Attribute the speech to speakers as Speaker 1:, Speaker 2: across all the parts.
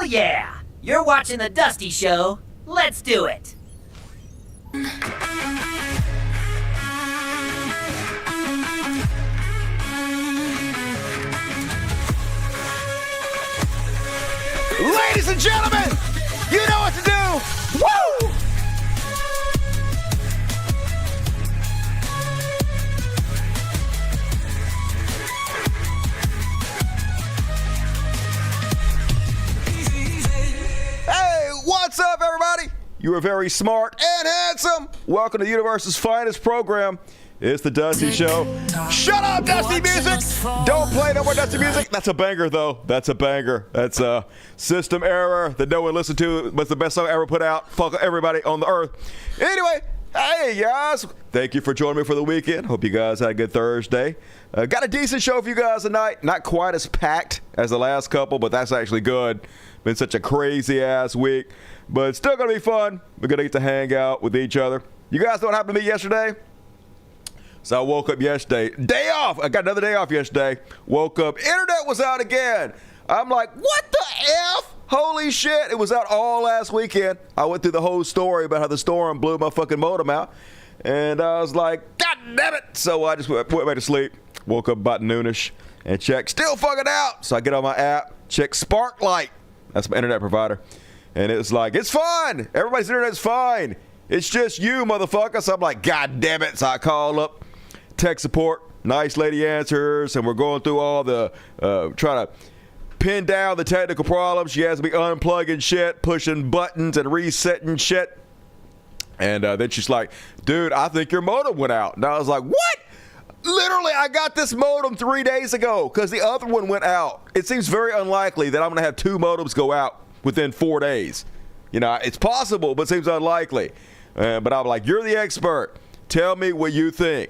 Speaker 1: Hell yeah! You're watching The Dusty Show. Let's do it.
Speaker 2: Ladies and gentlemen, you know what to do. Woo! Hey, what's up, everybody? You are very smart and handsome. Welcome to the universe's finest program. It's the Dusty Show. Shut up, Dusty music! Don't play no more Dusty music. That's a banger, though. That's a banger. That's a system error that no one listened to. But the best song ever put out. Fuck everybody on the earth. Anyway, hey, guys. Thank you for joining me for the weekend. Hope you guys had a good Thursday. Got a decent show for you guys tonight. Not quite as packed as the last couple, but that's actually good. Been such a crazy-ass week. But it's still going to be fun. We're going to get to hang out with each other. You guys know what happened to me yesterday? So I woke up yesterday. Day off. I got another day off yesterday. Woke up. Internet was out again. I'm like, what the F? Holy shit. It was out all last weekend. I went through the whole story about how the storm blew my fucking modem out. And I was like, God damn it. So I just went back to sleep. Woke up about noonish and checked. Still fucking out. So I get on my app. Check Sparklight. That's my internet provider. And it's like, it's fine. Everybody's internet's fine. It's just you, motherfucker. So I'm like, God damn it. So I call up tech support. Nice lady answers, and we're going through all the trying to pin down the technical problems. She has me unplugging shit, pushing buttons and resetting shit. And then she's like, dude, I think your modem went out. And I was like, what? Literally, I got this modem 3 days ago because the other one went out. It seems very unlikely that I'm going to have two modems go out within 4 days. You know, it's possible, but it seems unlikely. But I'm like, you're the expert. Tell me what you think.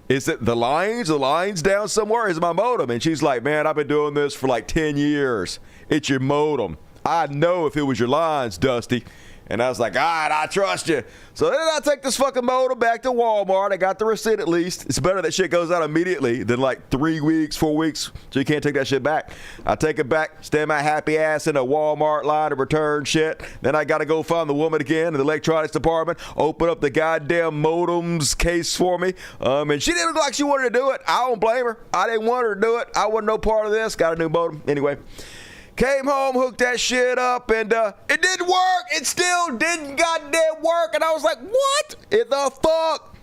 Speaker 2: Is it the lines? The lines down somewhere? Is it my modem? And she's like, man, I've been doing this for like 10 years. It's your modem. I'd know if it was your lines, Dusty. And I was like, all right, I trust you. So then I take this fucking modem back to Walmart. I got the receipt at least. It's better that shit goes out immediately than like 3 weeks, 4 weeks, so you can't take that shit back. I take it back, stand my happy ass in a Walmart line to return shit. Then I got to go find the woman again in the electronics department, open up the goddamn modems case for me. And she didn't look like she wanted to do it. I don't blame her. I didn't want her to do it. I wasn't no part of this. Got a new modem. Anyway. Came home, hooked that shit up, and it didn't work. It still didn't goddamn work. And I was like, what in the fuck?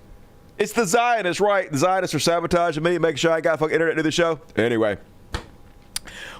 Speaker 2: It's the Zionists, right? The Zionists are sabotaging me, making sure I got fucking internet to the show. Anyway.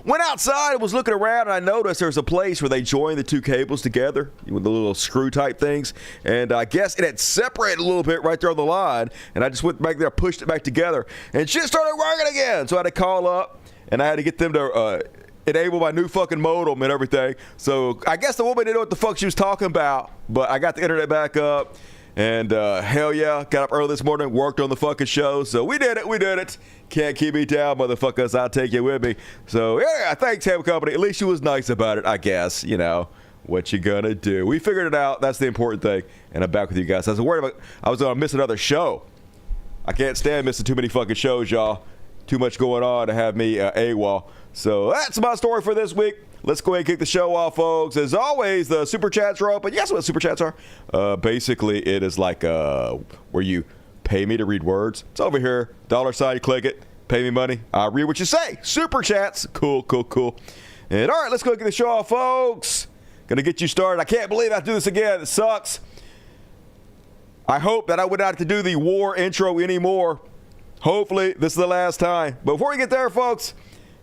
Speaker 2: Went outside and was looking around, and I noticed there's a place where they join the two cables together with the little screw type things. And I guess it had separated a little bit right there on the line. And I just went back there, pushed it back together, and shit started working again. So I had to call up, and I had to get them to enable my new fucking modem and everything. So I guess the woman didn't know what the fuck she was talking about, but I got the internet back up, and hell yeah, got up early this morning, worked on the fucking show. So we did it. Can't keep me down, motherfuckers. I'll take you with me. So yeah, thanks, Cable Company. At least she was nice about it, I guess. You know, what you gonna do? We figured it out. That's the important thing. And I'm back with you guys. I was worried about I was gonna miss another show. I can't stand missing too many fucking shows, y'all. Too much going on to have me AWOL. So that's my story for this week. Let's go ahead and kick the show off, folks. As always, the super chats are open. You guys know what super chats are? Basically, it is like where you pay me to read words. It's over here. $sign, you click it. Pay me money. I'll read what you say. Super chats. Cool. And all right, let's go kick the show off, folks. Gonna get you started. I can't believe I have to do this again. It sucks. I hope that I would not have to do the war intro anymore. Hopefully, this is the last time. But before we get there, folks,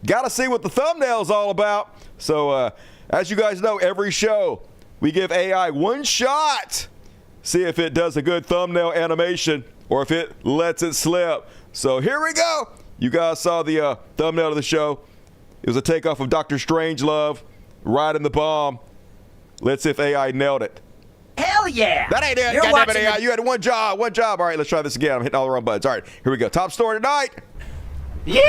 Speaker 2: gotta see what the thumbnail's all about. So, as you guys know, every show, we give AI one shot. See if it does a good thumbnail animation or if it lets it slip. So, here we go. You guys saw the thumbnail of the show. It was a takeoff of Dr. Strangelove, riding the bomb. Let's see if AI nailed it.
Speaker 1: Hell yeah!
Speaker 2: That ain't it. Goddamn it, AI. You had one job. All right, let's try this again. I'm hitting all the wrong buttons. All right, here we go. Top story tonight.
Speaker 1: Yeehaw!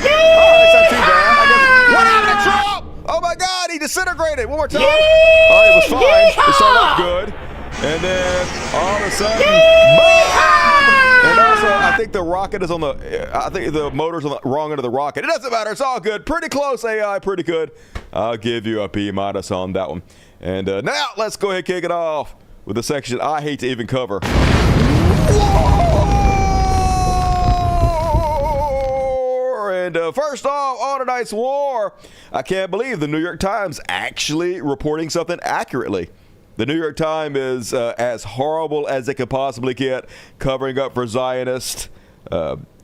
Speaker 2: Oh, that's not too bad. What happened to Trump? Oh my God, he disintegrated. One more time. All right, it was fine. It started off good. And then all of a sudden, boom! And also I think the rocket is on the. I think the motor's on the wrong end of the rocket. It doesn't matter. It's all good. Pretty close, AI. Pretty good. I'll give you a B- on that one. And now let's go ahead and kick it off with the section I hate to even cover. War! And first off, on tonight's war, I can't believe the New York Times actually reporting something accurately. The New York Times is as horrible as it could possibly get, covering up for Zionists,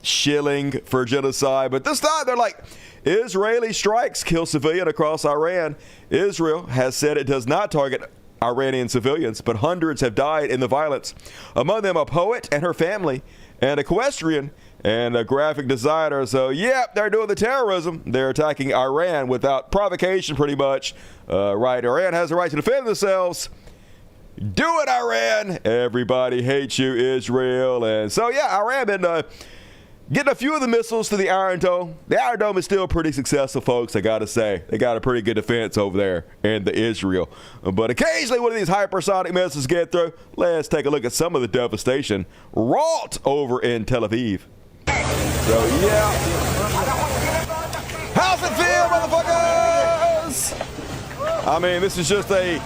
Speaker 2: shilling for genocide. But this time they're like, Israeli strikes kill civilian across Iran. Israel has said it does not target Iranian civilians, but hundreds have died in the violence. Among them a poet and her family, and a equestrian and a graphic designer. So, yeah, they're doing the terrorism. They're attacking Iran without provocation, pretty much. Right, Iran has the right to defend themselves. Do it, Iran. Everybody hates you, Israel. And so, yeah, Iran been getting a few of the missiles to the Iron Dome. The Iron Dome is still pretty successful, folks, I got to say. They got a pretty good defense over there in the Israel. But occasionally one of these hypersonic missiles get through. Let's take a look at some of the devastation wrought over in Tel Aviv. So, yeah. How's it feel, motherfuckers? I mean, this is just a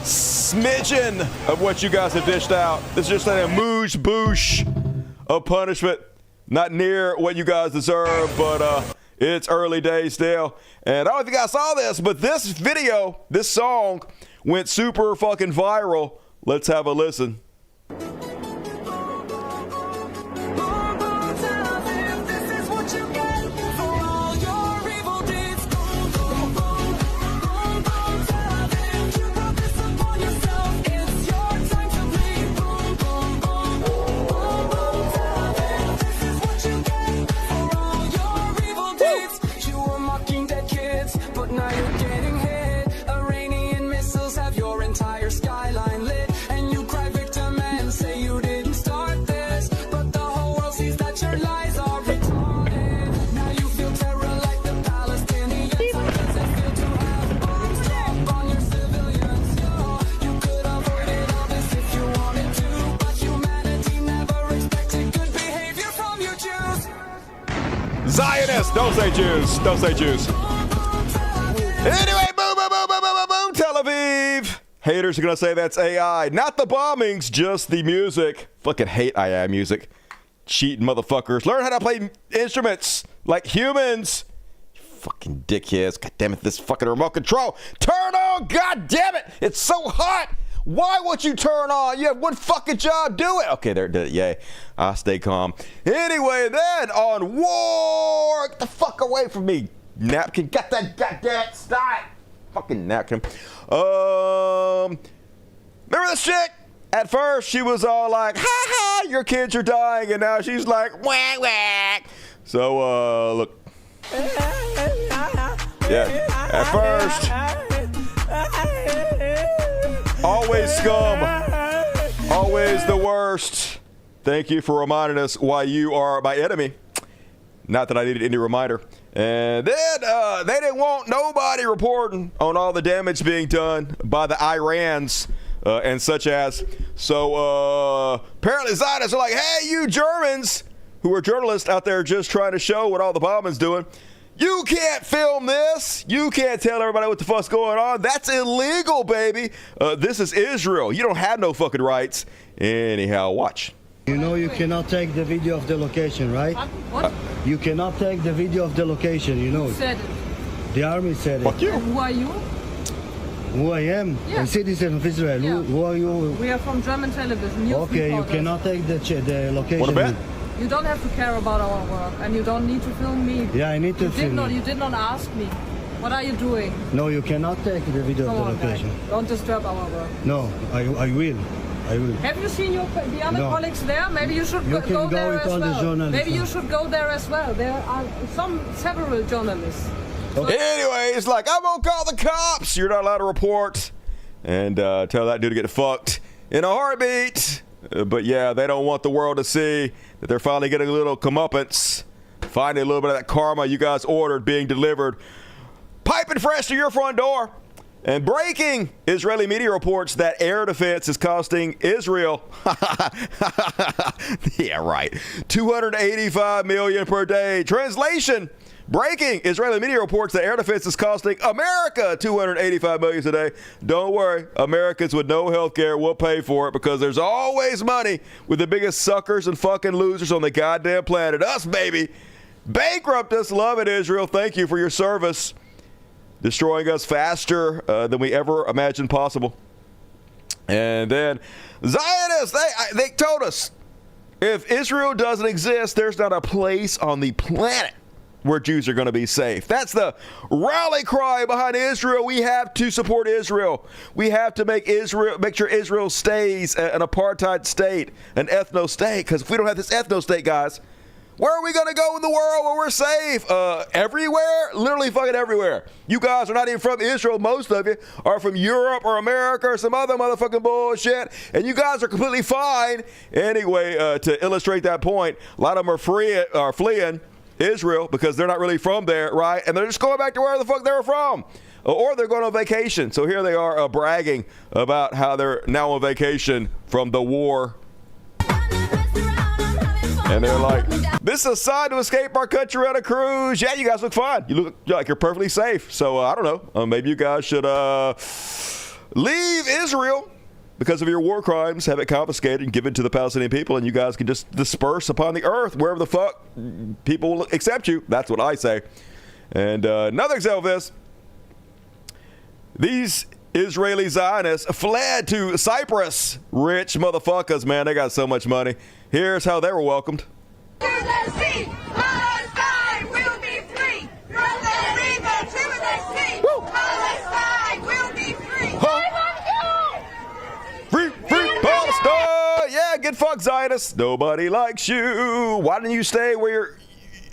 Speaker 2: smidgen of what you guys have dished out. This is just a amuse-bouche of punishment. Not near what you guys deserve, but it's early days still. And I don't know if you guys saw this, but this video, this song, went super fucking viral. Let's have a listen. Zionists! Don't say Jews. Don't say Jews. Anyway, boom, boom, boom, boom, boom, boom, boom, Tel Aviv. Haters are going to say that's AI. Not the bombings, just the music. Fucking hate AI music. Cheating motherfuckers. Learn how to play instruments like humans. You fucking dickheads. God damn it, this fucking remote control. Turn on, god damn it. It's so hot. Why won't you turn on? You have one fucking job. Do it. Okay, there it did it. Yay. I'll stay calm. Anyway, then on war. Get the fuck away from me. Napkin. Got that goddamn stop. Fucking napkin. Remember this chick? At first, she was all like, ha ha, your kids are dying. And now she's like, whack, whack. So, look. Yeah. At first. Always scum. Always the worst. Thank you for reminding us why you are my enemy. Not that I needed any reminder. And then they didn't want nobody reporting on all the damage being done by the Irans and such as. So apparently Zionists are like, hey, you Germans who are journalists out there just trying to show what all the bombing's doing. You can't film this. You can't tell everybody what the fuck's going on. That's illegal, baby. This is Israel. You don't have no fucking rights. Anyhow, watch.
Speaker 3: You know you cannot take the video of the location, right?
Speaker 4: What?
Speaker 3: You cannot take the video of the location, you know.
Speaker 4: Who said it?
Speaker 3: The army said it.
Speaker 2: Fuck you.
Speaker 4: Who are you?
Speaker 3: Who I am?
Speaker 4: Yeah.
Speaker 3: A citizen of Israel.
Speaker 4: Yeah.
Speaker 3: Who are you?
Speaker 4: We are from German television. News
Speaker 3: Okay, you
Speaker 4: reporters.
Speaker 3: cannot take the location.
Speaker 2: What about?
Speaker 4: You don't have to care about our work, and you don't need to film me.
Speaker 3: Yeah, I need to film you.
Speaker 4: You did not ask me. What are you doing?
Speaker 3: No, you cannot take the video
Speaker 4: Come
Speaker 3: of
Speaker 4: on,
Speaker 3: the location.
Speaker 4: guys. Don't disturb our work.
Speaker 3: No, I will. I will.
Speaker 4: Have you seen the other
Speaker 3: No.
Speaker 4: colleagues there? Maybe you should
Speaker 3: You
Speaker 4: go
Speaker 3: can go
Speaker 4: there
Speaker 3: with
Speaker 4: as
Speaker 3: all the
Speaker 4: well.
Speaker 3: journalists.
Speaker 4: Maybe you should go there as well. There are several journalists.
Speaker 2: Anyway, it's like, I'm gonna call the cops. You're not allowed to report. And tell that dude to get fucked in a heartbeat. But yeah, they don't want the world to see that they're finally getting a little comeuppance. Finally, a little bit of that karma you guys ordered being delivered. Piping fresh to your front door. And breaking, Israeli media reports that air defense is costing Israel, yeah, right, $285 million per day. Translation, breaking, Israeli media reports that air defense is costing America $285 million a day. Don't worry, Americans with no health care will pay for it because there's always money with the biggest suckers and fucking losers on the goddamn planet. Us, baby. Bankrupt us, love it, Israel. Thank you for your service. Destroying us faster than we ever imagined possible. And then Zionists, they told us if Israel doesn't exist, there's not a place on the planet where Jews are going to be safe. That's the rally cry behind Israel. We have to support Israel. We have to make sure Israel stays an apartheid state, an ethno state. Because if we don't have this ethno state, guys, where are we going to go in the world where we're safe? Everywhere? Literally fucking everywhere. You guys are not even from Israel. Most of you are from Europe or America or some other motherfucking bullshit. And you guys are completely fine. Anyway, to illustrate that point, a lot of them are fleeing Israel because they're not really from there, right? And they're just going back to where the fuck they were from. Or they're going on vacation. So here they are bragging about how they're now on vacation from the war. And they're like, this is a sign to escape our country on a cruise. Yeah, you guys look fine. You look like you're perfectly safe. So I don't know. Maybe you guys should leave Israel because of your war crimes, have it confiscated and given to the Palestinian people, and you guys can just disperse upon the earth wherever the fuck people will accept you. That's what I say. And another example of this, these Israeli Zionists fled to Cyprus. Rich motherfuckers, man. They got so much money. Here's how they were welcomed.
Speaker 5: To the sea, Palestine will be free. From the river to the sea, Palestine will be free.
Speaker 2: Free Palestine! Yeah, get fucked, Zionists. Nobody likes you. Why didn't you stay where you're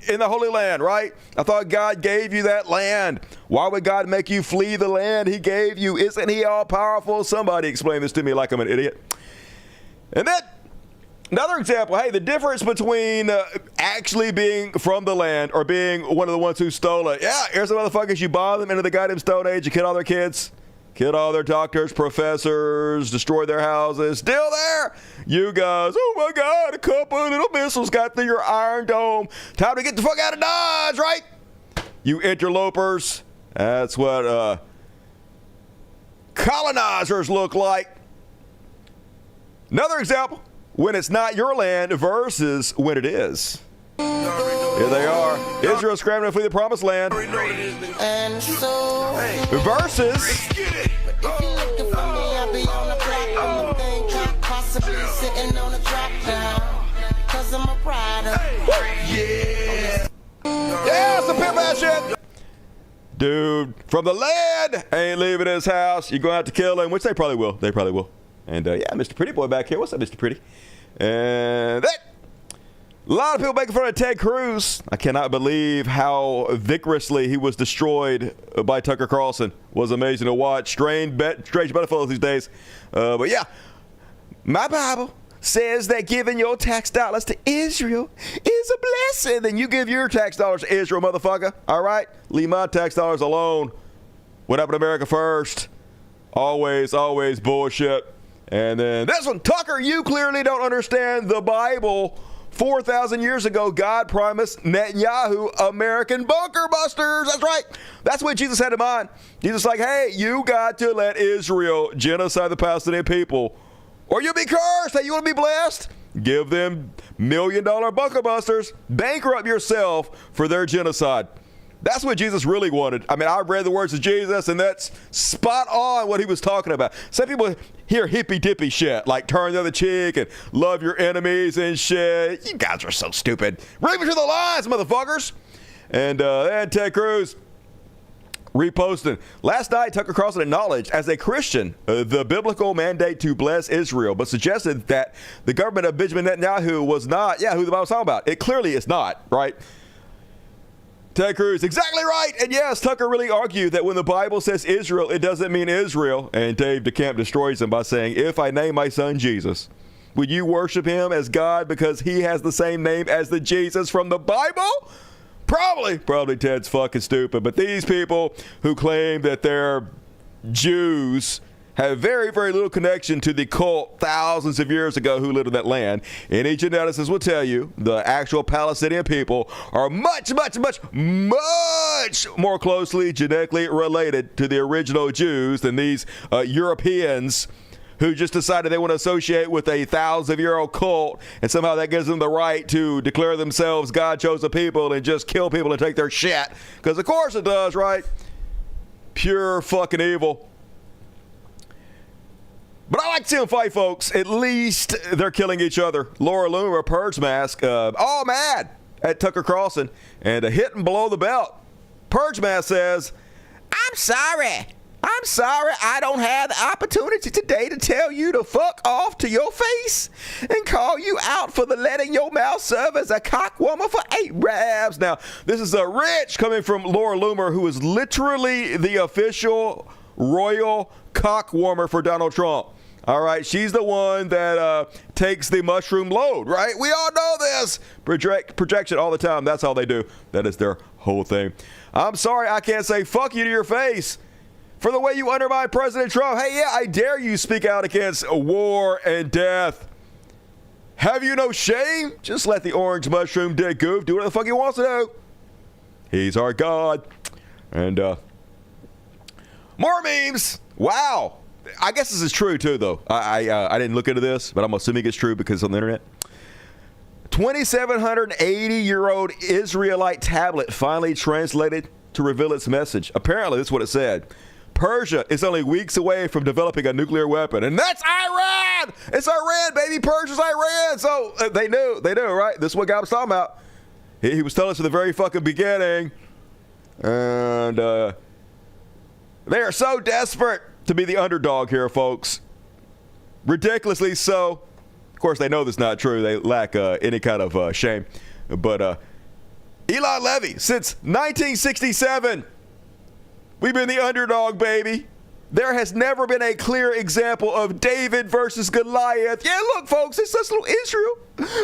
Speaker 2: in the Holy Land, right? I thought God gave you that land. Why would God make you flee the land He gave you? Isn't He all powerful? Somebody explain this to me like I'm an idiot. And then another example, hey, the difference between actually being from the land or being one of the ones who stole it. Yeah, here's the motherfuckers, you bomb them into the goddamn Stone Age, you kill all their kids, kill all their doctors, professors, destroy their houses. Still there. You guys, oh my God, a couple of little missiles got through your Iron Dome. Time to get the fuck out of Dodge, right? You interlopers. That's what colonizers look like. Another example. When it's not your land versus when it is. Here they are. Israel scrambling to flee the promised land.
Speaker 6: And so
Speaker 2: Versus.
Speaker 6: if you're looking for me, I'll be on the block on the thing drop, possibly sitting on a drop down. Cause I'm a rider.
Speaker 2: Yeah, it's the pimp ass shit. Dude, from the land, ain't leaving his house. You're going to have to kill him, which they probably will. They probably will. And yeah, Mr. Pretty Boy back here. What's up, Mr. Pretty? And that. A lot of people making fun of Ted Cruz. I cannot believe how vigorously he was destroyed by Tucker Carlson. Was amazing to watch. Strange bedfellows these days. But yeah, my Bible says that giving your tax dollars to Israel is a blessing. Then you give your tax dollars to Israel, motherfucker. All right? Leave my tax dollars alone. What happened to America first? Always, always bullshit. And then this one, Tucker, you clearly don't understand the Bible. 4,000 years ago, God promised Netanyahu American bunker busters. That's right. That's what Jesus had in mind. Jesus was like, hey, you got to let Israel genocide the Palestinian people, or you'll be cursed. Hey, you want to be blessed? Give them $1 million bunker busters. Bankrupt yourself for their genocide. That's what Jesus really wanted. I mean, I read the words of Jesus, and that's spot on what he was talking about. Some people hear hippy-dippy shit, like turn the other cheek and love your enemies and shit. You guys are so stupid. Read between the lines, motherfuckers. And Ted Cruz reposting. Last night, Tucker Carlson acknowledged, as a Christian, the biblical mandate to bless Israel, but suggested that the government of Benjamin Netanyahu was not, who the Bible's talking about. It clearly is not, right? Ted Cruz, exactly right. And yes, Tucker really argued that when the Bible says Israel, it doesn't mean Israel. And Dave DeCamp destroys him by saying, if I name my son Jesus, would you worship him as God because he has the same name as the Jesus from the Bible? Probably Ted's fucking stupid. But these people who claim that they're, Jews have very, very little connection to the cult thousands of years ago who lived in that land. Any geneticist will tell you the actual Palestinian people are much, much, much, much more closely genetically related to the original Jews than these Europeans who just decided they want to associate with a 1,000-year-old cult, and somehow that gives them the right to declare themselves God-chosen people and just kill people and take their shit. Because of course it does, right? Pure fucking evil. But I like to see them fight, folks. At least they're killing each other. Laura Loomer, Purge Mask, all mad at Tucker Carlson and hitting below the belt. Purge Mask says, I'm sorry I don't have the opportunity today to tell you to fuck off to your face and call you out for the letting your mouth serve as a cockwoman for 8 rabs. Now, this is a rich coming from Laura Loomer, who is literally the official royal cockwarmer for Donald Trump. All right, she's the one that takes the mushroom load, right? We all know this. Projection all the time. That's all they do. That is their whole thing. I'm sorry I can't say fuck you to your face for the way you undermine President Trump. Hey, yeah, I dare you speak out against war and death. Have you no shame? Just let the orange mushroom dick goof do whatever the fuck he wants to do. He's our God. And more memes. Wow. I guess this is true too, though. I didn't look into this, but I'm assuming it's true because it's on the internet. 2,780-year-old Israelite tablet finally translated to reveal its message. Apparently, that's what it said. Persia is only weeks away from developing a nuclear weapon, and that's Iran. It's Iran, baby. Persia's Iran. So they knew, right? This is what God was talking about. He was telling us from the very fucking beginning, and they are so desperate to be the underdog here, folks. Ridiculously so. Of course, they know that's not true. They lack any kind of shame. But Elon Levy, since 1967, we've been the underdog, baby. There has never been a clear example of David versus Goliath. Yeah, look, folks, it's just little Israel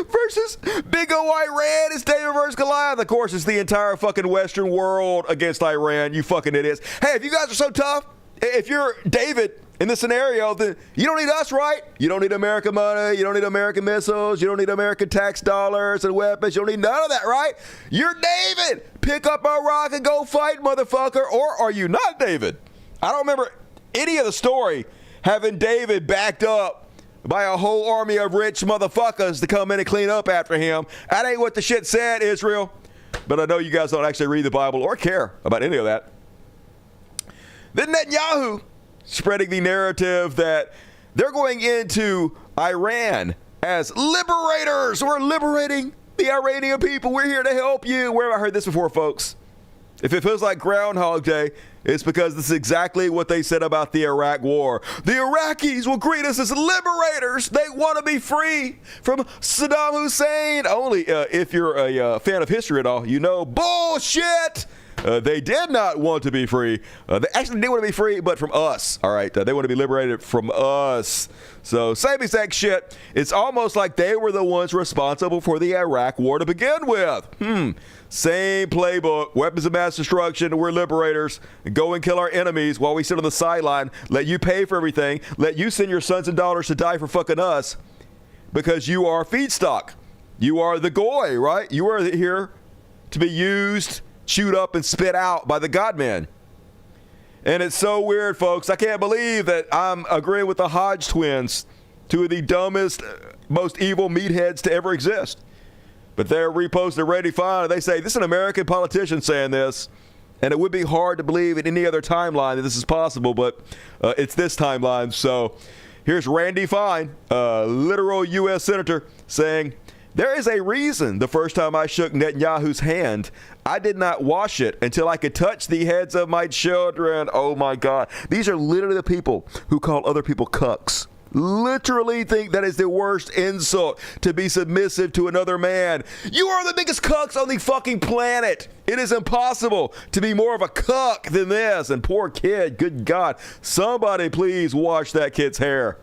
Speaker 2: versus big O Iran. It's David versus Goliath. Of course, it's the entire fucking Western world against Iran. You fucking idiots. Hey, if you guys are so tough, if you're David in this scenario, then you don't need us, right? You don't need American money. You don't need American missiles. You don't need American tax dollars and weapons. You don't need none of that, right? You're David. Pick up a rock and go fight, motherfucker. Or are you not David? I don't remember any of the story having David backed up by a whole army of rich motherfuckers to come in and clean up after him. That ain't what the shit said, Israel. But I know you guys don't actually read the Bible or care about any of that. Then Netanyahu spreading the narrative that they're going into Iran as liberators. We're liberating the Iranian people. We're here to help you. Where have I heard this before, folks? If it feels like Groundhog Day, it's because this is exactly what they said about the Iraq War. The Iraqis will greet us as liberators. They want to be free from Saddam Hussein. Only if you're a fan of history at all, you know bullshit. They did not want to be free. They actually did want to be free, but from us. All right. They want to be liberated from us. So same exact shit. It's almost like they were the ones responsible for the Iraq war to begin with. Same playbook. Weapons of mass destruction. We're liberators. Go and kill our enemies while we sit on the sideline. Let you pay for everything. Let you send your sons and daughters to die for fucking us because you are feedstock. You are the goy, right? You are here to be used, chewed up, and spit out by the God-man. And it's so weird, folks. I can't believe that I'm agreeing with the Hodge twins, two of the dumbest, most evil meatheads to ever exist. But they're reposted Ready Fine, and they say, this is an American politician saying this, and it would be hard to believe in any other timeline that this is possible, but it's this timeline. So here's Randy Fine, a literal U.S. senator, saying, there is a reason the first time I shook Netanyahu's hand, I did not wash it until I could touch the heads of my children. Oh, my God. These are literally the people who call other people cucks. Literally think that is the worst insult, to be submissive to another man. You are the biggest cucks on the fucking planet. It is impossible to be more of a cuck than this. And poor kid, good God, somebody please wash that kid's hair.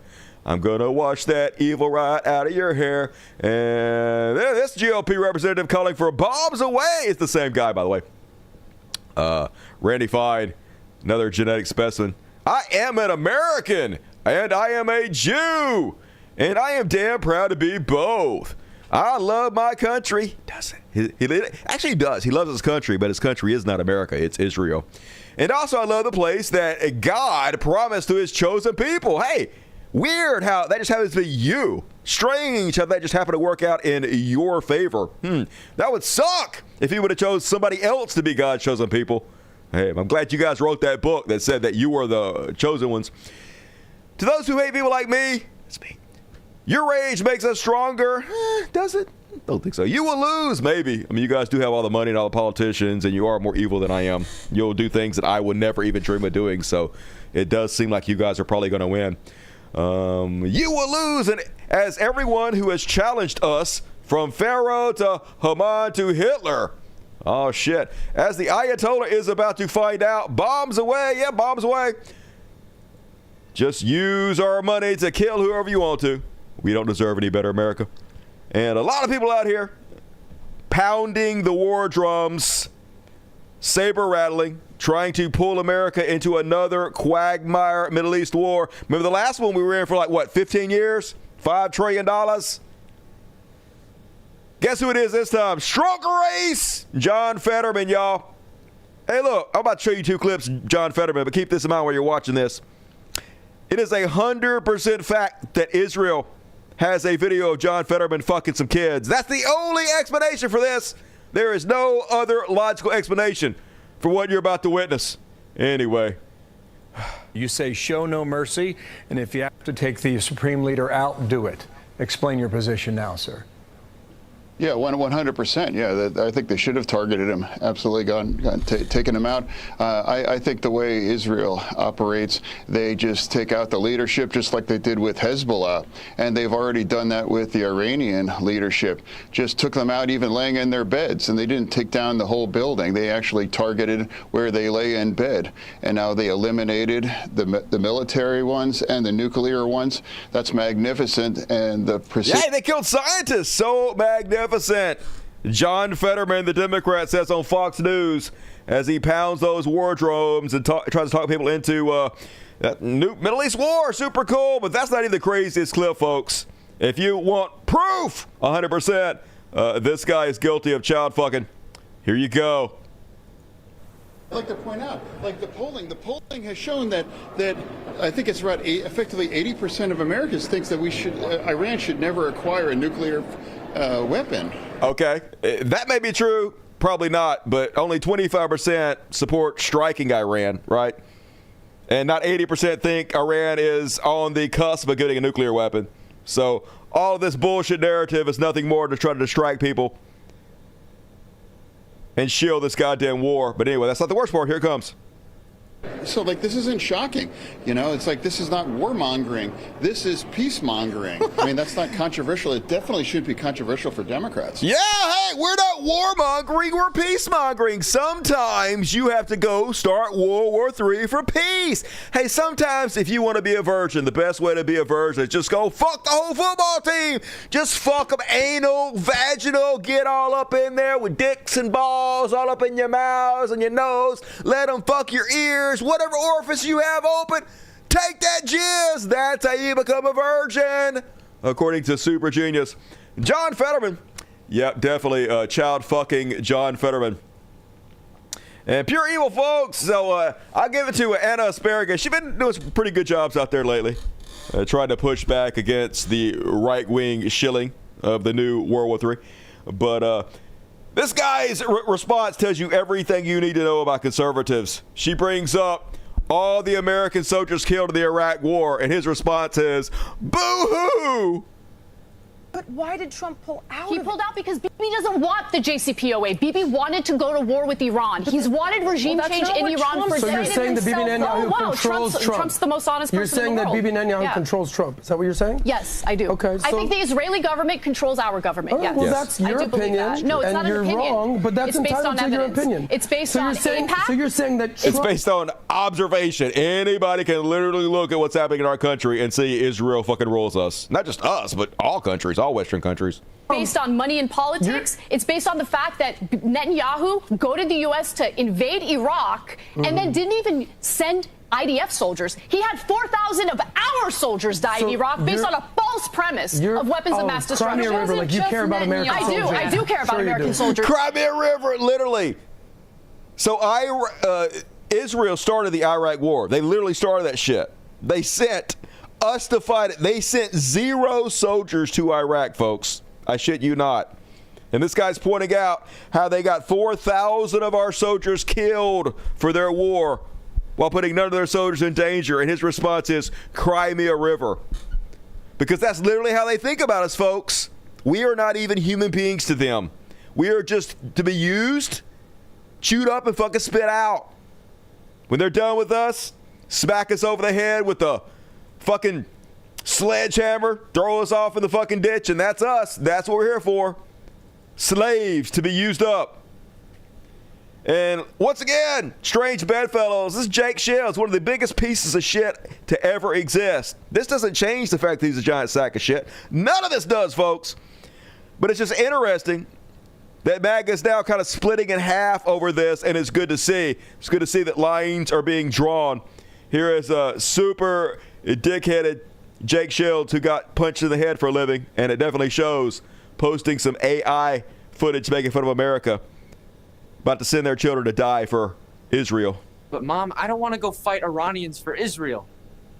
Speaker 2: I'm going to wash that evil right out of your hair. And this GOP representative calling for bombs away. It's the same guy, by the way. Randy Fine, another genetic specimen. I am an American, and I am a Jew, and I am damn proud to be both. I love my country. Doesn't he? Actually, he does. He loves his country, but his country is not America. It's Israel. And also, I love the place that God promised to his chosen people. Hey, weird how that just happens to be you. Strange how that just happened to work out in your favor. That would suck if he would have chose somebody else to be God's chosen people. Hey, I'm glad you guys wrote that book that said that you were the chosen ones. To those who hate people like me, it's me. Your rage makes us stronger. Does it? Don't think so. You will lose, maybe. I mean, you guys do have all the money and all the politicians, and you are more evil than I am. You'll do things that I would never even dream of doing, so it does seem like you guys are probably going to win. You will lose, and as everyone who has challenged us, from Pharaoh to Haman to Hitler. Oh, shit. As the Ayatollah is about to find out, bombs away. Yeah, bombs away. Just use our money to kill whoever you want to. We don't deserve any better, America. And a lot of people out here pounding the war drums, saber rattling, trying to pull America into another quagmire Middle East war. Remember the last one we were in for like, what, 15 years? $5 trillion? Guess who it is this time? Stronger race, John Fetterman, y'all. Hey, look, I'm about to show you 2 clips, John Fetterman, but keep this in mind while you're watching this. It is 100% fact that Israel has a video of John Fetterman fucking some kids. That's the only explanation for this. There is no other logical explanation for what you're about to witness. Anyway.
Speaker 7: You say show no mercy, and if you have to take the supreme leader out, do it. Explain your position now, sir.
Speaker 8: Yeah, 100%. Yeah, I think they should have targeted him. Absolutely, taken him out. I think the way Israel operates, they just take out the leadership, just like they did with Hezbollah, and they've already done that with the Iranian leadership. Just took them out, even laying in their beds, and they didn't take down the whole building. They actually targeted where they lay in bed, and now they eliminated the military ones and the nuclear ones. That's magnificent, and the precision.
Speaker 2: Yeah, they killed scientists. So magnificent. John Fetterman, the Democrat, says on Fox News as he pounds those war drums and tries to talk people into that new Middle East war. Super cool, but that's not even the craziest clip, folks. If you want proof, 100%, this guy is guilty of child fucking. Here you go.
Speaker 8: I'd like to point out, like the polling has shown that I think it's about effectively 80% of Americans thinks that Iran should never acquire a nuclear weapon.
Speaker 2: Okay, that may be true, probably not, but only 25% support striking Iran, right? And not 80% think Iran is on the cusp of getting a nuclear weapon. So all of this bullshit narrative is nothing more to try to distract people and shield this goddamn war. But anyway, that's not the worst part. Here it comes.
Speaker 8: So, like, this isn't shocking. You know, it's like this is not war-mongering. This is peace-mongering. I mean, that's not controversial. It definitely should be controversial for Democrats.
Speaker 2: Yeah, hey, we're not war-mongering. We're peace-mongering. Sometimes you have to go start World War III for peace. Hey, sometimes if you want to be a virgin, the best way to be a virgin is just go fuck the whole football team. Just fuck them anal, vaginal, get all up in there with dicks and balls all up in your mouths and your nose. Let them fuck your ears. Whatever orifice you have open, take that jizz. That's how you become a virgin, according to Super Genius. John Fetterman. Yep, definitely child fucking John Fetterman. And pure evil, folks. So I'll give it to Anna Asparagus. She's been doing some pretty good jobs out there lately, trying to push back against the right-wing shilling of the new World War III. But this guy's response tells you everything you need to know about conservatives. She brings up all the American soldiers killed in the Iraq War, and his response is, boo-hoo!
Speaker 9: But why did Trump pull out?
Speaker 10: He pulled out because Bibi doesn't want the JCPOA. Bibi wanted to go to war with Iran. He's wanted regime change in Iran for decades.
Speaker 9: So you're saying that Bibi Netanyahu controls Trump?
Speaker 10: Trump's the most honest person in the world.
Speaker 9: You're saying that Bibi Netanyahu controls Trump. Is that what you're saying?
Speaker 10: Yes, I do.
Speaker 9: Okay. So
Speaker 10: I think the Israeli government controls our government. Yes.
Speaker 9: Well, that's your opinion.
Speaker 10: No, it's not an opinion.
Speaker 9: You're wrong, but that's entitled to your opinion.
Speaker 10: It's based on impact.
Speaker 9: So you're saying that Trump...
Speaker 2: It's based on observation. Anybody can literally look at what's happening in our country and see Israel fucking rules us. Not just us, but all countries, all Western countries.
Speaker 10: Based on money and politics. It's based on the fact that Netanyahu go to the U.S. to invade Iraq and then didn't even send IDF soldiers. He had 4,000 of our soldiers die in Iraq based on a false premise of weapons of mass destruction.
Speaker 9: Crimea River, like you care about American soldiers.
Speaker 10: I do care about American soldiers.
Speaker 2: Crimea River, literally. So Israel started the Iraq War. They literally started that shit. They sent us to fight it. They sent 0 soldiers to Iraq, folks. I shit you not. And this guy's pointing out how they got 4,000 of our soldiers killed for their war while putting none of their soldiers in danger. And his response is Crimea River. Because that's literally how they think about us, folks. We are not even human beings to them. We are just to be used, chewed up, and fucking spit out. When they're done with us, smack us over the head with the fucking sledgehammer, throw us off in the fucking ditch, and that's us. That's what we're here for. Slaves to be used up. And once again, strange bedfellows, this is Jake Shields, one of the biggest pieces of shit to ever exist. This doesn't change the fact that he's a giant sack of shit. None of this does, folks. But it's just interesting that MAGA is now kind of splitting in half over this, and it's good to see. It's good to see that lines are being drawn. Here is a super dick-headed Jake Shields who got punched in the head for a living, and it definitely shows, posting some AI footage making fun of America, about to send their children to die for Israel.
Speaker 11: But Mom, I don't want to go fight Iranians for Israel.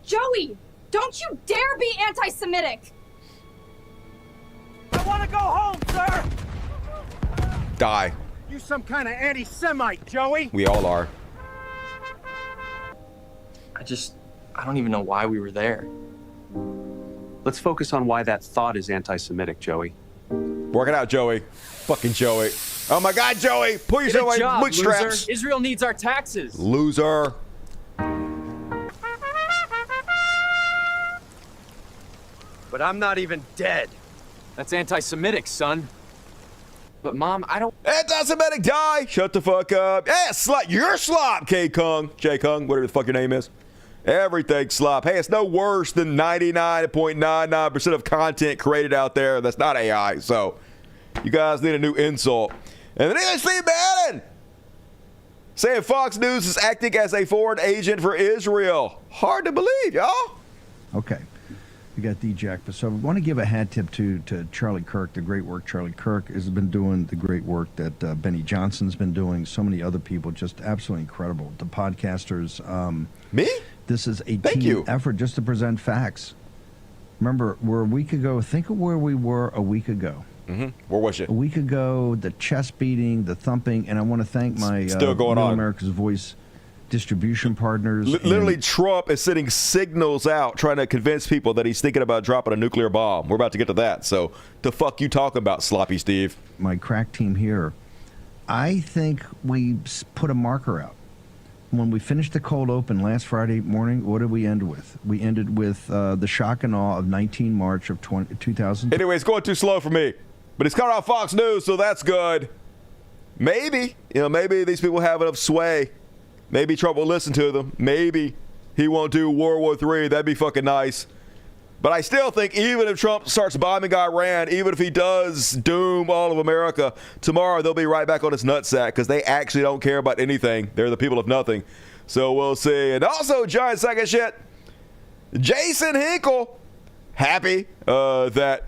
Speaker 5: Joey, don't you dare be anti-Semitic!
Speaker 11: I want to go home, sir!
Speaker 2: Die.
Speaker 11: You some kind of anti-Semite, Joey!
Speaker 2: We all are.
Speaker 11: I don't even know why we were there.
Speaker 12: Let's focus on why that thought is anti-Semitic, Joey.
Speaker 2: Work it out, Joey. Fucking Joey. Oh my God, Joey! Pull yourself away, bootstraps.
Speaker 11: Loser. Israel needs our taxes.
Speaker 2: Loser.
Speaker 11: But I'm not even dead. That's anti-Semitic, son. But Mom, I don't...
Speaker 2: Anti-Semitic, die! Shut the fuck up. Yeah, you're slop, K-Kung. J-Kung, whatever the fuck your name is. Everything's slop. Hey, it's no worse than 99.99% of content created out there that's not AI. So, you guys need a new insult. And then Steve Bannon saying Fox News is acting as a foreign agent for Israel. Hard to believe, y'all.
Speaker 13: Okay. We got the Jack. So I want to give a hat tip to Charlie Kirk, the great work Charlie Kirk has been doing, the great work that Benny Johnson's been doing, so many other people, just absolutely incredible. The podcasters.
Speaker 2: Me?
Speaker 13: This is a team effort just to present facts. Remember, we're a week ago. Think of where we were a week ago.
Speaker 2: Mm-hmm. Where was it?
Speaker 13: A week ago, the chest beating, the thumping, and I want to thank my
Speaker 2: still going on.
Speaker 13: America's Voice distribution partners.
Speaker 2: Literally, Trump is sending signals out trying to convince people that he's thinking about dropping a nuclear bomb. We're about to get to that. So, the fuck you talking about, Sloppy Steve?
Speaker 13: My crack team here, I think we put a marker out. When we finished the cold open last Friday morning, what did we end with? We ended with the shock and awe of 19 March of 2000.
Speaker 2: Anyway, it's going too slow for me. But it's coming on Fox News, so that's good. Maybe, maybe these people have enough sway. Maybe Trump will listen to them. Maybe he won't do World War III. That'd be fucking nice. But I still think even if Trump starts bombing Iran, even if he does doom all of America, tomorrow they'll be right back on his nutsack because they actually don't care about anything. They're the people of nothing. So we'll see. And also, giant sack of shit, Jason Hinkle, happy that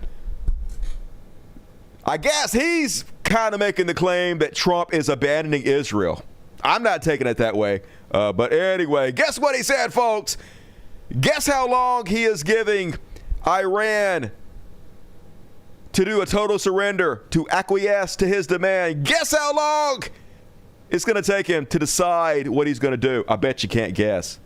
Speaker 2: I guess he's kind of making the claim that Trump is abandoning Israel. I'm not taking it that way. But anyway, guess what he said, folks? Guess how long he is giving Iran to do a total surrender, to acquiesce to his demand. Guess how long it's going to take him to decide what he's going to do. I bet you can't guess.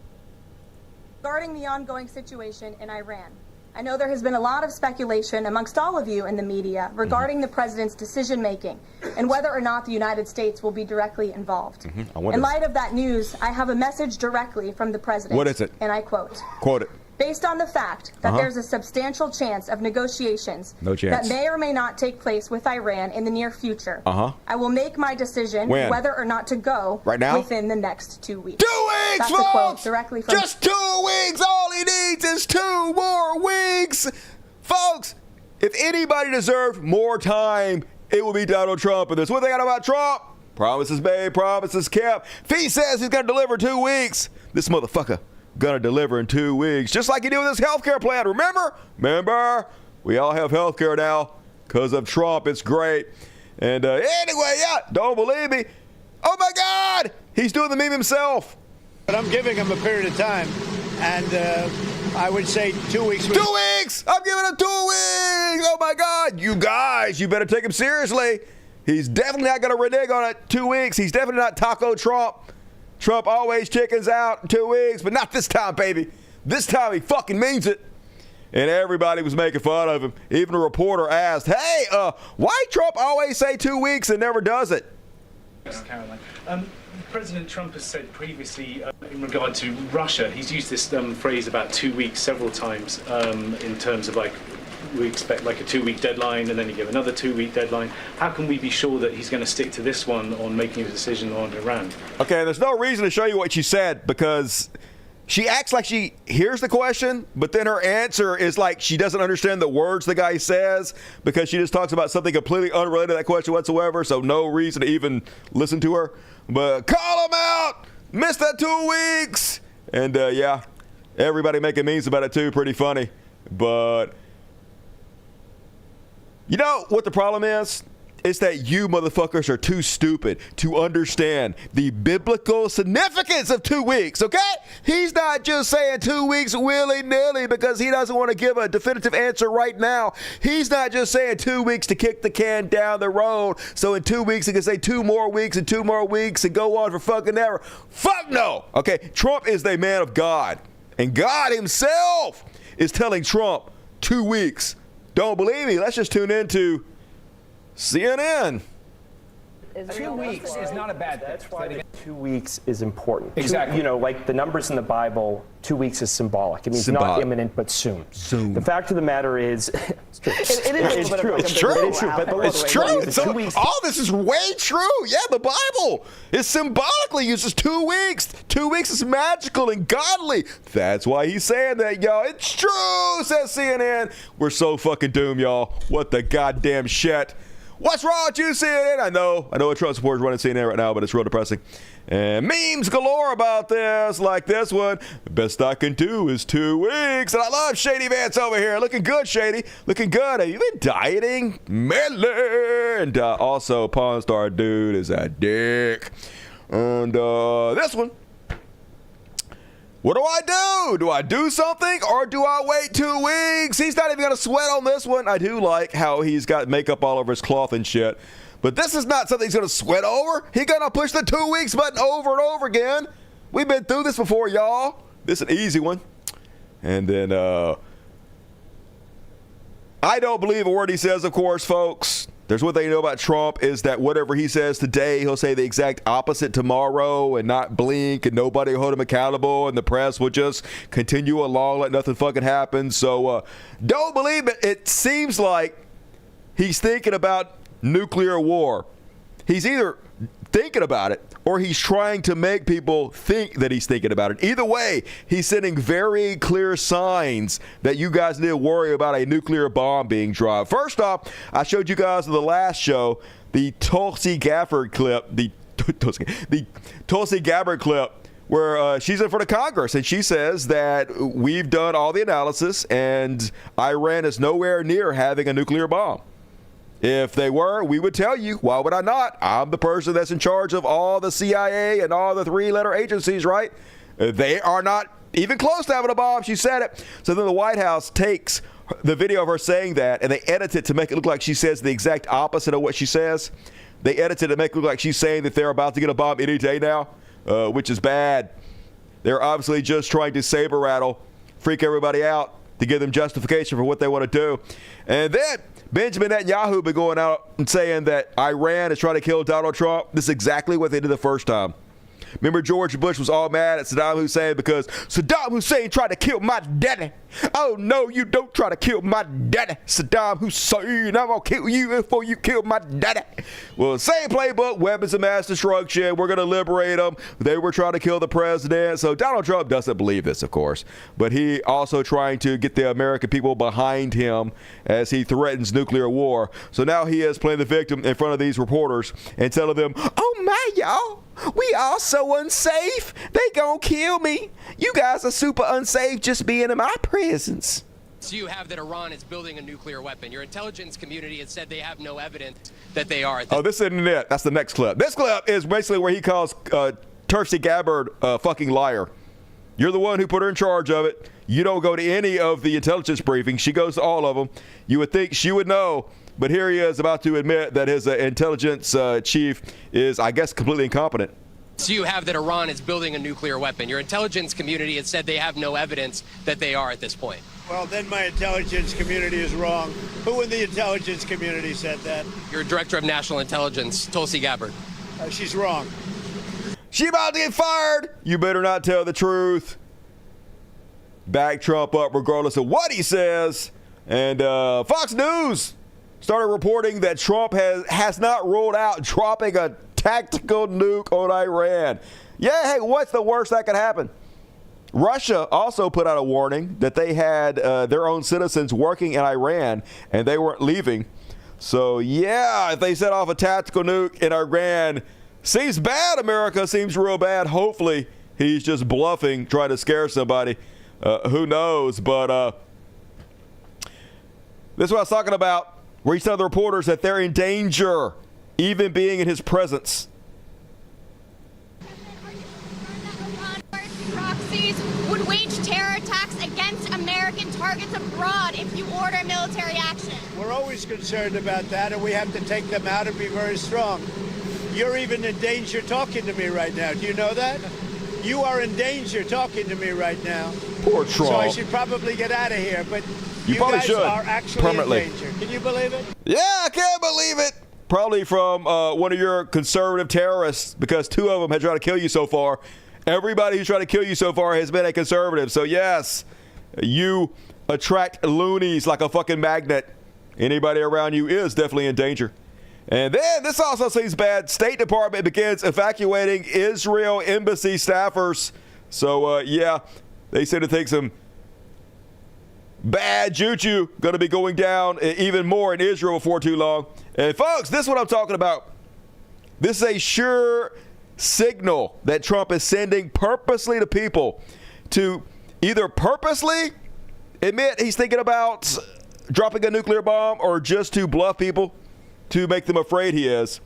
Speaker 14: Regarding the ongoing situation in Iran, I know there has been a lot of speculation amongst all of you in the media regarding the president's decision-making and whether or not the United States will be directly involved. In light of that news, I have a message directly from the president.
Speaker 2: What is it?
Speaker 14: And I quote.
Speaker 2: Quote it.
Speaker 14: Based on the fact that there's a substantial chance of negotiations that may or may not take place with Iran in the near future, I will make my decision whether or not to go within the next 2 weeks.
Speaker 2: 2 weeks,
Speaker 14: That's
Speaker 2: folks!
Speaker 14: a quote directly from
Speaker 2: just 2 weeks! All he needs is 2 more weeks! Folks, if anybody deserved more time, it would be Donald Trump. And there's one thing I know about Trump. Promises made, promises kept. If he says he's going to deliver 2 weeks, this motherfucker gonna deliver in 2 weeks, just like he did with his healthcare plan. Remember? We all have healthcare now because of Trump. It's great. And anyway, yeah, don't believe me. Oh my God, he's doing the meme himself.
Speaker 15: But I'm giving him a period of time, and I would say 2 weeks.
Speaker 2: 2 weeks! I'm giving him 2 weeks! Oh my God, you guys, you better take him seriously. He's definitely not going to renege on it. 2 weeks. He's definitely not Taco Trump. Trump always chickens out in 2 weeks, but not this time, baby. This time he fucking means it. And everybody was making fun of him. Even a reporter asked, hey, why Trump always say 2 weeks and never does it?
Speaker 16: Caroline. President Trump has said previously in regard to Russia, he's used this phrase about 2 weeks several times in terms of like, we expect like a 2 week deadline and then you give another 2 week deadline. How can we be sure that he's going to stick to this one on making a decision on Iran? Okay,
Speaker 2: there's no reason to show you what she said because she acts like she hears the question, but then her answer is like she doesn't understand the words the guy says because she just talks about something completely unrelated to that question whatsoever, so no reason to even listen to her. But call him out! Missed that 2 weeks! And yeah, everybody making memes about it too, pretty funny. But you know what the problem is? It's that you motherfuckers are too stupid to understand the biblical significance of 2 weeks, okay? He's not just saying 2 weeks willy-nilly because he doesn't want to give a definitive answer right now. He's not just saying 2 weeks to kick the can down the road so in 2 weeks he can say 2 more weeks and 2 more weeks and go on for fucking ever. Fuck no! Okay, Trump is the man of God, and God himself is telling Trump 2 weeks. Don't believe me? Let's just tune into CNN.
Speaker 17: 2 weeks is not a bad thing. That's why 2 weeks is important. Exactly. Like the numbers in the Bible, 2 weeks is symbolic. It means not imminent, but soon. The fact of the matter is, it's true. It's true.
Speaker 2: It's true. It's true. All this is way true. Yeah, the Bible is symbolically uses 2 weeks. 2 weeks is magical and godly. That's why he's saying that, y'all. It's true, says CNN. We're so fucking doomed, y'all. What the goddamn shit. What's wrong with you, CNN? I know a Trump supporter's running CNN right now, but it's real depressing. And memes galore about this, like this one. The best I can do is 2 weeks. And I love Shady Vance over here. Looking good, Shady. Looking good. Have you been dieting? Medley. And also, Pawn Star Dude is a dick. And this one. What do I do? Do I do something or do I wait 2 weeks? He's not even going to sweat on this one. I do like how he's got makeup all over his cloth and shit. But this is not something he's going to sweat over. He's going to push the 2 weeks button over and over again. We've been through this before, y'all. This is an easy one. And then I don't believe a word he says, of course, folks. There's one thing you know about Trump is that whatever he says today, he'll say the exact opposite tomorrow and not blink and nobody will hold him accountable and the press will just continue along like nothing fucking happened. So don't believe it. It seems like he's thinking about nuclear war. He's either thinking about it or he's trying to make people think that he's thinking about it. Either way, he's sending very clear signs that you guys need to worry about a nuclear bomb being dropped. First off, I showed you guys in the last show the Tulsi Gabbard clip, the Tulsi Gabbard clip where she's in front of Congress and she says that we've done all the analysis and Iran is nowhere near having a nuclear bomb. If they were, we would tell you. Why would I not? I'm the person that's in charge of all the CIA and all the three-letter agencies, right? They are not even close to having a bomb. She said it. So then the White House takes the video of her saying that and they edit it to make it look like she says the exact opposite of what she says. They edit it to make it look like she's saying that they're about to get a bomb any day now, which is bad. They're obviously just trying to saber rattle, freak everybody out to give them justification for what they want to do. And then Benjamin Netanyahu been going out and saying that Iran is trying to kill Donald Trump. This is exactly what they did the first time. Remember George Bush was all mad at Saddam Hussein because Saddam Hussein tried to kill my daddy. Oh, no, you don't try to kill my daddy, Saddam Hussein. I'm going to kill you before you kill my daddy. Well, same playbook, weapons of mass destruction. We're going to liberate them. They were trying to kill the president. So Donald Trump doesn't believe this, of course. But he also trying to get the American people behind him as he threatens nuclear war. So now he is playing the victim in front of these reporters and telling them, oh, my, y'all. We all so unsafe. They gonna kill me. You guys are super unsafe just being in my presence.
Speaker 18: So you have that Iran is building a nuclear weapon. Your intelligence community has said they have no evidence that they are.
Speaker 2: Oh, this isn't it. That's the next clip. This clip is basically where he calls Tulsi Gabbard a fucking liar. You're the one who put her in charge of it. You don't go to any of the intelligence briefings. She goes to all of them. You would think she would know, but here he is about to admit that his intelligence chief is, I guess, completely incompetent.
Speaker 18: So you have that Iran is building a nuclear weapon. Your intelligence community has said they have no evidence that they are at this point.
Speaker 15: Well, then my intelligence community is wrong. Who in the intelligence community said that?
Speaker 18: Your director of national intelligence, Tulsi Gabbard.
Speaker 15: She's wrong.
Speaker 2: She about to get fired. You better not tell the truth. Back Trump up regardless of what he says. And Fox News started reporting that Trump has not ruled out dropping a tactical nuke on Iran. Yeah, hey, what's the worst that could happen? Russia also put out a warning that they had their own citizens working in Iran and they weren't leaving. So, yeah, if they set off a tactical nuke in Iran, seems bad, America. Seems real bad. Hopefully, he's just bluffing, trying to scare somebody. Who knows? But this is what I was talking about, where he told the reporters that they're in danger, even being in his presence.
Speaker 19: Proxies would wage terror attacks against American targets abroad if you order military action.
Speaker 15: We're always concerned about that, and we have to take them out and be very strong. You're even in danger talking to me right now. Do you know that? You are in danger talking to me right now.
Speaker 2: Poor Trump.
Speaker 15: So I should probably get out of here, but
Speaker 2: you
Speaker 15: guys
Speaker 2: should.
Speaker 15: Are actually
Speaker 2: Permanently.
Speaker 15: in danger. Can you believe it?
Speaker 2: Yeah, I can't believe it. Probably from one of your conservative terrorists, because two of them had tried to kill you so far. Everybody who's tried to kill you so far has been a conservative. So, yes, you attract loonies like a fucking magnet. Anybody around you is definitely in danger. And then this also seems bad. State Department begins evacuating Israel embassy staffers. So, yeah, they said to think some bad juju going to be going down even more in Israel before too long. And, folks, this is what I'm talking about. This is a sure signal that Trump is sending purposely to people to either purposely admit he's thinking about dropping a nuclear bomb or just to bluff people to make them afraid he is.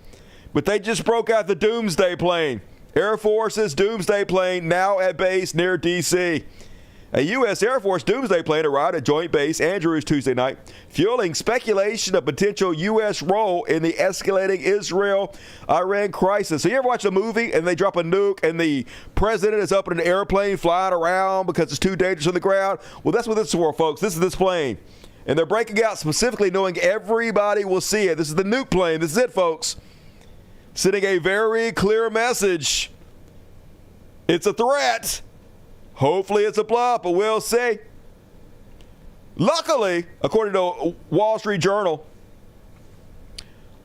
Speaker 2: But they just broke out the Doomsday plane. Air Force's Doomsday plane now at base near D.C. A U.S. Air Force Doomsday plane arrived at Joint Base Andrews Tuesday night, fueling speculation of potential U.S. role in the escalating Israel-Iran crisis. So you ever watch a movie and they drop a nuke and the president is up in an airplane flying around because it's too dangerous on the ground? Well, that's what this is for, folks. This is this plane. And they're breaking out specifically knowing everybody will see it. This is the nuke plane. This is it, folks. Sending a very clear message. It's a threat. Hopefully it's a bluff, but we'll see. Luckily, according to Wall Street Journal,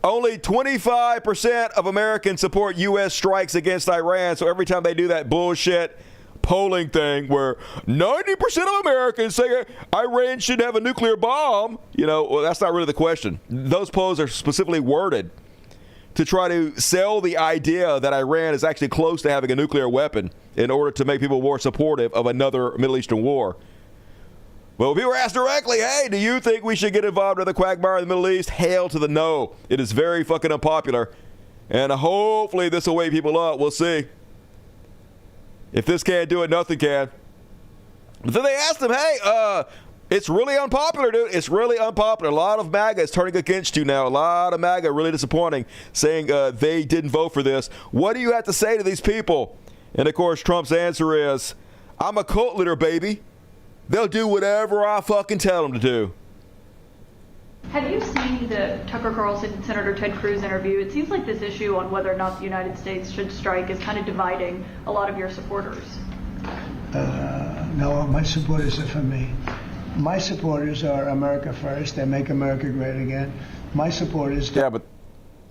Speaker 2: only 25% of Americans support U.S. strikes against Iran. So every time they do that bullshit polling thing where 90% of Americans say Iran should have a nuclear bomb, well, that's not really the question. Those polls are specifically worded to try to sell the idea that Iran is actually close to having a nuclear weapon in order to make people more supportive of another Middle Eastern war. Well, if you were asked directly, hey, do you think we should get involved in the quagmire in the Middle East? Hell to the no. It is very fucking unpopular. And hopefully this will wake people up. We'll see. If this can't do it, nothing can. But then they asked him, hey, it's really unpopular, dude. It's really unpopular. A lot of MAGA is turning against you now. A lot of MAGA really disappointing, saying they didn't vote for this. What do you have to say to these people? And, of course, Trump's answer is, I'm a cult leader, baby. They'll do whatever I fucking tell them to do.
Speaker 20: Have you seen the Tucker Carlson and Senator Ted Cruz interview? It seems like this issue on whether or not the United States should strike is kind of dividing a lot of your supporters.
Speaker 21: No, my supporters are for me. My supporters are America first. They make America great again. My supporters...
Speaker 2: Yeah, but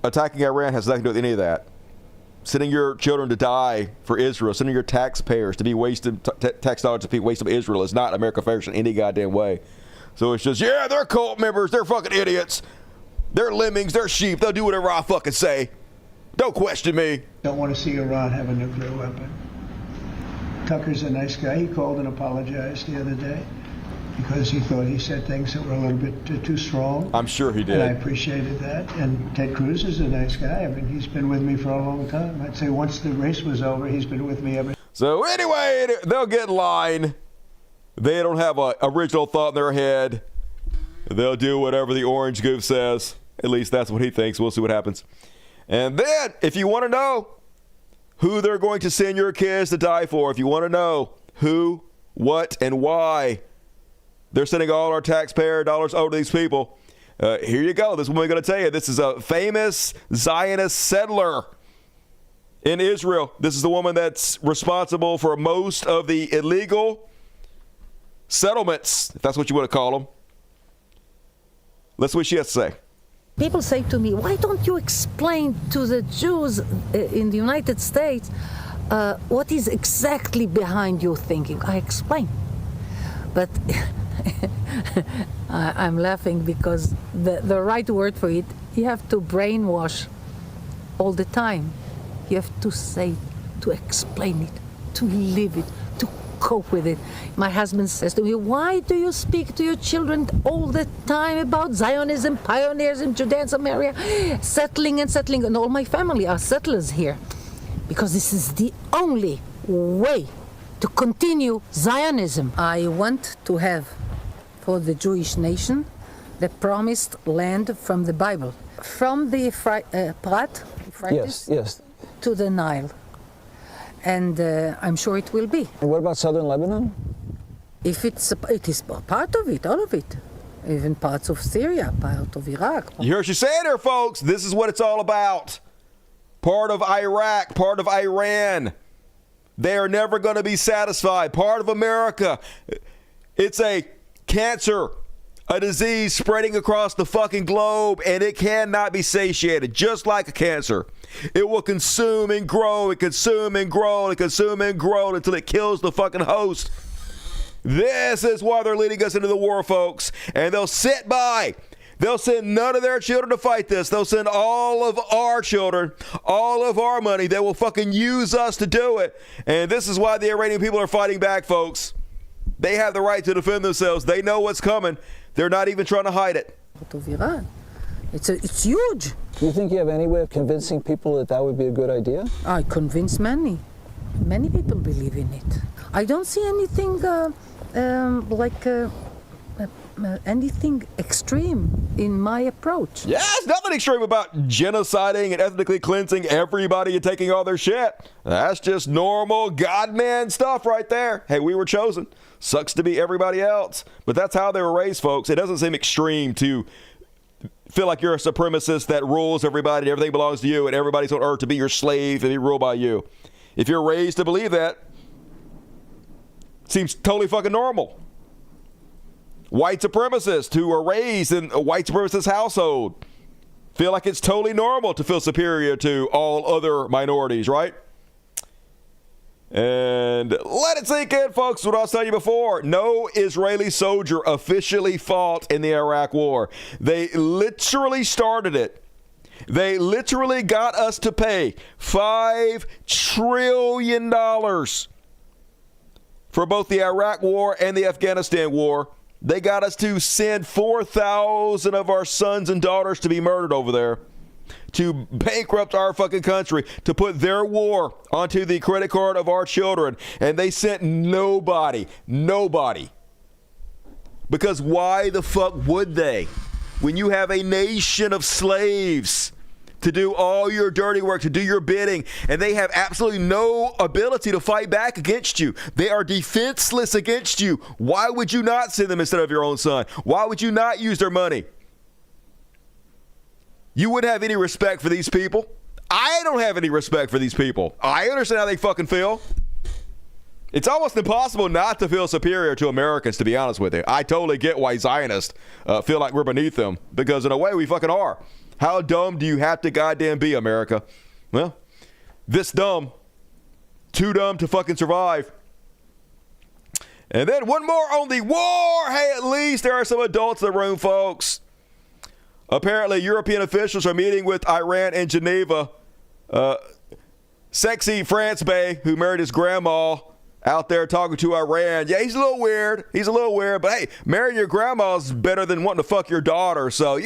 Speaker 2: attacking Iran has nothing to do with any of that. Sending your children to die for Israel, sending your taxpayers to be wasted, tax dollars to be wasted on Israel is not America first in any goddamn way. So it's just, yeah, they're cult members. They're fucking idiots. They're lemmings. They're sheep. They'll do whatever I fucking say. Don't question me.
Speaker 21: Don't want to see Iran have a nuclear weapon. Tucker's a nice guy. He called and apologized the other day because he thought he said things that were a little bit too strong.
Speaker 2: I'm sure he did.
Speaker 21: And I appreciated that. And Ted Cruz is a nice guy. I mean, he's been with me for a long time. I'd say once the race was over, he's been with me ever.
Speaker 2: So anyway, they'll get in line. They don't have an original thought in their head. They'll do whatever the orange goof says. At least that's what he thinks. We'll see what happens. And then, if you want to know who they're going to send your kids to die for, if you want to know who, what, and why they're sending all our taxpayer dollars over to these people, here you go. This is what we're going to tell you. This is a famous Zionist settler in Israel. This is the woman that's responsible for most of the illegal settlements, if that's what you want to call them. Let's see what she has to say.
Speaker 4: People say to me, why don't you explain to the Jews in the United States what is exactly behind your thinking? I explain. But I'm laughing because the right word for it, you have to brainwash all the time. You have to say, to explain it, to live it, to cope with it. My husband says to me, why do you speak to your children all the time about Zionism, pioneerism, Judaism area, settling, and all my family are settlers here. Because this is the only way to continue Zionism. I want to have for the Jewish nation the promised land from the Bible, from the Euphrates to the Nile. And I'm sure it will be.
Speaker 1: And what about southern Lebanon?
Speaker 4: If it is part of it, all of it. Even parts of Syria, part of Iraq.
Speaker 2: You hear what she's saying there, folks? This is what it's all about. Part of Iraq, part of Iran. They are never going to be satisfied. Part of America. It's a cancer, a disease spreading across the fucking globe, and it cannot be satiated, just like a cancer. It will consume and grow and consume and grow and consume and grow until it kills the fucking host. This is why they're leading us into the war, folks. And they'll sit by. They'll send none of their children to fight this. They'll send all of our children, all of our money. They will fucking use us to do it. And this is why the Iranian people are fighting back, folks. They have the right to defend themselves. They know what's coming. They're not even trying to hide it.
Speaker 4: It's huge.
Speaker 1: Do you think you have any way of convincing people that that would be a good idea?
Speaker 4: I convince many. Many people believe in it. I don't see anything anything extreme in my approach.
Speaker 2: Yeah, there's nothing extreme about genociding and ethnically cleansing everybody and taking all their shit. That's just normal God-man stuff right there. Hey, we were chosen. Sucks to be everybody else. But that's how they were raised, folks. It doesn't seem extreme to feel like you're a supremacist that rules everybody and everything belongs to you and everybody's on earth to be your slave and be ruled by you. If you're raised to believe that, it seems totally fucking normal. White supremacists who are raised in a white supremacist household feel like it's totally normal to feel superior to all other minorities, right? And let it sink in, folks, what I was telling you before. No Israeli soldier officially fought in the Iraq War. They literally started it. They literally got us to pay $5 trillion for both the Iraq War and the Afghanistan War. They got us to send 4,000 of our sons and daughters to be murdered over there, to bankrupt our fucking country, to put their war onto the credit card of our children. And they sent nobody. Because why the fuck would they? When you have a nation of slaves to do all your dirty work, to do your bidding, and they have absolutely no ability to fight back against you. They are defenseless against you. Why would you not send them instead of your own son? Why would you not use their money? You wouldn't have any respect for these people. I don't have any respect for these people. I understand how they fucking feel. It's almost impossible not to feel superior to Americans, to be honest with you. I totally get why Zionists feel like we're beneath them, because in a way we fucking are. How dumb do you have to goddamn be, America? Well, this dumb. Too dumb to fucking survive. And then one more on the war. Hey, at least there are some adults in the room, folks. Apparently, European officials are meeting with Iran in Geneva Sexy France Bay, who married his grandma, out there talking to Iran. Yeah, he's a little weird. But hey, marrying your grandma's better than wanting to fuck your daughter. So,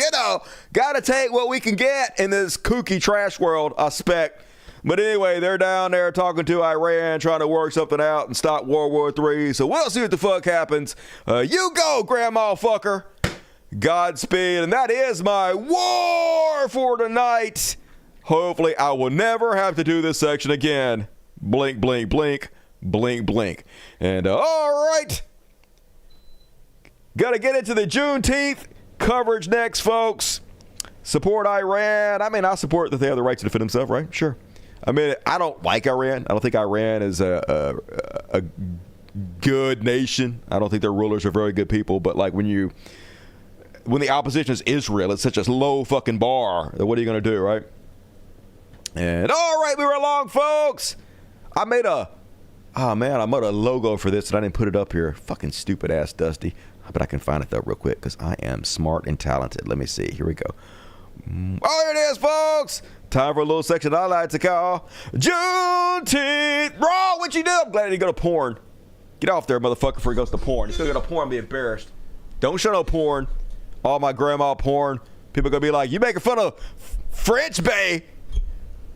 Speaker 2: gotta take what we can get in this kooky trash world, I expect. But anyway, they're down there talking to Iran, trying to work something out and stop World War III. So we'll see what the fuck happens. You go, grandma fucker. Godspeed. And that is my war for tonight. Hopefully, I will never have to do this section again. Blink, blink, blink. Blink, blink. And all right. Got to get into the Juneteenth coverage next, folks. Support Iran. I mean, I support that they have the right to defend themselves, right? Sure. I mean, I don't like Iran. I don't think Iran is a good nation. I don't think their rulers are very good people. But like when the opposition is Israel, it's such a low fucking bar. What are you going to do, right? And all right, we were along, folks. I made a logo for this and I didn't put it up here. Fucking stupid ass Dusty. But I can find it though real quick because I am smart and talented. Let me see. Here we go. Oh, here it is, folks. Time for a little section I like to call Juneteenth. Bro, what you do? I'm glad he didn't go to porn. Get off there, motherfucker, before he goes to porn. He's going to go to porn and be embarrassed. Don't show no porn. All my grandma porn. People going to be like, you making fun of French Bay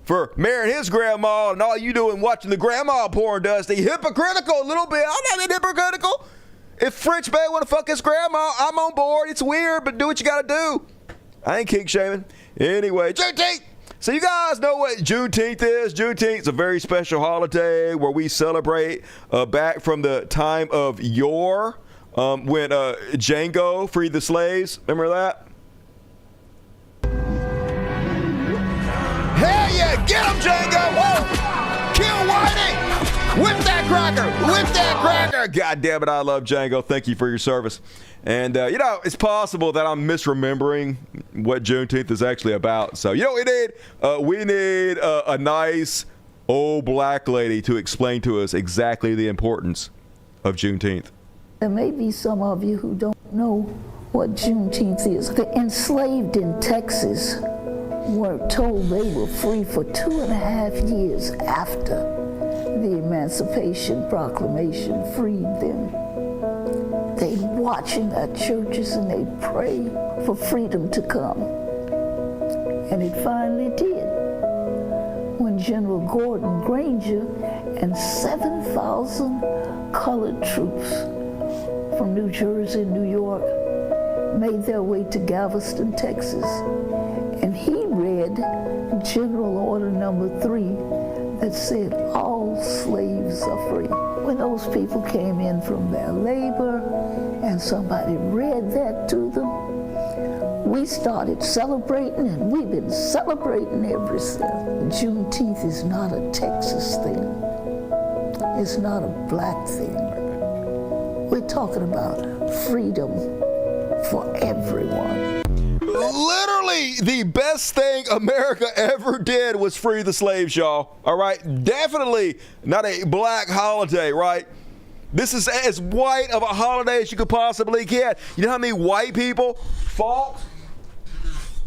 Speaker 2: for marrying his grandma, and all you doing watching the grandma porn, Dusty. Hypocritical a little bit. I'm not hypocritical. If French Bay want to fuck his grandma, I'm on board. It's weird, but do what you got to do. I ain't kink shaming. Anyway, Juneteenth. So you guys know what Juneteenth is. Juneteenth is a very special holiday where we celebrate back from the time of yore when Django freed the slaves. Remember that? Hell yeah, get him, Django! Whoa! Kill Whitey! Whip that cracker! Whip that cracker! God damn it, I love Django. Thank you for your service. And, it's possible that I'm misremembering what Juneteenth is actually about. So, you know what we need? We need a nice old black lady to explain to us exactly the importance of Juneteenth.
Speaker 3: There may be some of you who don't know what Juneteenth is. The enslaved in Texas were told they were free for 2.5 years after the Emancipation Proclamation freed them. They'd watch in their churches and they'd pray for freedom to come. And it finally did. When General Gordon Granger and 7,000 colored troops from New Jersey and New York made their way to Galveston, Texas. And he read General Order Number 3 that said all slaves are free. When those people came in from their labor and somebody read that to them, we started celebrating, and we've been celebrating ever since. Juneteenth is not a Texas thing. It's not a black thing. We're talking about freedom for everyone.
Speaker 2: Literally, the best thing America ever did was free the slaves, y'all. All right? Definitely not a black holiday, right? This is as white of a holiday as you could possibly get. You know how many white people fought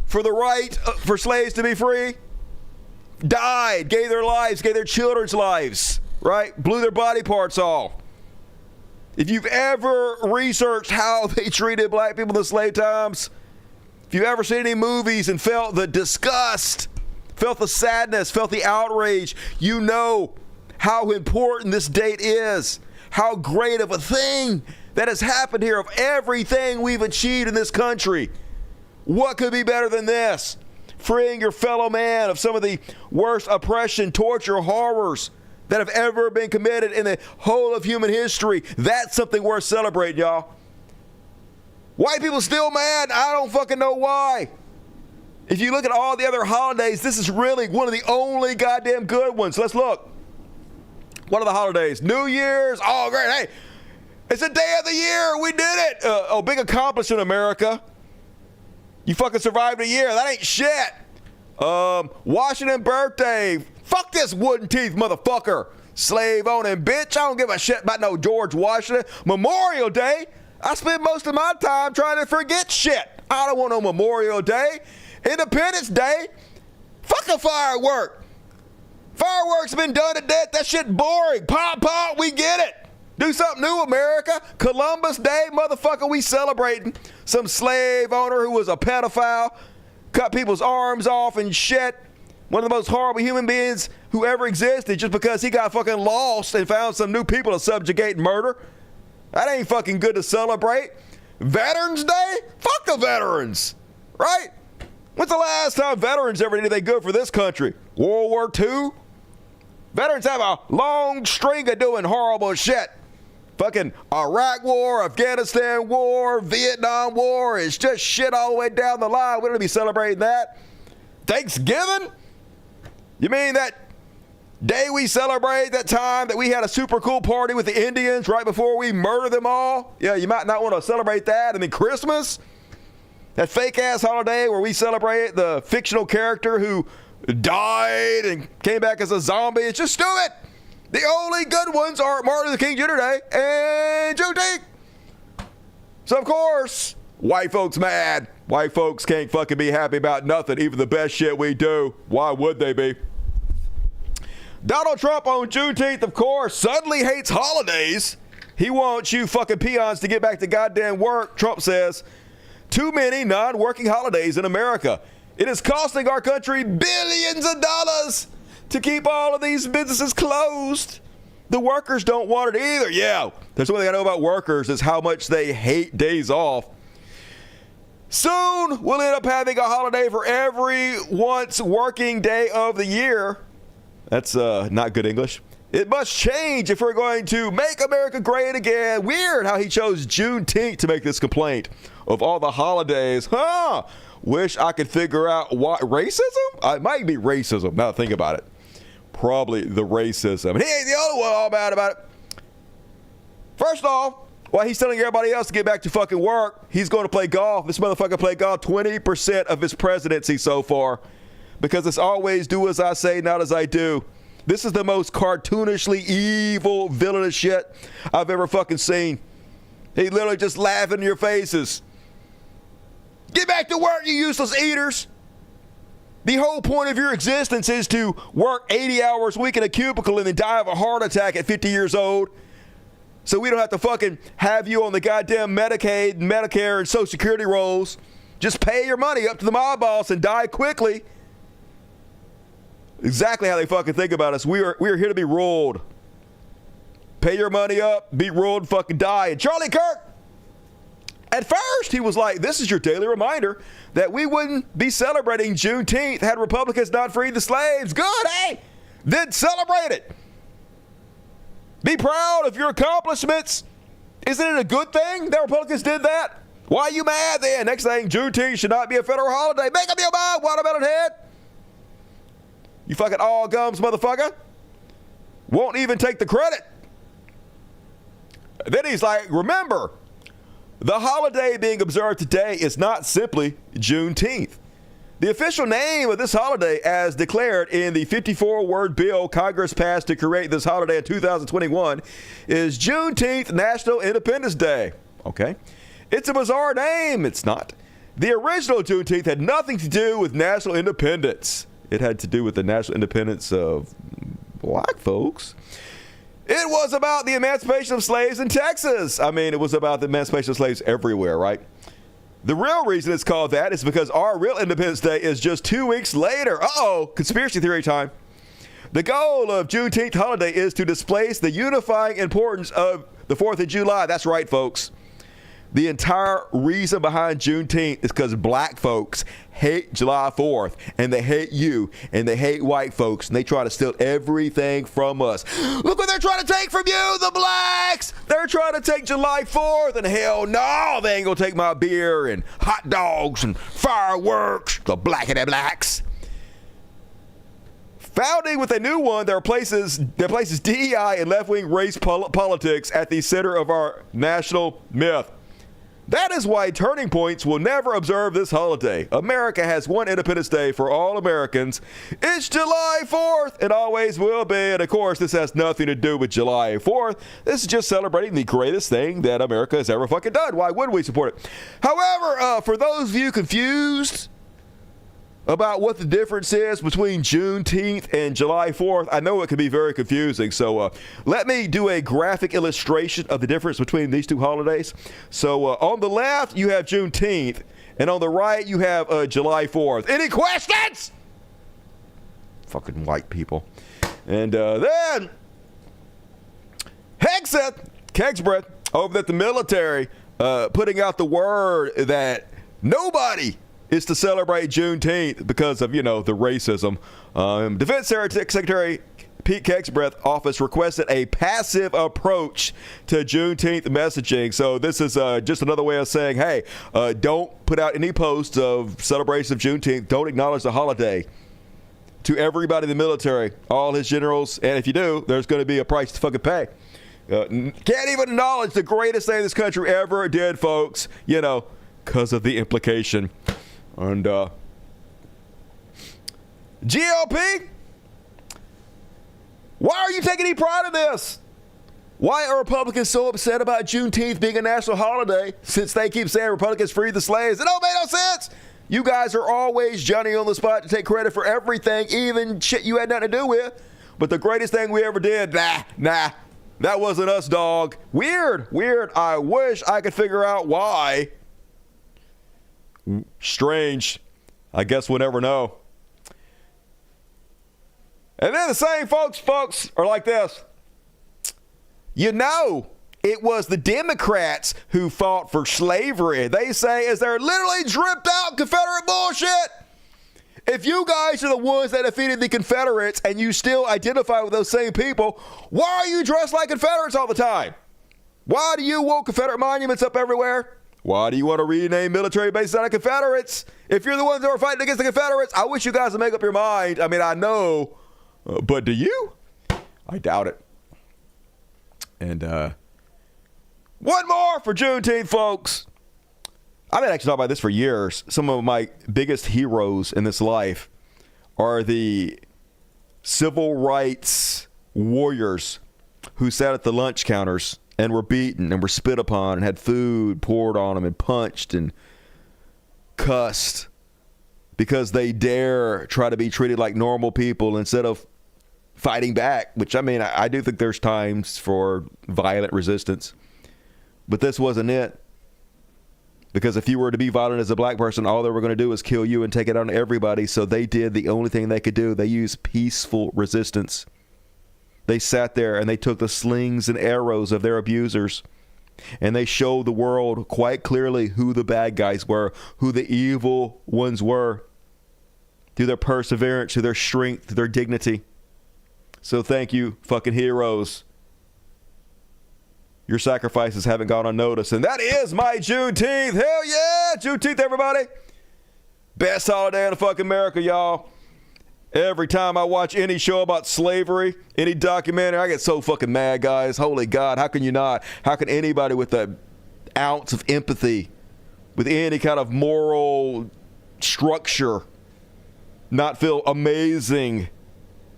Speaker 2: for the right for slaves to be free? Died, gave their lives, gave their children's lives, right? Blew their body parts off. If you've ever researched how they treated black people in the slave times, if you've ever seen any movies and felt the disgust, felt the sadness, felt the outrage, you know how important this date is, how great of a thing that has happened here, of everything we've achieved in this country. What could be better than this? Freeing your fellow man of some of the worst oppression, torture, horrors that have ever been committed in the whole of human history. That's something worth celebrating, y'all. White people still mad. I don't fucking know why. If you look at all the other holidays, this is really one of the only goddamn good ones. Let's look. What are the holidays? New Year's. Oh, great. Hey, it's a day of the year. We did it. Big accomplishment, America. You fucking survived a year. That ain't shit. Washington birthday. Fuck this wooden teeth motherfucker. Slave owning bitch. I don't give a shit about no George Washington. Memorial Day. I spend most of my time trying to forget shit. I don't want no Memorial Day. Independence Day. Fuck a firework. Fireworks have been done to death. That shit boring. Pop, pop, we get it. Do something new, America. Columbus Day, motherfucker, we celebrating. Some slave owner who was a pedophile, cut people's arms off and shit. One of the most horrible human beings who ever existed just because he got fucking lost and found some new people to subjugate and murder. That ain't fucking good to celebrate. Veterans Day? Fuck the veterans, right? When's the last time veterans ever did anything good for this country? World War II? Veterans have a long string of doing horrible shit. Fucking Iraq War, Afghanistan War, Vietnam War. It's just shit all the way down the line. We don't be celebrating that. Thanksgiving? You mean that day we celebrate that time that we had a super cool party with the Indians right before we murdered them all? Yeah, you might not want to celebrate that. And then Christmas? That fake-ass holiday where we celebrate the fictional character who died and came back as a zombie. It's just stupid. The only good ones are Martin Luther King Jr. Day and Juneteenth. So, of course, white folks mad. White folks can't fucking be happy about nothing, even the best shit we do. Why would they be? Donald Trump on Juneteenth, of course, suddenly hates holidays. He wants you fucking peons to get back to goddamn work, Trump says. Too many non-working holidays in America. It is costing our country billions of dollars to keep all of these businesses closed. The workers don't want it either. Yeah, there's one thing I know about workers is how much they hate days off. Soon, we'll end up having a holiday for every once working day of the year. That's not good English. It must change if we're going to make America great again. Weird how he chose Juneteenth to make this complaint of all the holidays. Wish I could figure out what racism? It might be racism. Now think about it. Probably the racism. And he ain't the only one all bad about it. First off, while he's telling everybody else to get back to fucking work, he's going to play golf. This motherfucker played golf 20% of his presidency so far. Because it's always do as I say, not as I do. This is the most cartoonishly evil, villainous shit I've ever fucking seen. He literally just laughing in your faces. Get back to work, you useless eaters. The whole point of your existence is to work 80 hours a week in a cubicle and then die of a heart attack at 50 years old. So we don't have to fucking have you on the goddamn Medicaid, Medicare, and Social Security rolls. Just pay your money up to the mob boss and die quickly. Exactly how they fucking think about us. We are here to be ruled. Pay your money up, be ruled, and fucking die. And Charlie Kirk, at first, he was like, this is your daily reminder that we wouldn't be celebrating Juneteenth had Republicans not freed the slaves. Good, hey? Then celebrate it. Be proud of your accomplishments. Isn't it a good thing that Republicans did that? Why are you mad then? Next thing, Juneteenth should not be a federal holiday. Make up your mind, watermelon head. You fucking all gums motherfucker. Won't even take the credit. Then he's like, remember, the holiday being observed today is not simply Juneteenth. The official name of this holiday, as declared in the 54-word bill Congress passed to create this holiday in 2021, is Juneteenth National Independence Day. Okay. It's a bizarre name. It's not. The original Juneteenth had nothing to do with national independence. It had to do with the national independence of black folks. It was about the emancipation of slaves in Texas. I mean, it was about the emancipation of slaves everywhere, right? The real reason it's called that is because our real Independence Day is just 2 weeks later. Uh-oh, conspiracy theory time. The goal of Juneteenth holiday is to displace the unifying importance of the 4th of July. That's right, folks. The entire reason behind Juneteenth is because black folks hate July 4th, and they hate you, and they hate white folks, and they try to steal everything from us. Look what they're trying to take from you, the blacks! They're trying to take July 4th, and hell no, they ain't gonna take my beer and hot dogs and fireworks, the blackity blacks. Founding with a new one that places DEI and left-wing race politics at the center of our national myth. That is why Turning Points will never observe this holiday. America has one Independence Day for all Americans. It's July 4th. It always will be. And of course, this has nothing to do with July 4th. This is just celebrating the greatest thing that America has ever fucking done. Why wouldn't we support it? However, for those of you confused, about what the difference is between Juneteenth and July 4th. I know it can be very confusing, so let me do a graphic illustration of the difference between these two holidays. So on the left, you have Juneteenth, and on the right, you have July 4th. Any questions? Fucking white people. And then Kegsbreth over at the military putting out the word that nobody is to celebrate Juneteenth because of, the racism. Defense Secretary Pete Kegsbreth's office requested a passive approach to Juneteenth messaging. So this is just another way of saying, hey, don't put out any posts of celebration of Juneteenth. Don't acknowledge the holiday. To everybody in the military, all his generals, and if you do, there's going to be a price to fucking pay. Can't even acknowledge the greatest thing this country ever did, folks, because of the implication. And GOP, why are you taking any pride in this? Why are Republicans so upset about Juneteenth being a national holiday since they keep saying Republicans freed the slaves? It don't make no sense. You guys are always Johnny on the spot to take credit for everything, even shit you had nothing to do with. But the greatest thing we ever did, nah, that wasn't us, dog. Weird. I wish I could figure out why. Strange. I guess we'll never know. And then the same folks are like this. It was the Democrats who fought for slavery. They say is they're literally dripped out Confederate bullshit. If you guys are the ones that defeated the Confederates and you still identify with those same people, why are you dressed like Confederates all the time? Why do you want Confederate monuments up everywhere? Why do you want to rename military bases out of Confederates? If you're the ones that were fighting against the Confederates, I wish you guys would make up your mind. I mean, I know, but do you? I doubt it. And, one more for Juneteenth, folks. I've been actually talking about this for years. Some of my biggest heroes in this life are the civil rights warriors who sat at the lunch counters and were beaten and were spit upon and had food poured on them and punched and cussed because they dare try to be treated like normal people instead of fighting back, which, I mean, I do think there's times for violent resistance. But this wasn't it. Because if you were to be violent as a black person, all they were going to do is kill you and take it on everybody. So they did the only thing they could do. They used peaceful resistance. They sat there and they took the slings and arrows of their abusers. And they showed the world quite clearly who the bad guys were, who the evil ones were. Through their perseverance, through their strength, through their dignity. So thank you, fucking heroes. Your sacrifices haven't gone unnoticed. And that is my Juneteenth. Hell yeah! Juneteenth, everybody. Best holiday in the fucking America, y'all. Every time I watch any show about slavery, any documentary, I get so fucking mad, guys. Holy God, how can you not? How can anybody with an ounce of empathy, with any kind of moral structure, not feel amazing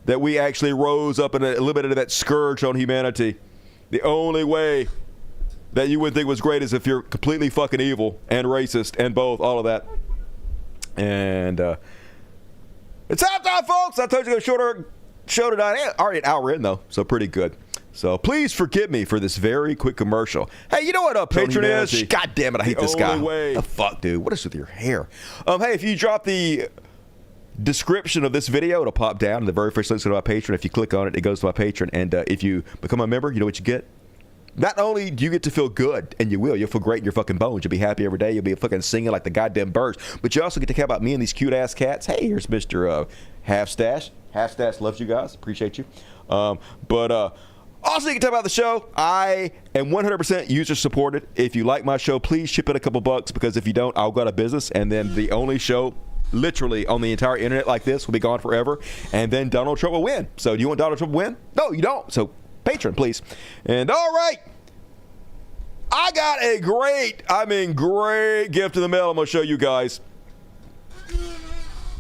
Speaker 2: that we actually rose up and eliminated that scourge on humanity? The only way that you would think was great is if you're completely fucking evil and racist and both, all of that. And it's halftime, folks. I told you to go shorter show tonight. Already an hour in, though, so pretty good. So please forgive me for this very quick commercial. Hey, you know what a patron is? God damn it, I hate this guy. What the fuck, dude? What is with your hair? Hey, if you drop the description of this video, it'll pop down. The very first link to my Patreon. If you click on it, it goes to my Patreon. And if you become a member, you know what you get? Not only do you get to feel good, and you'll feel great in your fucking bones. You'll be happy every day. You'll be fucking singing like the goddamn birds. But you also get to care about me and these cute ass cats. Hey, here's Mr. Half Stash. Half Stash loves you guys. Appreciate you. But also, you can talk about the show. I am 100% user supported. If you like my show, please chip in a couple bucks, because if you don't, I'll go out of business, and then the only show literally on the entire internet like this will be gone forever, and then Donald Trump will win. So do you want Donald Trump to win? No, you don't. So Patreon, please. And all right, I got a great gift in the mail I'm going to show you guys.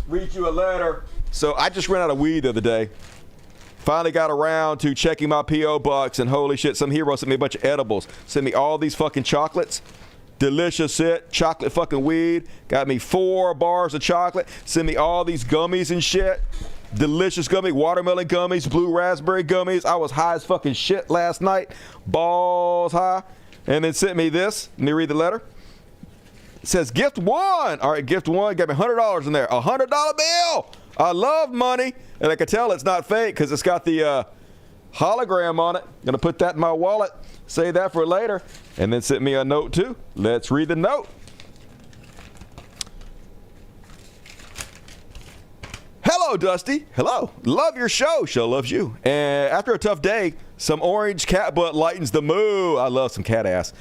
Speaker 2: Read you a letter. So I just ran out of weed the other day. Finally got around to checking my P.O. box, and holy shit, some hero sent me a bunch of edibles. Sent me all these fucking chocolates. delicious shit, chocolate fucking weed. Got me 4 bars of chocolate. Send me all these gummies and shit. Delicious gummy, watermelon gummies, blue raspberry gummies. I was high as fucking shit last night. Balls high. And then sent me this. Let me read the letter. It says gift 1. All right, gift 1. Got me $100 in there. $100 bill. I love money. And I can tell it's not fake because it's got the hologram on it. Gonna put that in my wallet. Save that for later. And then sent me a note too. Let's read the note. Hello, Dusty. Hello. Love your show. Show loves you. And after a tough day, some orange cat butt lightens the mood. I love some cat ass.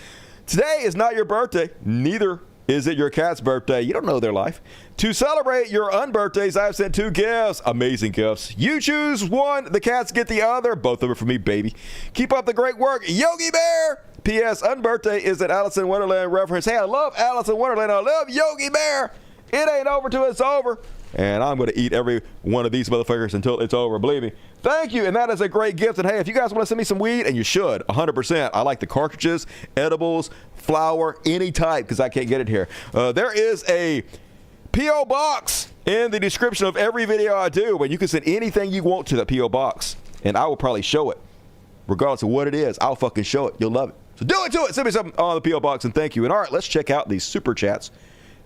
Speaker 2: Today is not your birthday. Neither is it your cat's birthday. You don't know their life. To celebrate your unbirthdays, I've sent 2 gifts. Amazing gifts. You choose one. The cats get the other. Both of them for me, baby. Keep up the great work, Yogi Bear. P.S. Unbirthday is an Alice in Wonderland reference. Hey, I love Alice in Wonderland. I love Yogi Bear. It ain't over till it's over. And I'm going to eat every one of these motherfuckers until it's over. Believe me. Thank you. And that is a great gift. And hey, if you guys want to send me some weed, and you should, 100%. I like the cartridges, edibles, flour, any type, because I can't get it here. There is a P.O. box in the description of every video I do, but you can send anything you want to that P.O. box, and I will probably show it. Regardless of what it is, I'll fucking show it. You'll love it. So do it to it. Send me something on the P.O. box, and thank you. And all right, let's check out these super chats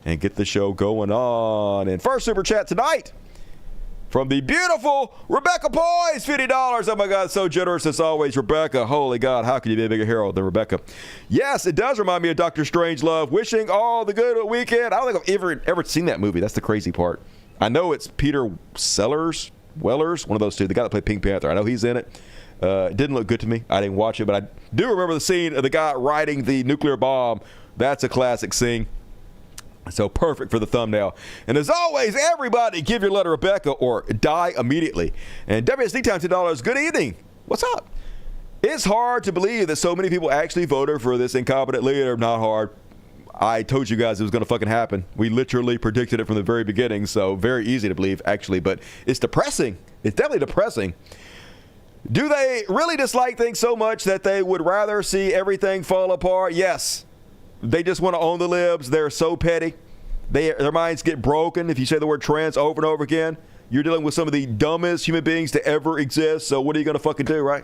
Speaker 2: and get the show going on. And first super chat tonight from the beautiful Rebecca Poise, $50. Oh my God, so generous as always, Rebecca. Holy God, how can you be a bigger hero than Rebecca? Yes, it does remind me of Dr. Strangelove. Wishing all the good weekend. I don't think I've ever seen that movie. That's the crazy part. I know it's Peter Wellers, one of those two, the guy that played Pink Panther. I know he's in it. It didn't look good to me. I didn't watch it, but I do remember the scene of the guy riding the nuclear bomb. That's a classic scene. So perfect for the thumbnail. And as always, everybody give your letter Rebecca or die immediately. And WSD time $10. Good evening. What's up? It's hard to believe that so many people actually voted for this incompetent leader. Not hard. I told you guys it was going to fucking happen. We literally predicted it from the very beginning. So very easy to believe, actually. But it's depressing. It's definitely depressing. Do they really dislike things so much that they would rather see everything fall apart? Yes. They just want to own the libs. They're so petty. Their minds get broken if you say the word trans over and over again. You're dealing with some of the dumbest human beings to ever exist. So what are you going to fucking do, right?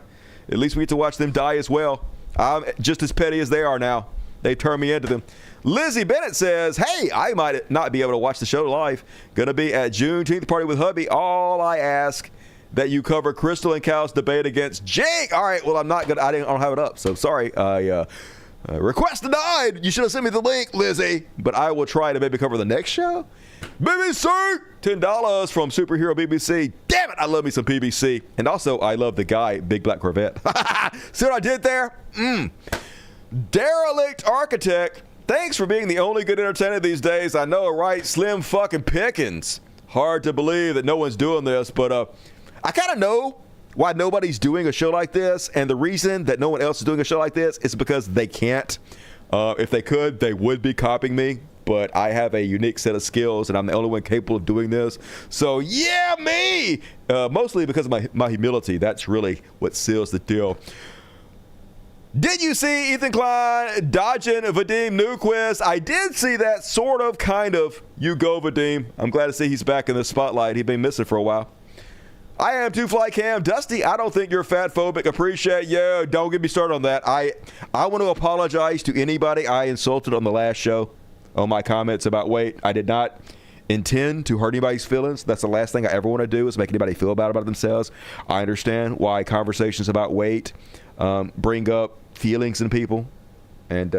Speaker 2: At least we get to watch them die as well. I'm just as petty as they are now. They turn me into them. Lizzie Bennett says, hey, I might not be able to watch the show live. Going to be at Juneteenth party with hubby. All I ask that you cover Crystal and Cal's debate against Jake. All right, well, I'm not going to, I don't have it up. So sorry. Request denied. You should have sent me the link, Lizzie. But I will try to maybe cover the next show. BBC, $10 from Superhero BBC. Damn it, I love me some BBC. And also, I love the guy, Big Black Corvette. See what I did there? Derelict Architect. Thanks for being the only good entertainer these days. I know, right? Slim fucking pickings. Hard to believe that no one's doing this, but I kind of know why nobody's doing a show like this, and the reason that no one else is doing a show like this is because they can't. If they could, they would be copying me, but I have a unique set of skills, and I'm the only one capable of doing this. So, yeah, me! Mostly because of my humility. That's really what seals the deal. Did you see Ethan Klein dodging Vadim Newquist? I did see that, sort of, kind of. You go, Vadim. I'm glad to see he's back in the spotlight. He'd been missing for a while. I am Two Fly Cam. Dusty, I don't think you're fat phobic. Appreciate you. Don't get me started on that. I want to apologize to anybody I insulted on the last show on my comments about weight. I did not intend to hurt anybody's feelings. That's the last thing I ever want to do is make anybody feel bad about themselves. I understand why conversations about weight bring up feelings in people. And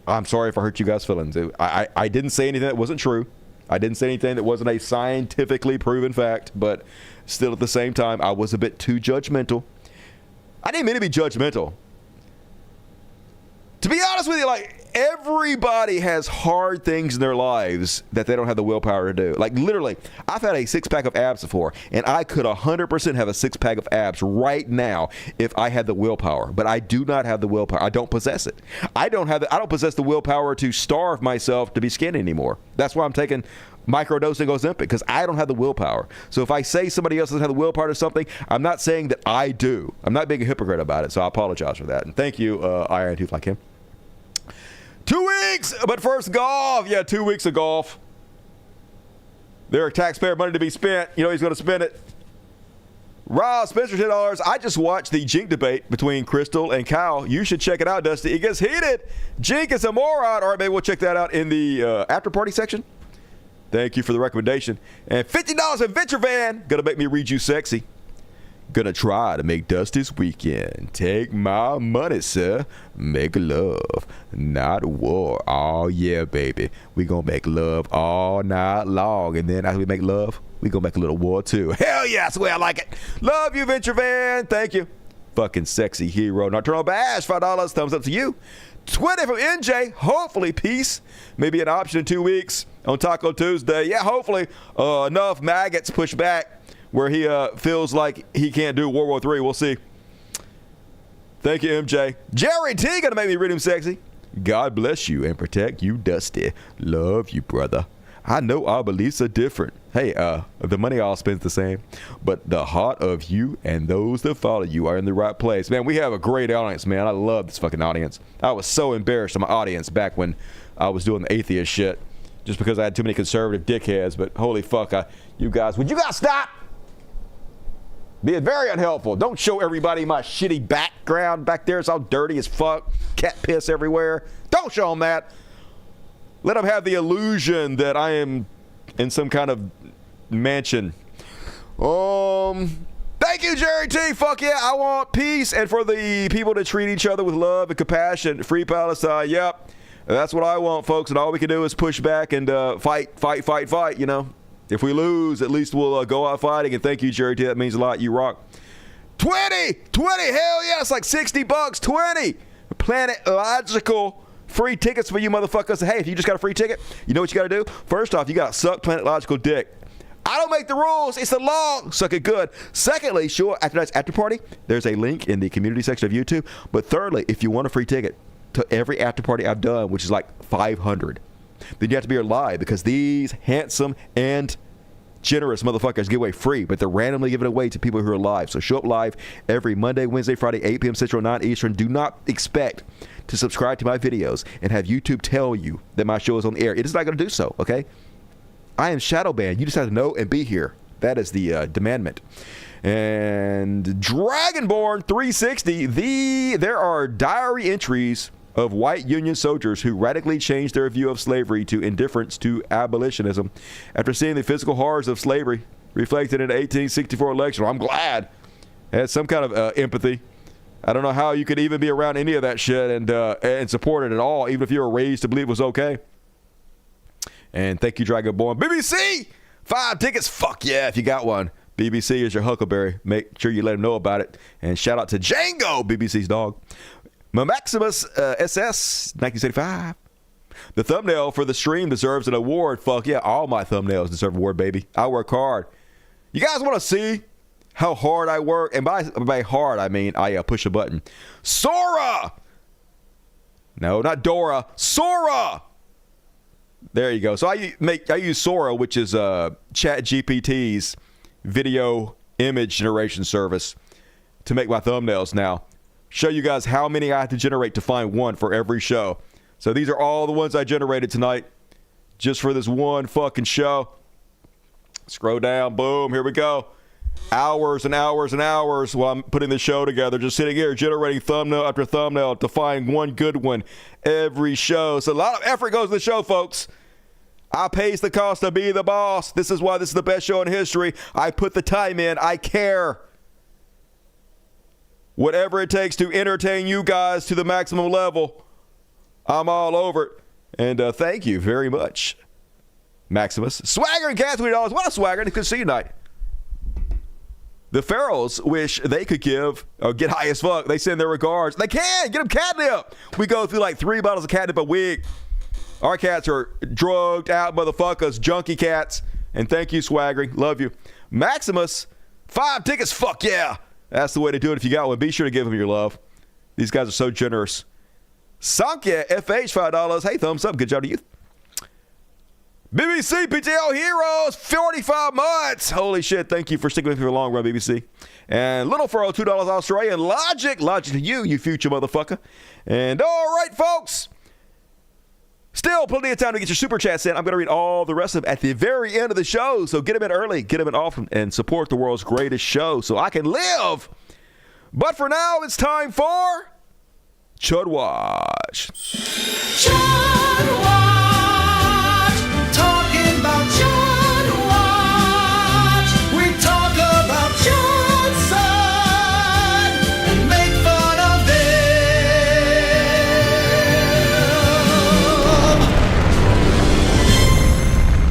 Speaker 2: I'm sorry if I hurt you guys' feelings. I didn't say anything that wasn't true. I didn't say anything that wasn't a scientifically proven fact, but still at the same time, I was a bit too judgmental. I didn't mean to be judgmental. To be honest with you, like, everybody has hard things in their lives that they don't have the willpower to do. Like, literally, I've had a six-pack of abs before, and I could 100% have a six-pack of abs right now if I had the willpower. But I do not have the willpower. I don't possess it. I don't possess the willpower to starve myself to be skinny anymore. That's why I'm taking microdosing Ozempic, because I don't have the willpower. So if I say somebody else doesn't have the willpower to something, I'm not saying that I do. I'm not being a hypocrite about it, so I apologize for that. And thank you, Iron Tooth Like Him. 2 weeks. But first, golf. Yeah, 2 weeks of golf. There are taxpayer money to be spent. You know he's going to spend it. Rob Spencer, $10. I just watched the Jink debate between Crystal and Kyle. You should check it out, Dusty. It gets heated. Jink is a moron. All right, maybe we'll check that out in the after-party section. Thank you for the recommendation. And $50 in Venture Van. Gonna make me read you sexy. Gonna try to make Dusty's weekend. Take my money, sir. Make love, not war. Oh, yeah, baby. We gonna make love all night long. And then after we make love, we gonna make a little war, too. Hell yeah, that's the way I like it. Love you, Venture Van. Thank you. Fucking sexy hero. Nocturnal Bash, $5. Thumbs up to you. 20 from NJ. Hopefully, peace. Maybe an option in 2 weeks on Taco Tuesday. Yeah, hopefully enough maggots push back where he feels like he can't do World War III. We'll see. Thank you, MJ. Jerry T gonna make me read him sexy. God bless you and protect you, Dusty. Love you, brother. I know our beliefs are different. Hey, the money all spends the same, but the heart of you and those that follow you are in the right place. Man, we have a great audience, man. I love this fucking audience. I was so embarrassed of my audience back when I was doing the atheist shit just because I had too many conservative dickheads, but holy fuck, would you guys stop? Being very unhelpful. Don't show everybody my shitty background back there. It's all dirty as fuck. Cat piss everywhere. Don't show them that. Let them have the illusion that I am in some kind of mansion. Thank you, Jerry T. Fuck yeah, I want peace and for the people to treat each other with love and compassion. Free Palestine. Yep. That's what I want, folks. And all we can do is push back and fight, you know. If we lose, at least we'll go out fighting. And thank you, Jerry T. That means a lot. You rock. 20. Hell yeah. It's like $60. 20. Planetlogical. Free tickets for you motherfuckers. Hey, if you just got a free ticket, you know what you got to do? First off, you got to suck Planetlogical dick. I don't make the rules. It's the law. Suck it good. Secondly, sure, after tonight's after party, there's a link in the community section of YouTube. But thirdly, if you want a free ticket to every after party I've done, which is like 500, then you have to be here live because these handsome and generous motherfuckers give away free, but they're randomly giving away to people who are live. So show up live every Monday, Wednesday, Friday, 8 p.m. Central, 9 Eastern. Do not expect to subscribe to my videos and have YouTube tell you that my show is on the air. It is not going to do so, okay? I am shadow banned. You just have to know and be here. That is the demandment. And Dragonborn 360, there are diary entries of white Union soldiers who radically changed their view of slavery to indifference to abolitionism after seeing the physical horrors of slavery reflected in the 1864 election. Well, I'm glad I had some kind of empathy. I don't know how you could even be around any of that shit and support it at all, even if you were raised to believe it was okay. And thank you, Dragonborn. BBC! 5 tickets. Fuck yeah, if you got one. BBC is your huckleberry. Make sure you let him know about it. And shout out to Django, BBC's dog. Maximus SS 1975. The thumbnail for the stream deserves an award. Fuck yeah, all my thumbnails deserve an award, baby. I work hard. You guys want to see how hard I work? And by hard, I mean I push a button. Sora! No, not Dora. Sora! There you go. So I use Sora, which is ChatGPT's video image generation service, to make my thumbnails now. Show you guys how many I have to generate to find one for every show. So these are all the ones I generated tonight just for this one fucking show. Scroll down. Boom. Here we go. Hours and hours and hours while I'm putting the show together. Just sitting here generating thumbnail after thumbnail to find one good one every show. So a lot of effort goes to the show, folks. I pays the cost to be the boss. This is why this is the best show in history. I put the time in. I care. Whatever it takes to entertain you guys to the maximum level, I'm all over it. And thank you very much, Maximus. Swagger and Cat, $20. What a swagger. Good to see you tonight. The Pharaohs wish they could give or get high as fuck. They send their regards. They can. Get them catnip. We go through like 3 bottles of catnip a week. Our cats are drugged out motherfuckers, junkie cats. And thank you, Swaggering. Love you. Maximus, 5 tickets. Fuck yeah. That's the way to do it if you got one. Be sure to give them your love. These guys are so generous. Sankya, FH, $5. Hey, thumbs up. Good job to you. BBC PTL Heroes, 45 months. Holy shit. Thank you for sticking with me for a long run, BBC. And Little Furrow, $2 Australian. Logic to you, you future motherfucker. And all right, folks. Still plenty of time to get your super chats in. I'm going to read all the rest of them at the very end of the show. So get them in early, get them in often, and support the world's greatest show so I can live. But for now, it's time for Chud Watch.
Speaker 5: Chud Watch. Talking about Chud Watch. We talk about Chud side and make fun of them.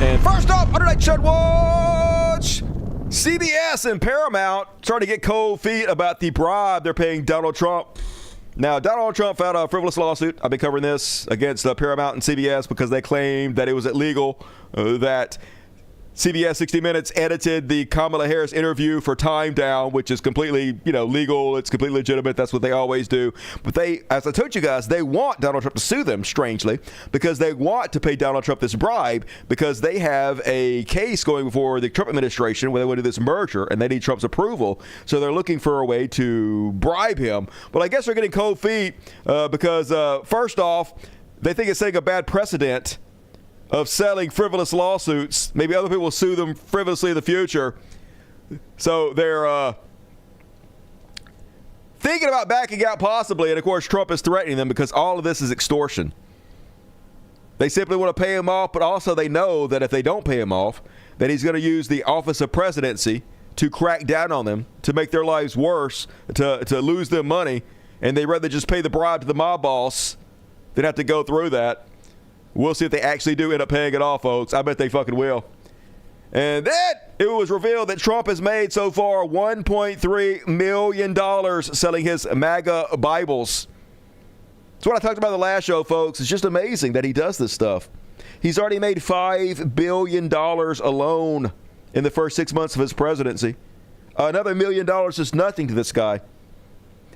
Speaker 2: And first up, under that Chud Watch, CBS and Paramount starting to get cold feet about the bribe they're paying Donald Trump. Now, Donald Trump filed a frivolous lawsuit. I've been covering this against Paramount and CBS because they claimed that it was illegal, that CBS 60 Minutes edited the Kamala Harris interview for time down, which is completely, legal. It's completely legitimate. That's what they always do. But they, as I told you guys, they want Donald Trump to sue them, strangely, because they want to pay Donald Trump this bribe because they have a case going before the Trump administration where they want to do this merger and they need Trump's approval. So they're looking for a way to bribe him. But I guess they're getting cold feet because, first off, they think it's setting a bad precedent of selling frivolous lawsuits. Maybe other people will sue them frivolously in the future. So they're thinking about backing out possibly, and of course Trump is threatening them because all of this is extortion. They simply want to pay him off, but also they know that if they don't pay him off, that he's going to use the office of presidency to crack down on them, to make their lives worse, to lose them money, and they'd rather just pay the bribe to the mob boss than have to go through that. We'll see if they actually do end up paying it off, folks. I bet they fucking will. And then it was revealed that Trump has made so far $1.3 million selling his MAGA Bibles. That's what I talked about in the last show, folks. It's just amazing that he does this stuff. He's already made $5 billion alone in the first 6 months of his presidency. Another $1 million is nothing to this guy.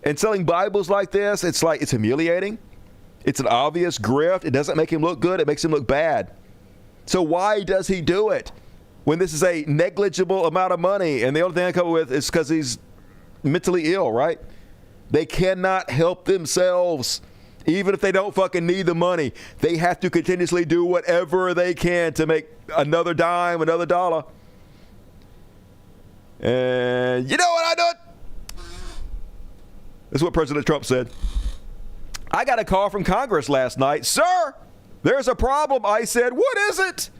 Speaker 2: And selling Bibles like this, it's humiliating. It's an obvious grift. It doesn't make him look good. It makes him look bad. So why does he do it when this is a negligible amount of money? And the only thing I come up with is because he's mentally ill, right? They cannot help themselves. Even if they don't fucking need the money, they have to continuously do whatever they can to make another dime, another dollar. And you know what I do? This is what President Trump said. I got a call from Congress last night. Sir, there's a problem. I said, what is it?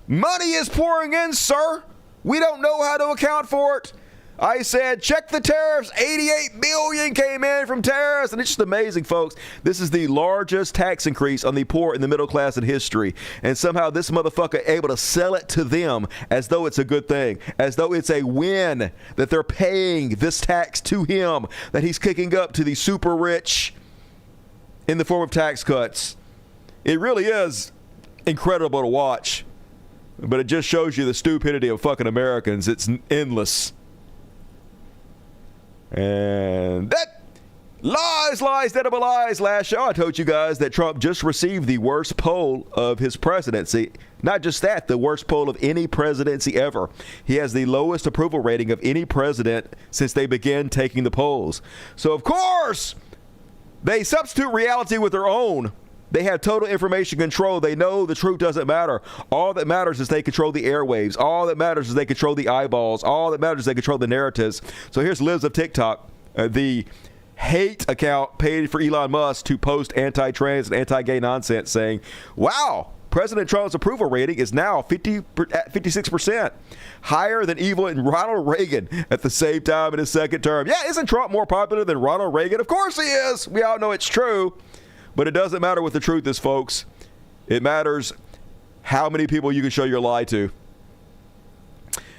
Speaker 2: Money is pouring in, sir. We don't know how to account for it. I said, check the tariffs. 88 billion came in from tariffs. And it's just amazing, folks. This is the largest tax increase on the poor and the middle class in history. And somehow this motherfucker able to sell it to them as though it's a good thing, as though it's a win that they're paying this tax to him, that he's kicking up to the super rich in the form of tax cuts. It really is incredible to watch, but it just shows you the stupidity of fucking Americans. It's endless. And that lies, edible lies. Last show I told you guys that Trump just received the worst poll of his presidency. Not just that, the worst poll of any presidency ever. He has the lowest approval rating of any president since they began taking the polls. So of course, they substitute reality with their own. They have total information control. They know the truth doesn't matter. All that matters is they control the airwaves. All that matters is they control the eyeballs. All that matters is they control the narratives. So here's Liz of TikTok, the hate account paid for Elon Musk to post anti-trans and anti-gay nonsense, saying, wow, President Trump's approval rating is now 56%, higher than even Ronald Reagan at the same time in his second term. Yeah, isn't Trump more popular than Ronald Reagan? Of course he is. We all know it's true. But it doesn't matter what the truth is, folks. It matters how many people you can show your lie to.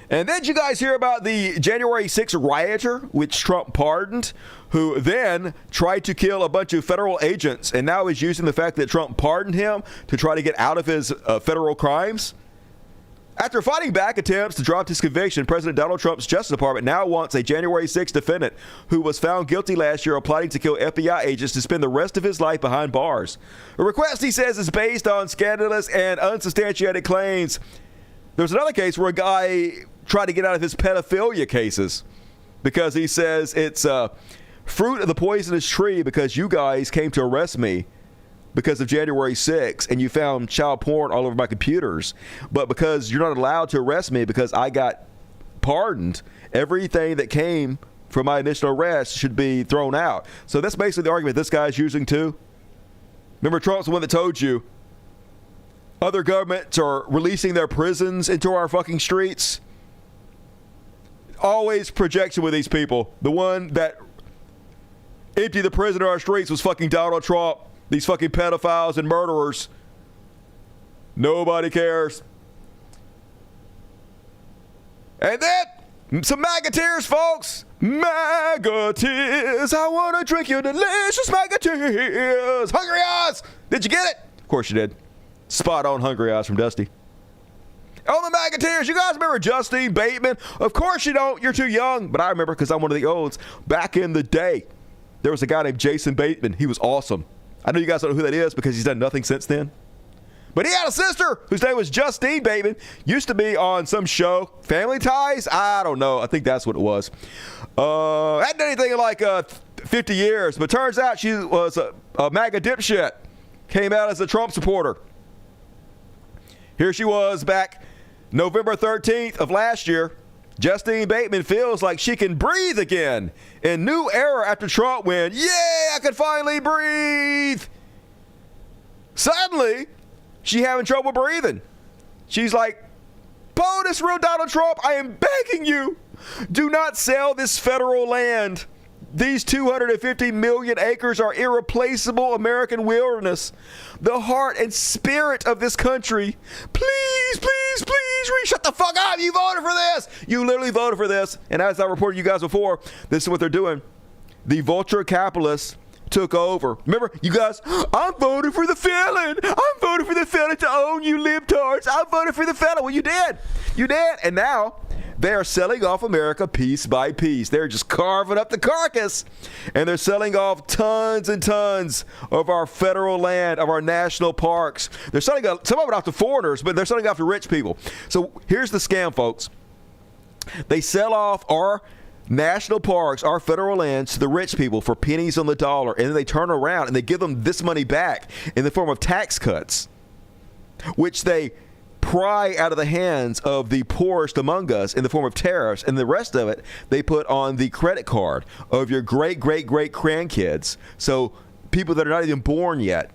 Speaker 2: And then you guys hear about the January 6th rioter, which Trump pardoned, who then tried to kill a bunch of federal agents, and now is using the fact that Trump pardoned him to try to get out of his federal crimes. After fighting back attempts to drop his conviction, President Donald Trump's Justice Department now wants a January 6th defendant who was found guilty last year of plotting to kill FBI agents to spend the rest of his life behind bars. A request, he says, is based on scandalous and unsubstantiated claims. There's another case where a guy tried to get out of his pedophilia cases because he says it's fruit of the poisonous tree because you guys came to arrest me because of January 6th, and you found child porn all over my computers, but because you're not allowed to arrest me because I got pardoned, everything that came from my initial arrest should be thrown out. So that's basically the argument this guy's using too. Remember, Trump's the one that told you other governments are releasing their prisons into our fucking streets. Always projection with these people. The one that emptied the prison of our streets was fucking Donald Trump. These fucking pedophiles and murderers. Nobody cares. And then, some MAGA tears, folks. MAGA tears. I want to drink your delicious MAGA tears. Hungry Eyes. Did you get it? Of course you did. Spot on Hungry Eyes from Dusty. Oh, the MAGA tears. You guys remember Justine Bateman? Of course you don't. You're too young. But I remember because I'm one of the olds. Back in the day, there was a guy named Jason Bateman. He was awesome. I know you guys don't know who that is because he's done nothing since then. But he had a sister whose name was Justine Bateman. Used to be on some show. Family Ties? I don't know. I think that's what it was. Hadn't done anything in like 50 years. But turns out she was a MAGA dipshit. Came out as a Trump supporter. Here she was back November 13th of last year. Justine Bateman feels like she can breathe again. In new era after Trump win. Yeah, I can finally breathe. Suddenly, she having trouble breathing. She's like, POTUS, real Donald Trump, I am begging you, do not sell this federal land. These 250 million acres are irreplaceable American wilderness. The heart and spirit of this country. Please, please, please, shut the fuck up. You voted for this. You literally voted for this. And as I reported to you guys before, this is what they're doing. The vulture capitalists took over. Remember, you guys, I'm voting for the felon. I'm voting for the felon to own you libtards. I'm voting for the felon. Well, you did. You did. And now they are selling off America piece by piece. They're just carving up the carcass. And they're selling off tons and tons of our federal land, of our national parks. They're selling some of it off to foreigners, but they're selling it off to rich people. So here's the scam, folks. They sell off our national parks, our federal lands, to the rich people for pennies on the dollar. And then they turn around and they give them this money back in the form of tax cuts, which they pry out of the hands of the poorest among us in the form of tariffs, and the rest of it they put on the credit card of your great grandkids. So people that are not even born yet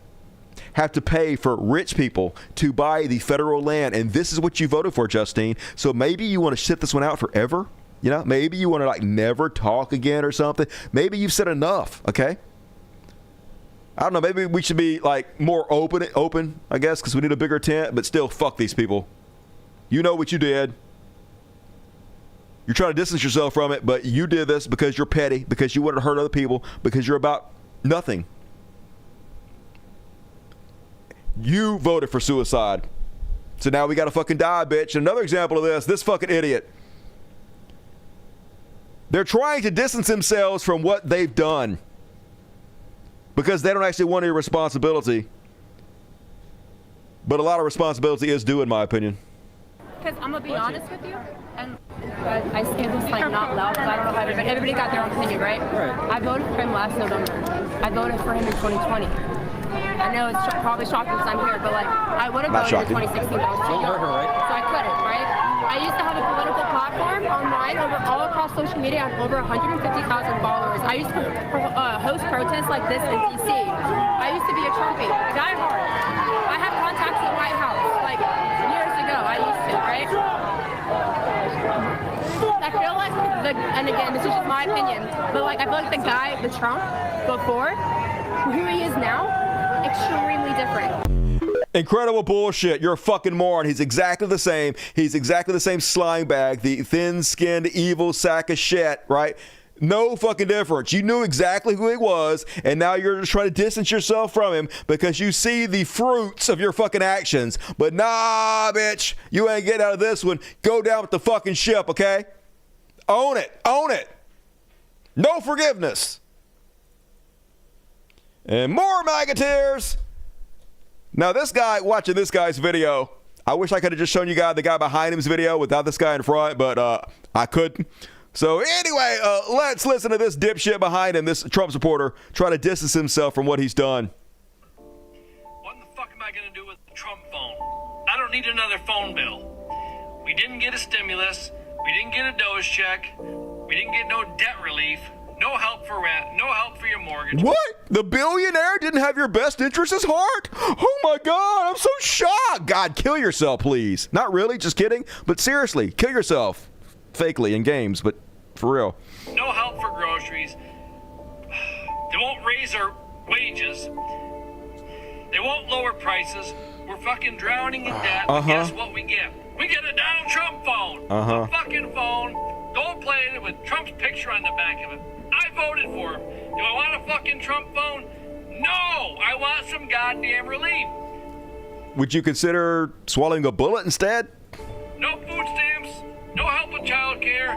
Speaker 2: have to pay for rich people to buy the federal land, and this is what you voted for, Justine. So maybe you want to sit this one out forever. You know, maybe you want to like never talk again or something. Maybe you've said enough. Okay. I don't know, maybe we should be like more open, I guess, because we need a bigger tent, but still, fuck these people. You know what you did. You're trying to distance yourself from it, but you did this because you're petty, because you wanted to hurt other people, because you're about nothing. You voted for suicide. So now we got to fucking die, bitch. Another example of this fucking idiot. They're trying to distance themselves from what they've done, because they don't actually want any responsibility. But a lot of responsibility is due, in my opinion.
Speaker 6: Because I'm going to be honest with you, and I say this like not loud because I don't know how everybody got their own opinion, right? I voted for him last November. I voted for him in 2020. I know it's probably shocking because I'm here, but like I would have voted in 2016, but I was too young, so I couldn't, right? I used to have a political platform online all across social media. I have over 150,000 followers. I used to host protests like this in D.C. I used to be a Trumpy, die hard. I have contacts in the White House, like years ago. I used to, right? I feel like, and again, this is just my opinion, but like I feel like the guy, the Trump, before, who he is now, extremely different.
Speaker 2: Incredible bullshit. You're a fucking moron. He's exactly the same. He's exactly the same slime bag, the thin-skinned evil sack of shit, right? No fucking difference. You knew exactly who he was, and now you're just trying to distance yourself from him because you see the fruits of your fucking actions. But nah, bitch, you ain't getting out of this one. Go down with the fucking ship, okay? Own it. Own it. No forgiveness. And more MAGA tears. Now, this guy, watching this guy's video, I wish I could have just shown you guys the guy behind him's video without this guy in front, but I couldn't. So anyway, let's listen to this dipshit behind him, this Trump supporter, try to distance himself from what he's done.
Speaker 7: I going to do with the Trump phone? I don't need another phone bill. We didn't get a stimulus. We didn't get a DOGE check. We didn't get no debt relief. No help for rent. No help for your mortgage.
Speaker 2: What? The billionaire didn't have your best interests at heart? Oh my God, I'm so shocked. God, kill yourself, please. Not really, just kidding. But seriously, kill yourself. Fakely in games, but for real.
Speaker 7: No help for groceries. They won't raise our wages. They won't lower prices. We're fucking drowning in debt. But guess what we get? We get a Donald Trump phone. A fucking phone. Gold-plated with Trump's picture on the back of it. I voted for him. Do I want a fucking Trump phone? No! I want some goddamn relief.
Speaker 2: Would you consider swallowing a bullet instead?
Speaker 7: No food stamps. No help with child care.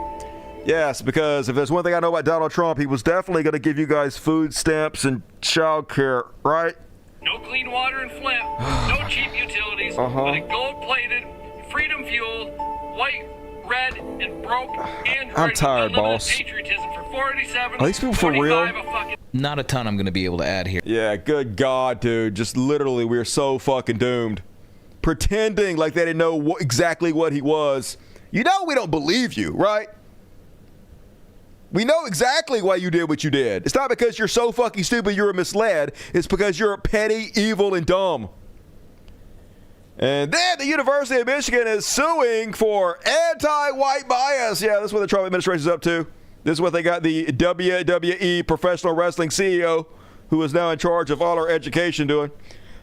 Speaker 2: Yes, because if there's one thing I know about Donald Trump, he was definitely going to give you guys food stamps and child care, right?
Speaker 7: No clean water in Flint. No cheap utilities. But a gold-plated, freedom-fueled, white, red, and broke Android.
Speaker 2: I'm tired, boss.
Speaker 7: Patriotism for 47.
Speaker 2: Are these people for real?
Speaker 22: Not a ton I'm going to be able to add here.
Speaker 2: Yeah, good God, dude. Just literally, we're so fucking doomed. Pretending like they didn't know exactly what he was. You know we don't believe you, right? We know exactly why you did what you did. It's not because you're so fucking stupid you're misled. It's because you're petty, evil, and dumb. And then the University of Michigan is suing for anti-white bias. Yeah, that's what the Trump administration is up to. This is what they got the WWE professional wrestling CEO, who is now in charge of all our education, doing.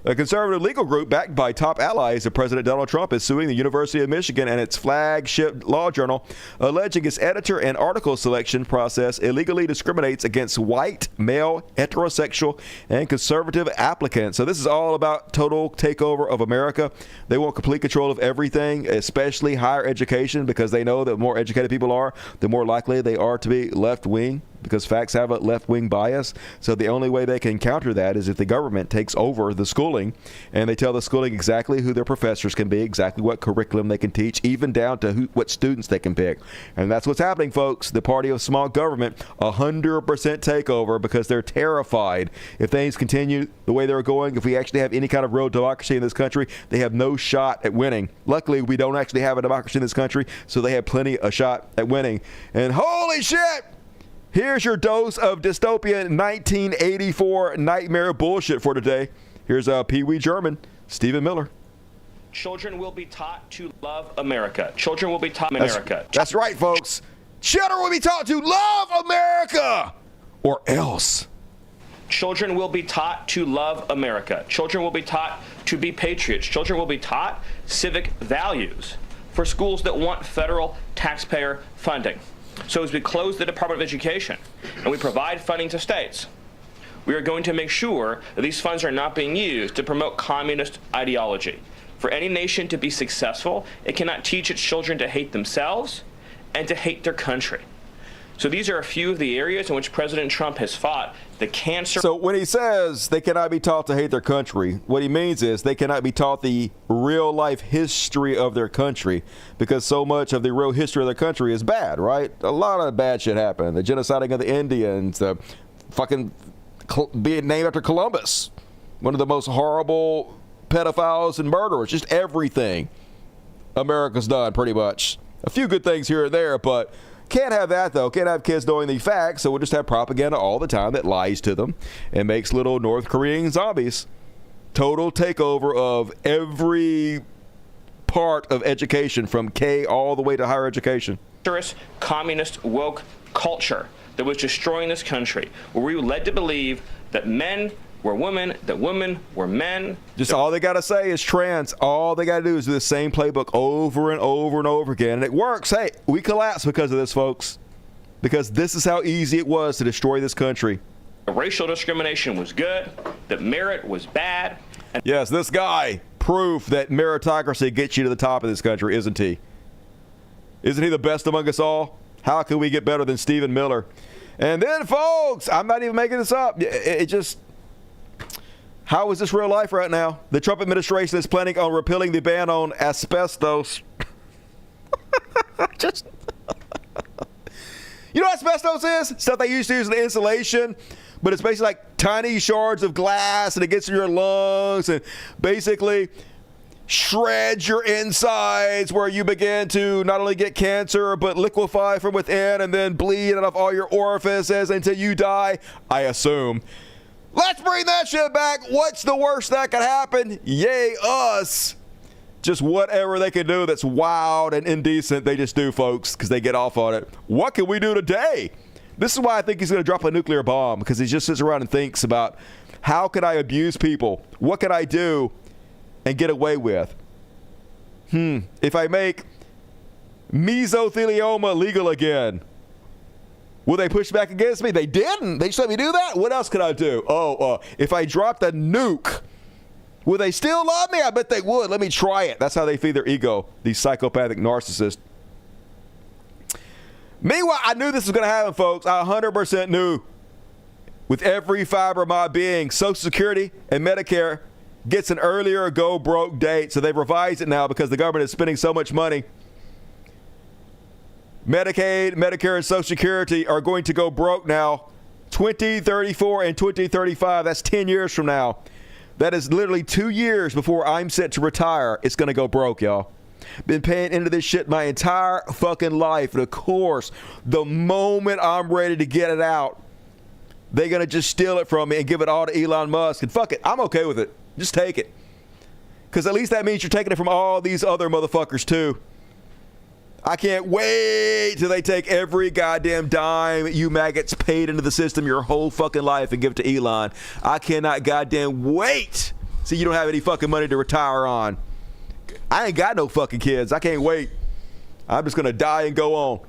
Speaker 2: A conservative legal group backed by top allies of President Donald Trump is suing the University of Michigan and its flagship law journal, alleging its editor and article selection process illegally discriminates against white, male, heterosexual, and conservative applicants. So this is all about total takeover of America. They want complete control of everything, especially higher education, because they know that the more educated people are, the more likely they are to be left-wing, because facts have a left-wing bias. So the only way they can counter that is if the government takes over the schooling and they tell the schooling exactly who their professors can be, exactly what curriculum they can teach, even down to what students they can pick. And that's what's happening, folks. The party of small government, 100% takeover, because they're terrified. If things continue the way they're going, if we actually have any kind of real democracy in this country, they have no shot at winning. Luckily, we don't actually have a democracy in this country, so they have plenty of shot at winning. And holy shit! Here's your dose of dystopian 1984 nightmare bullshit for today. Here's Pee Wee German, Stephen Miller.
Speaker 23: Children will be taught to love America. Children will be taught America.
Speaker 2: That's right, folks. Children will be taught to love America, or else.
Speaker 23: Children will be taught to love America. Children will be taught to be patriots. Children will be taught civic values for schools that want federal taxpayer funding. So as we close the Department of Education and we provide funding to states, we are going to make sure that these funds are not being used to promote communist ideology. For any nation to be successful, it cannot teach its children to hate themselves and to hate their country. So these are a few of the areas in which President Trump has fought the cancer.
Speaker 2: So when he says they cannot be taught to hate their country, what he means is they cannot be taught the real life history of their country, because so much of the real history of their country is bad, right? A lot of bad shit happened. The genociding of the Indians, the fucking being named after Columbus, one of the most horrible pedophiles and murderers, just everything America's done pretty much. A few good things here and there, but can't have that, though. Can't have kids knowing the facts, so we'll just have propaganda all the time that lies to them and makes little North Korean zombies. Total takeover of every part of education, from K all the way to higher education.
Speaker 23: Communist woke culture that was destroying this country, where we were led to believe that men were women, that women were men.
Speaker 2: Just all they got to say is trans. All they got to do is do the same playbook over and over and over again. And it works. Hey, we collapsed because of this, folks. Because this is how easy it was to destroy this country.
Speaker 23: Racial discrimination was good, that merit was bad. And
Speaker 2: yes, this guy, proof that meritocracy gets you to the top of this country, isn't he? Isn't he the best among us all? How can we get better than Stephen Miller? And then, folks, I'm not even making this up. It just... How is this real life right now? The Trump administration is planning on repealing the ban on asbestos. Just, you know what asbestos is? Stuff they used to use in insulation, but it's basically like tiny shards of glass and it gets in your lungs and basically shreds your insides, where you begin to not only get cancer but liquefy from within and then bleed out of all your orifices until you die, I assume. Let's bring that shit back. What's the worst that could happen? Yay, us. Just whatever they can do that's wild and indecent, they just do, folks, because they get off on it. What can we do today? This is why I think he's going to drop a nuclear bomb, because he just sits around and thinks about, how can I abuse people? What can I do and get away with? If I make mesothelioma legal again, will they push back against me? They didn't. They just let me do that? What else could I do? If I dropped a nuke, will they still love me? I bet they would. Let me try it. That's how they feed their ego, these psychopathic narcissists. Meanwhile, I knew this was going to happen, folks. I 100% knew. With every fiber of my being, Social Security and Medicare gets an earlier go broke date. So they've revised it now because the government is spending so much money. Medicaid, Medicare, and Social Security are going to go broke now. 2034 and 2035. That's 10 years from now. That is literally 2 years before I'm set to retire. It's going to go broke, y'all. Been paying into this shit my entire fucking life. And of course, the moment I'm ready to get it out, they're going to just steal it from me and give it all to Elon Musk. And fuck it, I'm okay with it. Just take it. Because at least that means you're taking it from all these other motherfuckers too. I can't wait till they take every goddamn dime you maggots paid into the system your whole fucking life and give it to Elon. I cannot goddamn wait. See, you don't have any fucking money to retire on. I ain't got no fucking kids. I can't wait. I'm just going to die and go on.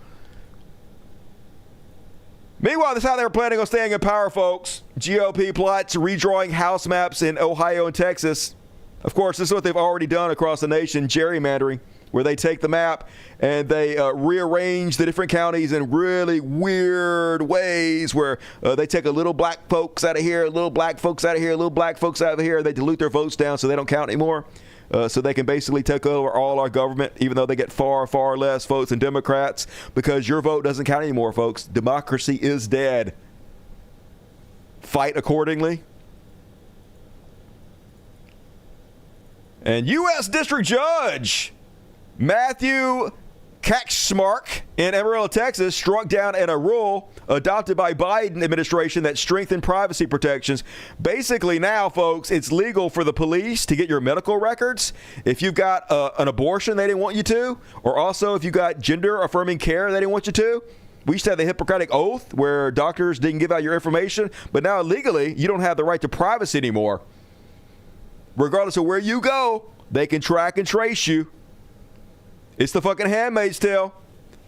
Speaker 2: Meanwhile, this is how they were planning on staying in power, folks. GOP plots redrawing House maps in Ohio and Texas. Of course, this is what they've already done across the nation, gerrymandering, where they take the map and they rearrange the different counties in really weird ways, where they take a little black folks out of here, a little black folks out of here, a little black folks out of here. They dilute their votes down so they don't count anymore. So they can basically take over all our government, even though they get far, far less votes than Democrats, because your vote doesn't count anymore, folks. Democracy is dead. Fight accordingly. And U.S. District Judge Matthew Cashapp in Amarillo, Texas, struck down at a rule adopted by Biden administration that strengthened privacy protections. Basically now, folks, it's legal for the police to get your medical records if you've got an abortion they didn't want you to, or also if you got gender-affirming care they didn't want you to. We used to have the Hippocratic Oath where doctors didn't give out your information, but now legally you don't have the right to privacy anymore. Regardless of where you go, they can track and trace you. It's the fucking Handmaid's Tale.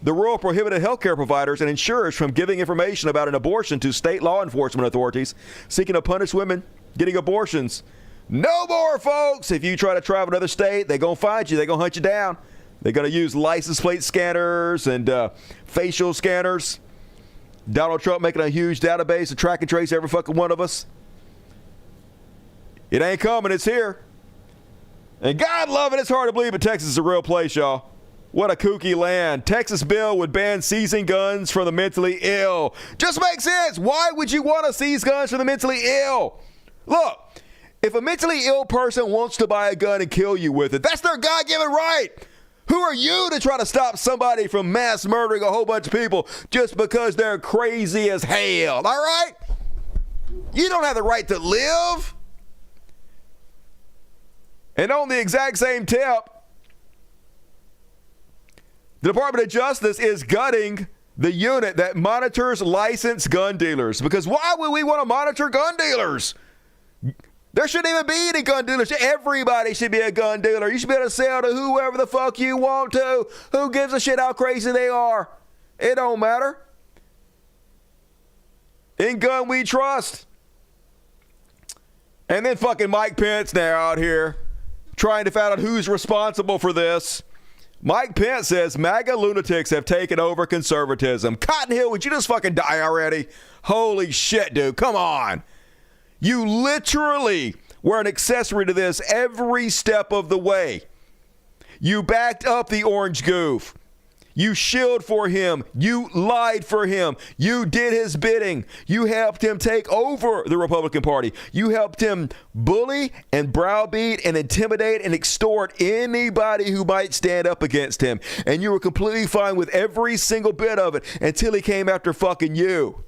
Speaker 2: The rule prohibited healthcare providers and insurers from giving information about an abortion to state law enforcement authorities seeking to punish women getting abortions. No more, folks. If you try to travel to another state, they're going to find you. They're going to hunt you down. They're going to use license plate scanners and facial scanners. Donald Trump making a huge database to track and trace every fucking one of us. It ain't coming. It's here. And God love it, it's hard to believe, but Texas is a real place, y'all. What a kooky land. Texas bill would ban seizing guns from the mentally ill. Just makes sense. Why would you want to seize guns from the mentally ill? Look, if a mentally ill person wants to buy a gun and kill you with it, that's their God-given right. Who are you to try to stop somebody from mass murdering a whole bunch of people just because they're crazy as hell? All right? You don't have the right to live. And on the exact same tip, the Department of Justice is gutting the unit that monitors licensed gun dealers. Because why would we want to monitor gun dealers? There shouldn't even be any gun dealers. Everybody should be a gun dealer. You should be able to sell to whoever the fuck you want to. Who gives a shit how crazy they are? It don't matter. In gun we trust. And then fucking Mike Pence now out here trying to find out who's responsible for this. Mike Pence says MAGA lunatics have taken over conservatism. Cotton Hill, would you just fucking die already? Holy shit, dude. Come on. You literally were an accessory to this every step of the way. You backed up the orange goof. You shilled for him. You lied for him. You did his bidding. You helped him take over the Republican Party. You helped him bully and browbeat and intimidate and extort anybody who might stand up against him. And you were completely fine with every single bit of it until he came after fucking you.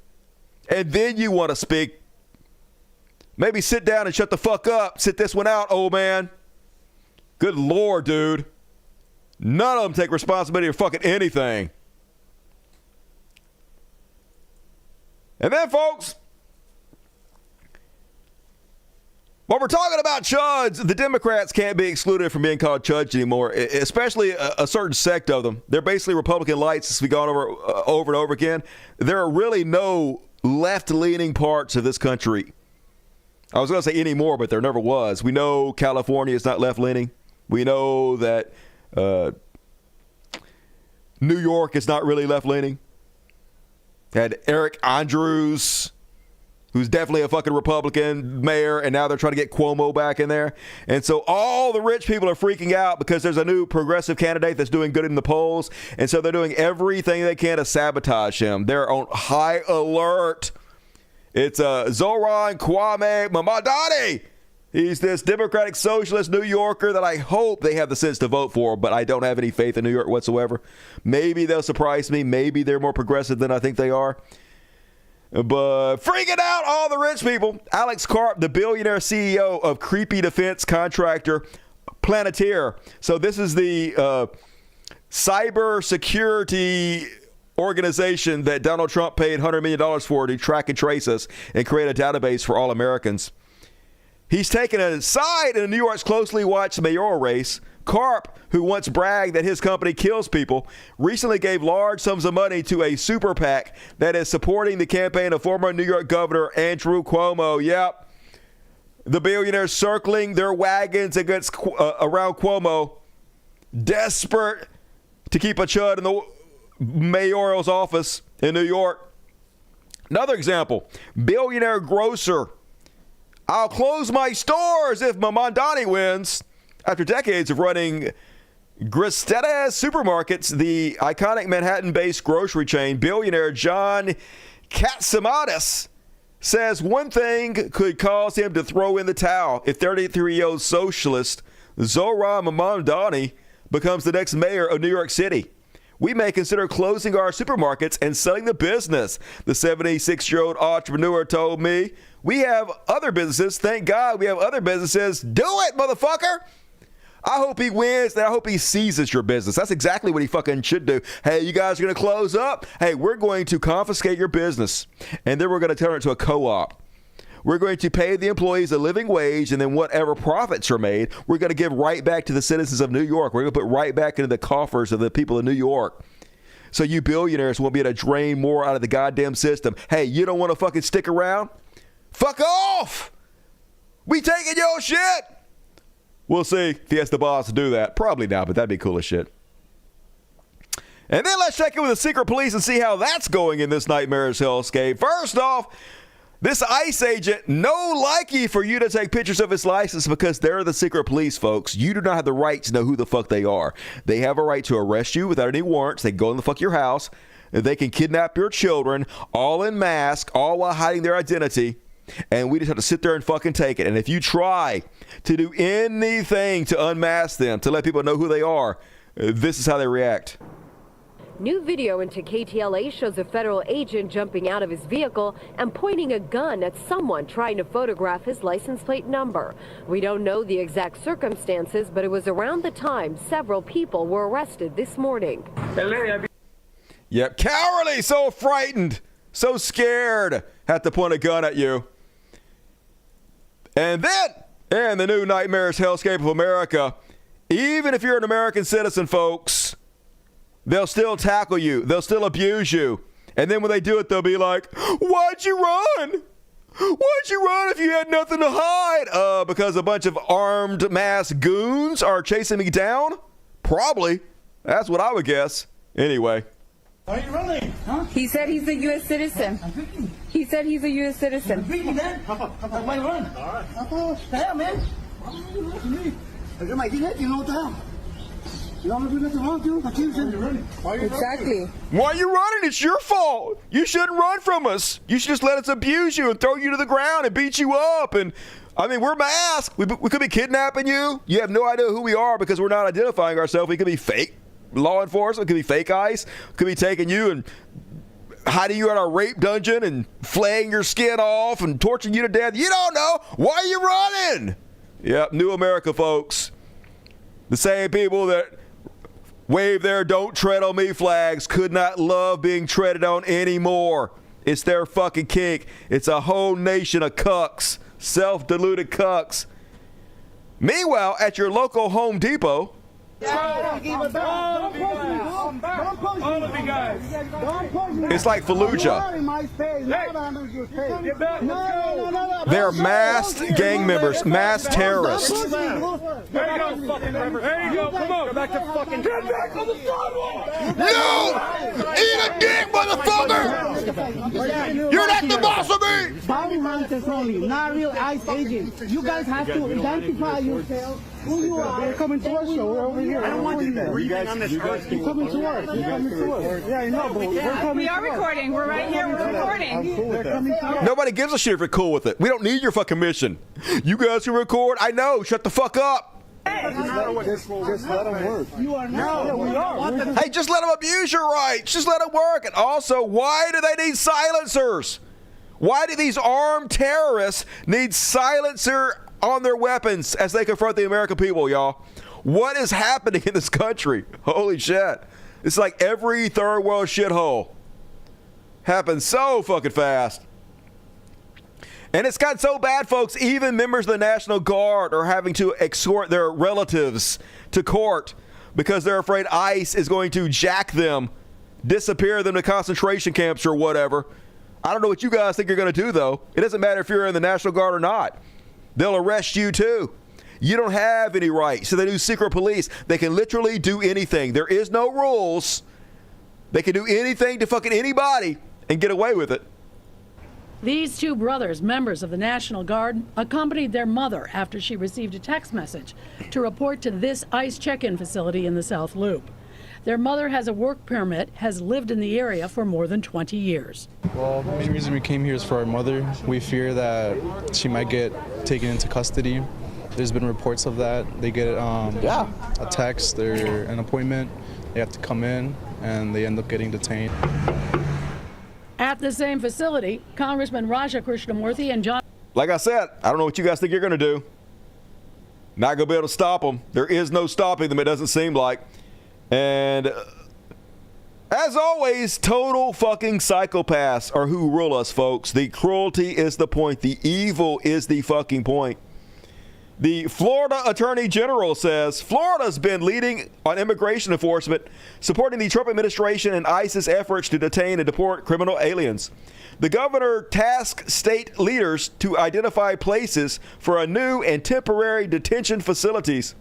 Speaker 2: And then you want to speak. Maybe sit down and shut the fuck up. Sit this one out, old man. Good Lord, dude. None of them take responsibility for fucking anything. And then, folks, while we're talking about chuds, the Democrats can't be excluded from being called chuds anymore, especially a certain sect of them. They're basically Republican lights, as we've gone over and over again. There are really no left-leaning parts of this country. I was going to say anymore, but there never was. We know California is not left-leaning. We know that New York is not really left-leaning. Had Eric Andrews, who's definitely a fucking Republican mayor, and now they're trying to get Cuomo back in there. And so all the rich people are freaking out because there's a new progressive candidate that's doing good in the polls. And so they're doing everything they can to sabotage him. They're on high alert. It's Zoran Kwame Mamdani. He's this Democratic Socialist New Yorker that I hope they have the sense to vote for, but I don't have any faith in New York whatsoever. Maybe they'll surprise me. Maybe they're more progressive than I think they are. But freaking out all the rich people. Alex Karp, the billionaire CEO of creepy defense contractor Planeteer. So this is the cyber security organization that Donald Trump paid $100 million for to track and trace us and create a database for all Americans. He's taken a side in New York's closely watched mayoral race. Karp, who once bragged that his company kills people, recently gave large sums of money to a super PAC that is supporting the campaign of former New York Governor Andrew Cuomo. Yep. The billionaires circling their wagons around Cuomo, desperate to keep a chud in the mayoral's office in New York. Another example, billionaire grocer. I'll close my stores if Mamdani wins. After decades of running GRENADA supermarkets, the iconic Manhattan-based grocery chain billionaire John Katsimadis says one thing could cause him to throw in the towel if 33-year-old socialist Zoran Mamdani becomes the next mayor of New York City. We may consider closing our supermarkets and selling the business, the 76-year-old entrepreneur told me. We have other businesses. Thank God we have other businesses. Do it, motherfucker. I hope he wins, and I hope he seizes your business. That's exactly what he fucking should do. Hey, you guys are going to close up? Hey, we're going to confiscate your business, and then we're going to turn it into a co-op. We're going to pay the employees a living wage, and then whatever profits are made, we're going to give right back to the citizens of New York. We're going to put right back into the coffers of the people of New York. So you billionaires won't be able to drain more out of the goddamn system. Hey, you don't want to fucking stick around? Fuck off! We taking your shit! We'll see if he has the balls to do that. Probably not, but that'd be cool as shit. And then let's check in with the secret police and see how that's going in this nightmarish hellscape. First off, this ICE agent, no likey for you to take pictures of his license because they're the secret police, folks. You do not have the right to know who the fuck they are. They have a right to arrest you without any warrants. They can go in the fuck your house. They can kidnap your children, all in mask, all while hiding their identity. And we just have to sit there and fucking take it. And if you try to do anything to unmask them, to let people know who they are, this is how they react.
Speaker 8: New video into KTLA shows a federal agent jumping out of his vehicle and pointing a gun at someone trying to photograph his license plate number. We don't know the exact circumstances, but it was around the time several people were arrested this morning.
Speaker 2: Yep, cowardly, so frightened, so scared, had to point a gun at you. And then, in the new nightmarish hellscape of America, even if you're an American citizen, folks, they'll still tackle you. They'll still abuse you. And then when they do it, they'll be like, why'd you run? Why'd you run if you had nothing to hide? Because a bunch of armed mass goons are chasing me down? Probably. That's what I would guess. Anyway.
Speaker 9: Why are you running? Huh?
Speaker 10: He said he's a U.S. citizen. He said he's a U.S. citizen.
Speaker 9: Why run? All right. Stay, man. You don't want to do nothing wrong, dude. I keep saying you're running. Why are you
Speaker 10: Exactly.
Speaker 2: Why are you running? It's your fault. You shouldn't run from us. You should just let us abuse you and throw you to the ground and beat you up. And I mean, we're masked. We could be kidnapping you. You have no idea who we are because we're not identifying ourselves. We could be fake law enforcement. It could be fake ICE. Could be taking you and hiding you in our rape dungeon and flaying your skin off and torturing you to death. You don't know. Why are you running? Yep, New America, folks. The same people that wave their "don't tread on me" flags could not love being treaded on anymore. It's their fucking kink. It's a whole nation of cucks, self-deluded cucks. Meanwhile, at your local Home Depot, it's like Fallujah. They're masked gang members, masked terrorists.
Speaker 9: There you go, come on. Go back to fucking. Get back on the sidewalk!
Speaker 2: No! Eat a dick, motherfucker! You're not the boss of me!
Speaker 9: Bounty hunters only, not real ICE agents. You guys have to identify yourselves. Who you are? You're coming to us, so we're over here. I don't want you breathing on this earth. You're coming to us. You're coming to us. Yeah, I know, but we're coming.
Speaker 10: We are recording. We're right here. We're recording.
Speaker 9: They're coming to us.
Speaker 2: Nobody gives a shit if you're cool with it. We don't need your fucking mission. You guys can record. I know. Shut the fuck up.
Speaker 9: Just let them work. You are not. Yeah, we are.
Speaker 2: Hey, just let them abuse your rights. Just let them work. And also, why do they need silencers? Why do these armed terrorists need silencer on their weapons as they confront the American people, y'all? What is happening in this country? Holy shit. It's like every third world shithole happens so fucking fast. And it's gotten so bad, folks, even members of the National Guard are having to escort their relatives to court because they're afraid ICE is going to jack them, disappear them to concentration camps or whatever. I don't know what you guys think you're going to do, though. It doesn't matter if you're in the National Guard or not. They'll arrest you, too. You don't have any rights. So they do secret police. They can literally do anything. There is no rules. They can do anything to fucking anybody and get away with it.
Speaker 11: These two brothers, members of the National Guard, accompanied their mother after she received a text message to report to this ICE check-in facility in the South Loop. Their mother has a work permit, has lived in the area for more than 20 years.
Speaker 12: Well, the main reason we came here is for our mother. We fear that she might get taken into custody. There's been reports of that. They get a text or an appointment. They have to come in, and they end up getting detained.
Speaker 11: At the same facility, Congressman Raja Krishnamurthy and John...
Speaker 2: Like I said, I don't know what you guys think you're going to do. Not going to be able to stop them. There is no stopping them, it doesn't seem like. And as always, total fucking psychopaths are who rule us, folks. The cruelty is the point. The evil is the fucking point. The Florida Attorney General says Florida's been leading on immigration enforcement, supporting the Trump administration and ICE's efforts to detain and deport criminal aliens. The governor tasked state leaders to identify places for a new and temporary detention facilities.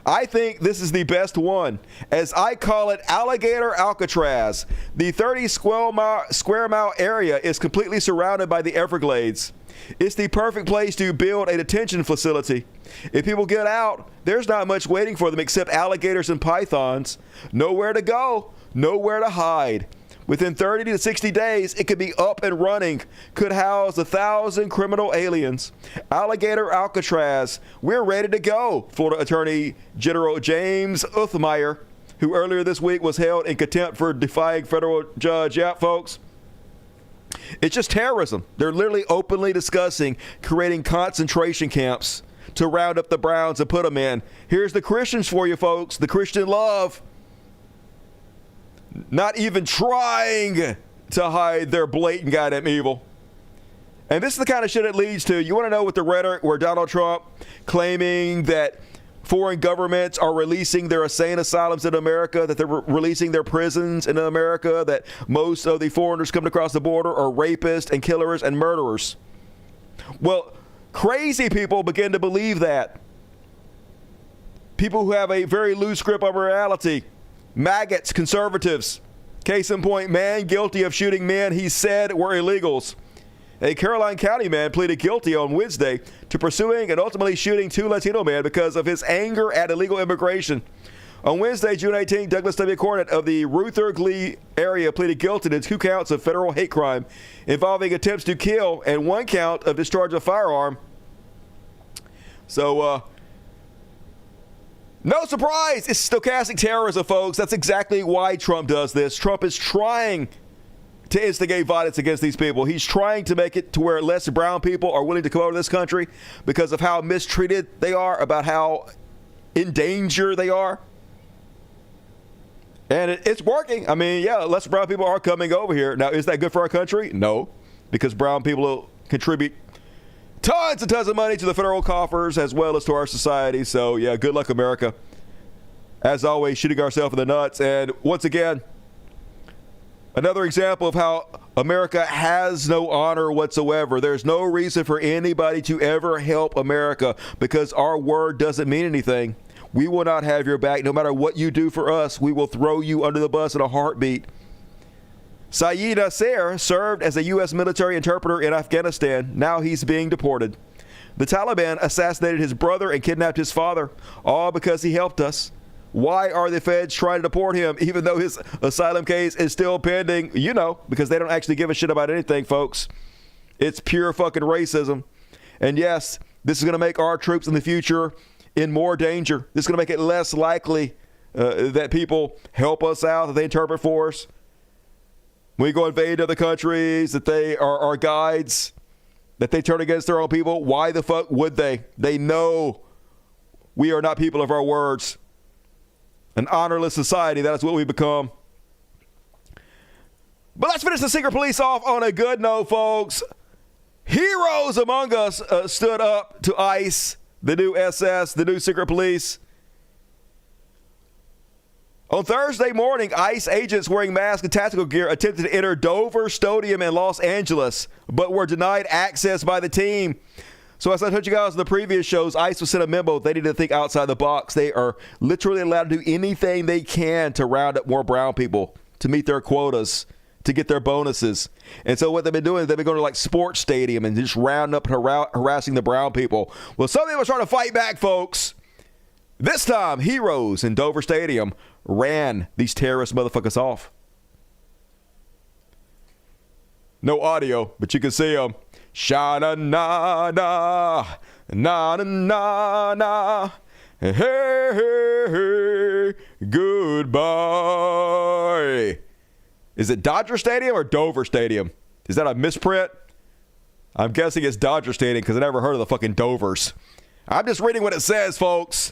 Speaker 2: I think this is the best one. As I call it, Alligator Alcatraz. The 30 square mile area is completely surrounded by the Everglades. It's the perfect place to build a detention facility. If people get out, there's not much waiting for them except alligators and pythons. Nowhere to go, nowhere to hide. Within 30 to 60 days, it could be up and running. Could house 1,000 criminal aliens. Alligator Alcatraz, we're ready to go. Florida Attorney General James Uthmeyer, who earlier this week was held in contempt for defying federal judge. Yeah, folks. It's just terrorism. They're literally openly discussing creating concentration camps to round up the Browns and put them in. Here's the Christians for you, folks. The Christian love. Not even trying to hide their blatant goddamn evil. And this is the kind of shit it leads to. You want to know what the rhetoric where Donald Trump claiming that foreign governments are releasing their insane asylums in America, that they're releasing their prisons in America, that most of the foreigners coming across the border are rapists and killers and murderers. Well, crazy people begin to believe that. People who have a very loose grip on reality. Maggots, conservatives. Case in point, man guilty of shooting men he said were illegals. A Caroline County man pleaded guilty on Wednesday to pursuing and ultimately shooting 2 Latino men because of his anger at illegal immigration. On Wednesday, June 18, Douglas W. Cornett of the Rutherglen area pleaded guilty to 2 counts of federal hate crime involving attempts to kill and 1 count of discharge of a firearm. So, no surprise, it's stochastic terrorism, folks. That's exactly why Trump does this. Trump is trying to instigate violence against these people. He's trying to make it to where less brown people are willing to come over to this country because of how mistreated they are, about how in danger they are. And it's working. I mean, yeah, less brown people are coming over here. Now, is that good for our country? No, because brown people will contribute tons and tons of money to the federal coffers as well as to our society. So, yeah, good luck, America. As always, shooting ourselves in the nuts. And once again, another example of how America has no honor whatsoever. There's no reason for anybody to ever help America because our word doesn't mean anything. We will not have your back. No matter what you do for us, we will throw you under the bus in a heartbeat. Saeed Nasser served as a U.S. military interpreter in Afghanistan. Now he's being deported. The Taliban assassinated his brother and kidnapped his father, all because he helped us. Why are the feds trying to deport him, even though his asylum case is still pending? You know, because they don't actually give a shit about anything, folks. It's pure fucking racism. And yes, this is going to make our troops in the future in more danger. This is going to make it less likely that people help us out, that they interpret for us. When we go invade other countries, that they are our guides, that they turn against their own people. Why the fuck would they? They know we are not people of our words. An honorless society, that is what we become. But let's finish the secret police off on a good note, folks. Heroes among us stood up to ICE, the new SS, the new secret police. On Thursday morning, ICE agents wearing masks and tactical gear attempted to enter Dover Stadium in Los Angeles, but were denied access by the team. So as I told you guys in the previous shows, ICE was sent a memo. They need to think outside the box. They are literally allowed to do anything they can to round up more brown people, to meet their quotas, to get their bonuses. And so what they've been doing is they've been going to like sports stadium and just round up harassing the brown people. Well, some people are trying to fight back, folks. This time, heroes in Dover Stadium ran these terrorist motherfuckers off. No audio, but you can see them. Sha-na-na-na, na-na-na-na, hey, hey, hey, goodbye. Is it Dodger Stadium or Dover Stadium? Is that a misprint? I'm guessing it's Dodger Stadium because I never heard of the fucking Dovers. I'm just reading what it says, folks.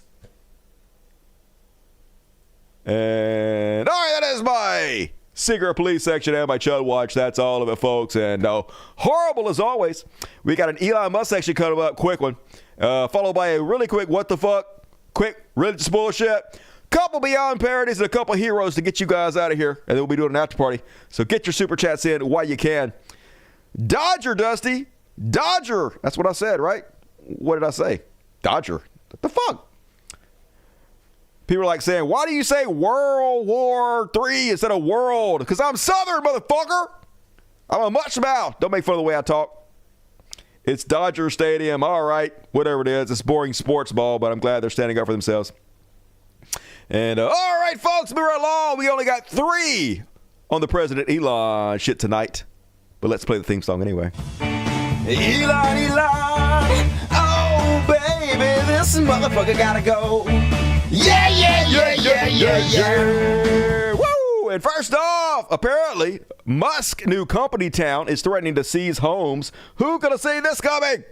Speaker 2: And all right, that is my secret police section and my Chud Watch. That's all of it, folks. And horrible as always. We got an Elon Musk section coming up, quick one. Followed by a really quick what the fuck, quick religious bullshit. Couple Beyond parodies and a couple heroes to get you guys out of here. And then we'll be doing an after party. So get your super chats in while you can. Dodger, Dusty. Dodger. That's what I said, right? What did I say? Dodger. What the fuck? People are like saying, why do you say World War III instead of world? Because I'm Southern, motherfucker. I'm a much mouth. Don't make fun of the way I talk. It's Dodger Stadium. All right. Whatever it is. It's boring sports ball, but I'm glad they're standing up for themselves. And all right, folks, move right along. We only got 3 on the President Elon shit tonight. But let's play the theme song anyway. Elon, Elon. Oh, baby, this motherfucker gotta go. Yeah, yeah, yeah, yeah, yeah, yeah. Woo! And first off, apparently, Musk new company town is threatening to seize homes. Who could have seen this coming?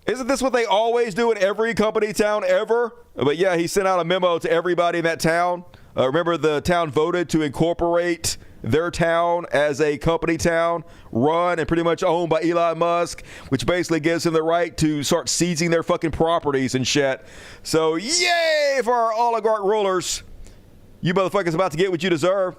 Speaker 2: Isn't this what they always do in every company town ever? But yeah, he sent out a memo to everybody in that town. Remember, the town voted to incorporate their town as a company town, run and pretty much owned by Elon Musk, which basically gives him the right to start seizing their fucking properties and shit. So yay for our oligarch rulers. You motherfuckers about to get what you deserve.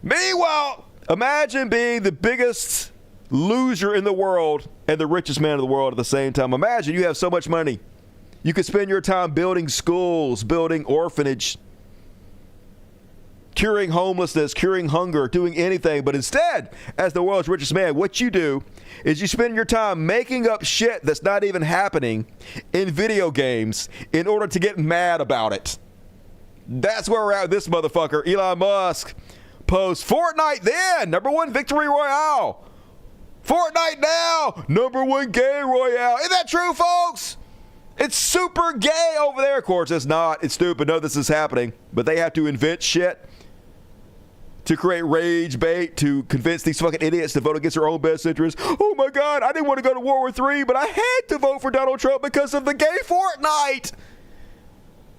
Speaker 2: Meanwhile, imagine being the biggest loser in the world and the richest man in the world at the same time. Imagine you have so much money. You could spend your time building schools, building orphanage, curing homelessness, curing hunger, doing anything. But instead, as the world's richest man, what you do is you spend your time making up shit that's not even happening in video games in order to get mad about it. That's where we're at with this motherfucker. Elon Musk posts, Fortnite then, #1 victory royale. Fortnite now, #1 gay royale. Isn't that true, folks? It's super gay over there. Of course, it's not. It's stupid. No, this is happening. But they have to invent shit to create rage bait, to convince these fucking idiots to vote against their own best interests. Oh my God, I didn't want to go to World War III, but I had to vote for Donald Trump because of the gay Fortnite.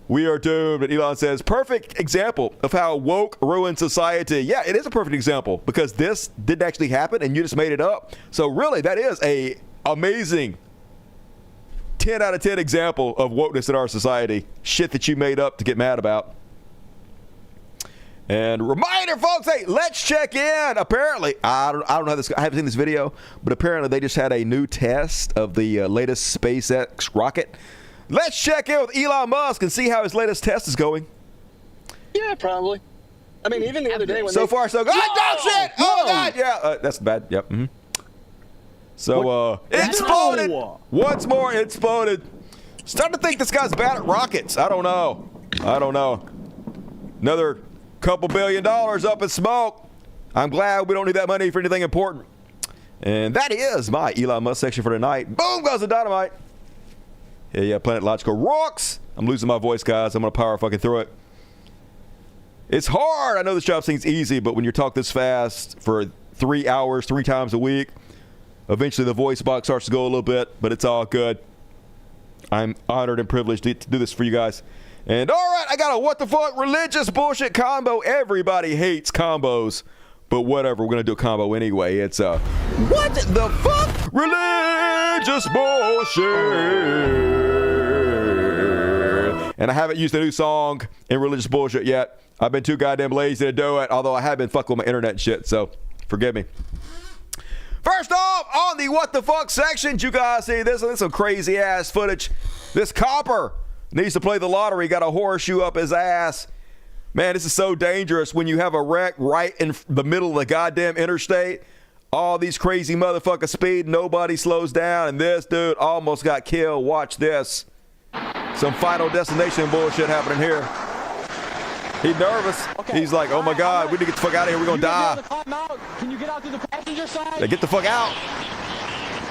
Speaker 2: We are doomed. And Elon says, perfect example of how woke ruins society. Yeah, it is a perfect example because this didn't actually happen and you just made it up. So really, that is a amazing 10 out of 10 example of wokeness in our society. Shit that you made up to get mad about. And reminder, folks, hey, let's check in. Apparently, I don't know how this. I haven't seen this video, but apparently they just had a new test of the latest SpaceX rocket. Let's check in with Elon Musk and see how his latest test is going.
Speaker 13: Yeah, probably. I mean, even the other day when
Speaker 2: so far so good. Oh shit! Oh God! Yeah, that's bad. Yep. Mm-hmm. So it exploded. Once more, it exploded. Starting to think this guy's bad at rockets. I don't know. Another couple $1 billion up in smoke. I'm glad we don't need that money for anything important. And that is my Elon Musk section for tonight. Boom goes the dynamite. Yeah, Planet Logical rocks. I'm losing my voice, guys. I'm going to power fucking through it. It's hard. I know this job seems easy, but when you talk this fast for 3 hours, 3 times a week, eventually the voice box starts to go a little bit, but it's all good. I'm honored and privileged to do this for you guys. And all right, I got a what the fuck religious bullshit combo. Everybody hates combos, but whatever. We're going to do a combo anyway. It's a what the fuck religious bullshit. And I haven't used a new song in religious bullshit yet. I've been too goddamn lazy to do it, although I have been fucking with my internet and shit, so forgive me. First off, on the what the fuck section, you guys see this is some crazy ass footage. This copper needs to play the lottery, got a horseshoe up his ass. Man, this is so dangerous when you have a wreck right in the middle of the goddamn interstate. All these crazy motherfuckers speed, nobody slows down, and this dude almost got killed. Watch this. Some Final Destination bullshit happening here. He's nervous. Okay. He's like, oh my God, we need to get the fuck out of here. We're going to die.
Speaker 13: Can you get out to the passenger side?
Speaker 2: Yeah, get the fuck out.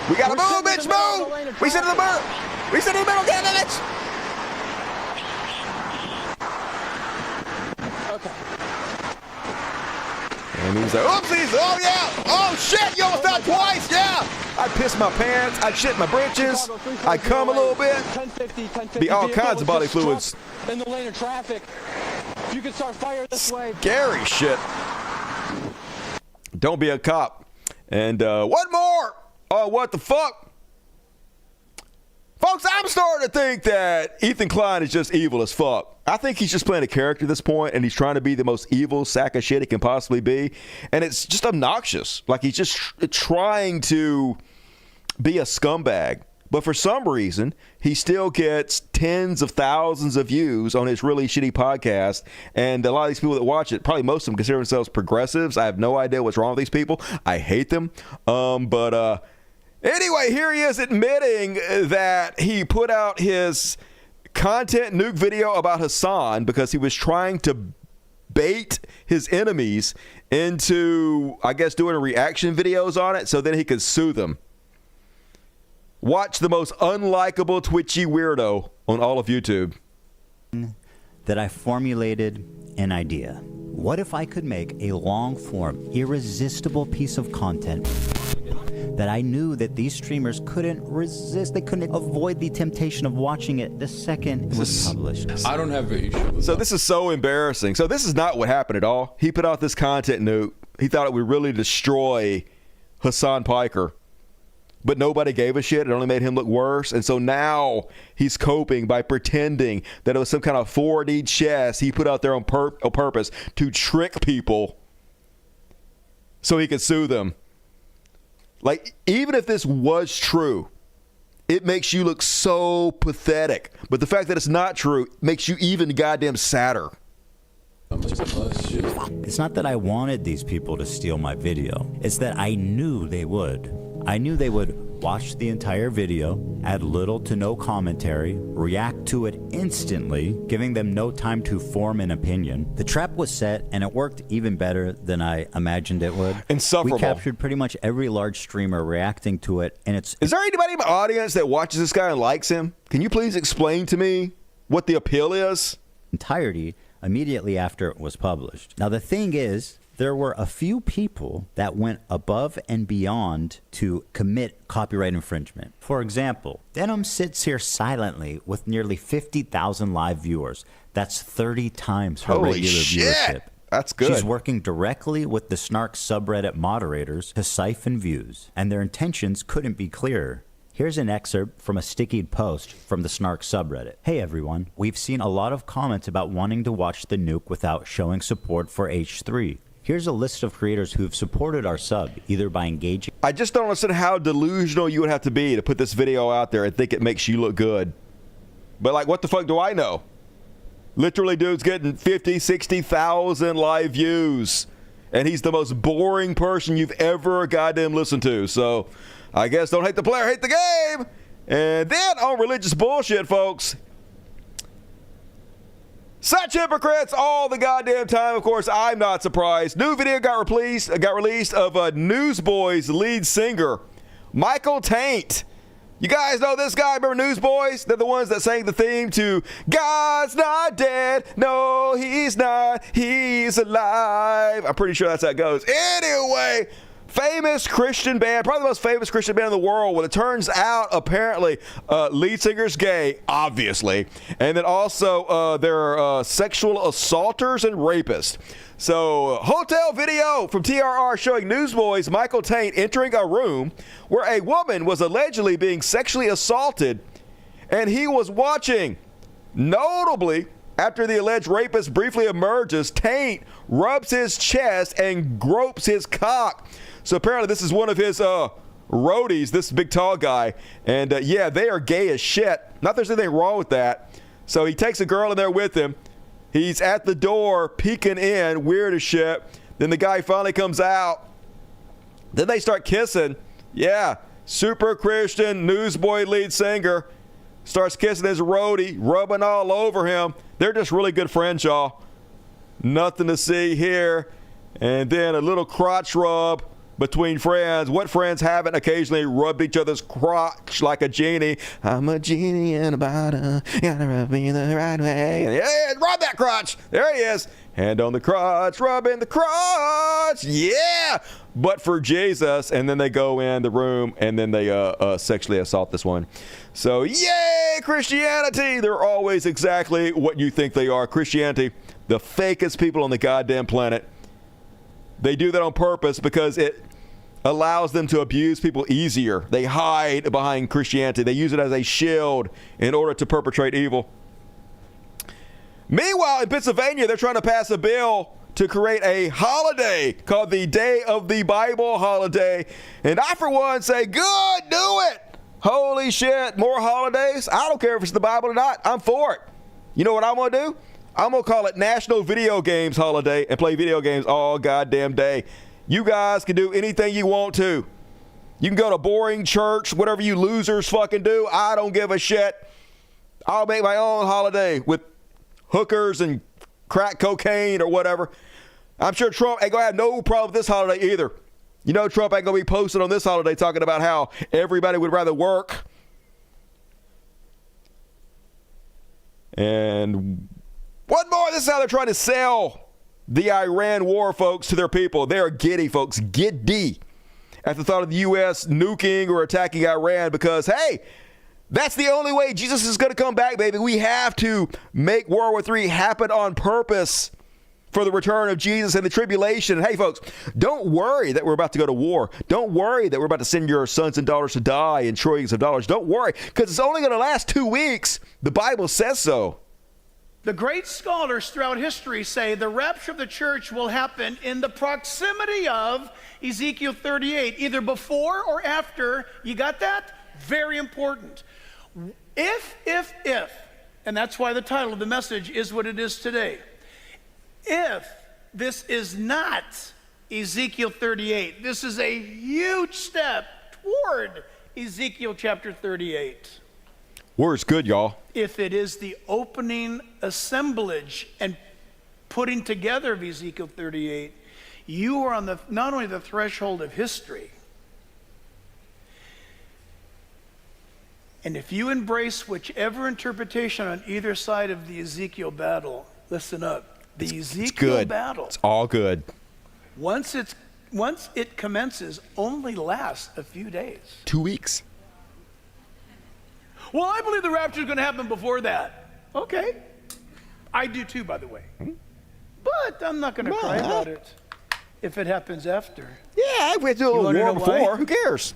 Speaker 2: We got to move, bitch, move. We sit in the middle. We sit in the middle, get in it.
Speaker 13: Okay.
Speaker 2: And he's like, oopsies. Oh, yeah. Oh, shit. You almost died twice. Yeah. I pissed my pants. I shit my britches. I cum a little bit.
Speaker 13: 1050,
Speaker 2: be all kinds of bodily fluids.
Speaker 13: In the lane of traffic. If you could start fire this way.
Speaker 2: Scary shit. Don't be a cop. And one more. Oh, what the fuck? Folks, I'm starting to think that Ethan Klein is just evil as fuck. I think he's just playing a character at this point, and he's trying to be the most evil sack of shit he can possibly be. And it's just obnoxious. Like, he's just trying to be a scumbag. But for some reason, he still gets tens of thousands of views on his really shitty podcast. And a lot of these people that watch it, probably most of them consider themselves progressives. I have no idea what's wrong with these people. I hate them. Anyway, here he is admitting that he put out his content nuke video about Hassan because he was trying to bait his enemies into, I guess, doing reaction videos on it so then he could sue them. Watch the most unlikable twitchy weirdo on all of YouTube.
Speaker 14: That I formulated an idea. What if I could make a long-form, irresistible piece of content that I knew that these streamers couldn't resist, they couldn't avoid the temptation of watching it the second it was published.
Speaker 2: I don't have an issue with so that. This is so embarrassing. So this is not what happened at all. He put out this content nuke. He thought it would really destroy Hassan Piker. But nobody gave a shit. It only made him look worse. And so now he's coping by pretending that it was some kind of 4D chess he put out there on purpose to trick people so he could sue them. Like, even if this was true, it makes you look so pathetic. But the fact that it's not true makes you even goddamn sadder.
Speaker 14: It's not that I wanted these people to steal my video. It's that I knew they would. I knew they would watch the entire video, add little to no commentary, react to it instantly, giving them no time to form an opinion. The trap was set, and it worked even better than I imagined it would.
Speaker 2: Insufferable.
Speaker 14: We captured pretty much every large streamer reacting to it, and it's...
Speaker 2: Is there anybody in my audience that watches this guy and likes him? Can you please explain to me what the appeal is?
Speaker 14: Entirety immediately after it was published. Now, the thing is, there were a few people that went above and beyond to commit copyright infringement. For example, Denim sits here silently with nearly 50,000 live viewers. That's 30 times her
Speaker 2: Holy
Speaker 14: regular
Speaker 2: shit.
Speaker 14: viewership.
Speaker 2: That's good.
Speaker 14: She's working directly with the Snark subreddit moderators to siphon views, and their intentions couldn't be clearer. Here's an excerpt from a stickied post from the Snark subreddit. Hey everyone, we've seen a lot of comments about wanting to watch the nuke without showing support for H3. Here's a list of creators who've supported our sub, either by engaging...
Speaker 2: I just don't understand how delusional you would have to be to put this video out there and think it makes you look good. But, like, what the fuck do I know? Literally, dude's getting 50, 60,000 live views. And he's the most boring person you've ever goddamn listened to. So, I guess don't hate the player, hate the game. And then on religious bullshit, folks... Such hypocrites all the goddamn time. Of course, I'm not surprised. New video got released of Newsboys lead singer Michael Taint. You guys know this guy? Remember Newsboys? They're the ones that sang the theme to God's Not Dead. No, he's not. He's alive. I'm pretty sure that's how it goes. Anyway, famous Christian band, probably the most famous Christian band in the world. Well, it turns out, apparently, lead singer's gay, obviously. And then also, they're sexual assaulters and rapists. So, hotel video from TRR showing Newsboys Michael Taint entering a room where a woman was allegedly being sexually assaulted, and he was watching. Notably, after the alleged rapist briefly emerges, Taint rubs his chest and gropes his cock. So apparently this is one of his roadies, this big tall guy. And yeah, they are gay as shit. Not that there's anything wrong with that. So he takes a girl in there with him. He's at the door peeking in, weird as shit. Then the guy finally comes out. Then they start kissing. Yeah, super Christian newsboy lead singer starts kissing his roadie, rubbing all over him. They're just really good friends, y'all. Nothing to see here. And then a little crotch rub between friends. What friends haven't occasionally rubbed each other's crotch like a genie? I'm a genie in a bottle. Gotta rub me the right way. Yeah, rub that crotch. There he is. Hand on the crotch, rubbing the crotch. Yeah. But for Jesus. And then they go in the room and then they sexually assault this one. So, yay, Christianity. They're always exactly what you think they are. Christianity, the fakest people on the goddamn planet. They do that on purpose because it allows them to abuse people easier. They hide behind Christianity. They use it as a shield in order to perpetrate evil. Meanwhile, in Pennsylvania, they're trying to pass a bill to create a holiday called the Day of the Bible holiday. And I, for one, say, good, do it. Holy shit, more holidays? I don't care if it's the Bible or not. I'm for it. You know what I'm going to do? I'm going to call it National Video Games Holiday and play video games all goddamn day. You guys can do anything you want to. You can go to boring church, whatever you losers fucking do. I don't give a shit. I'll make my own holiday with hookers and crack cocaine or whatever. I'm sure Trump ain't going to have no problem with this holiday either. You know Trump ain't going to be posted on this holiday talking about how everybody would rather work. And one more, this is how they're trying to sell the Iran war, folks, to their people. They're giddy, folks, giddy at the thought of the U.S. nuking or attacking Iran because, hey, that's the only way Jesus is going to come back, baby. We have to make World War III happen on purpose for the return of Jesus and the tribulation. And hey, folks, don't worry that we're about to go to war. Don't worry that we're about to send your sons and daughters to die in trillions of dollars. Don't worry, because it's only going to last 2 weeks. The Bible says so.
Speaker 16: The great scholars throughout history say the rapture of the church will happen in the proximity of Ezekiel 38, either before or after. You got that? Very important. If, and that's why the title of the message is what it is today. if this is not Ezekiel 38, this is a huge step toward Ezekiel chapter 38.
Speaker 2: Word's good, y'all.
Speaker 16: If it is the opening assemblage and putting together of Ezekiel 38, you are on the not only the threshold of history, and if you embrace whichever interpretation on either side of the Ezekiel battle, listen up. The Ezekiel battle,
Speaker 2: it's all good.
Speaker 16: Once it commences, only lasts a few days.
Speaker 2: 2 weeks.
Speaker 16: Well, I believe the rapture is going to happen before that. Okay. I do too, by the way. But I'm not going to cry about it if it happens after.
Speaker 2: Yeah, we had to do a little war before. Who cares?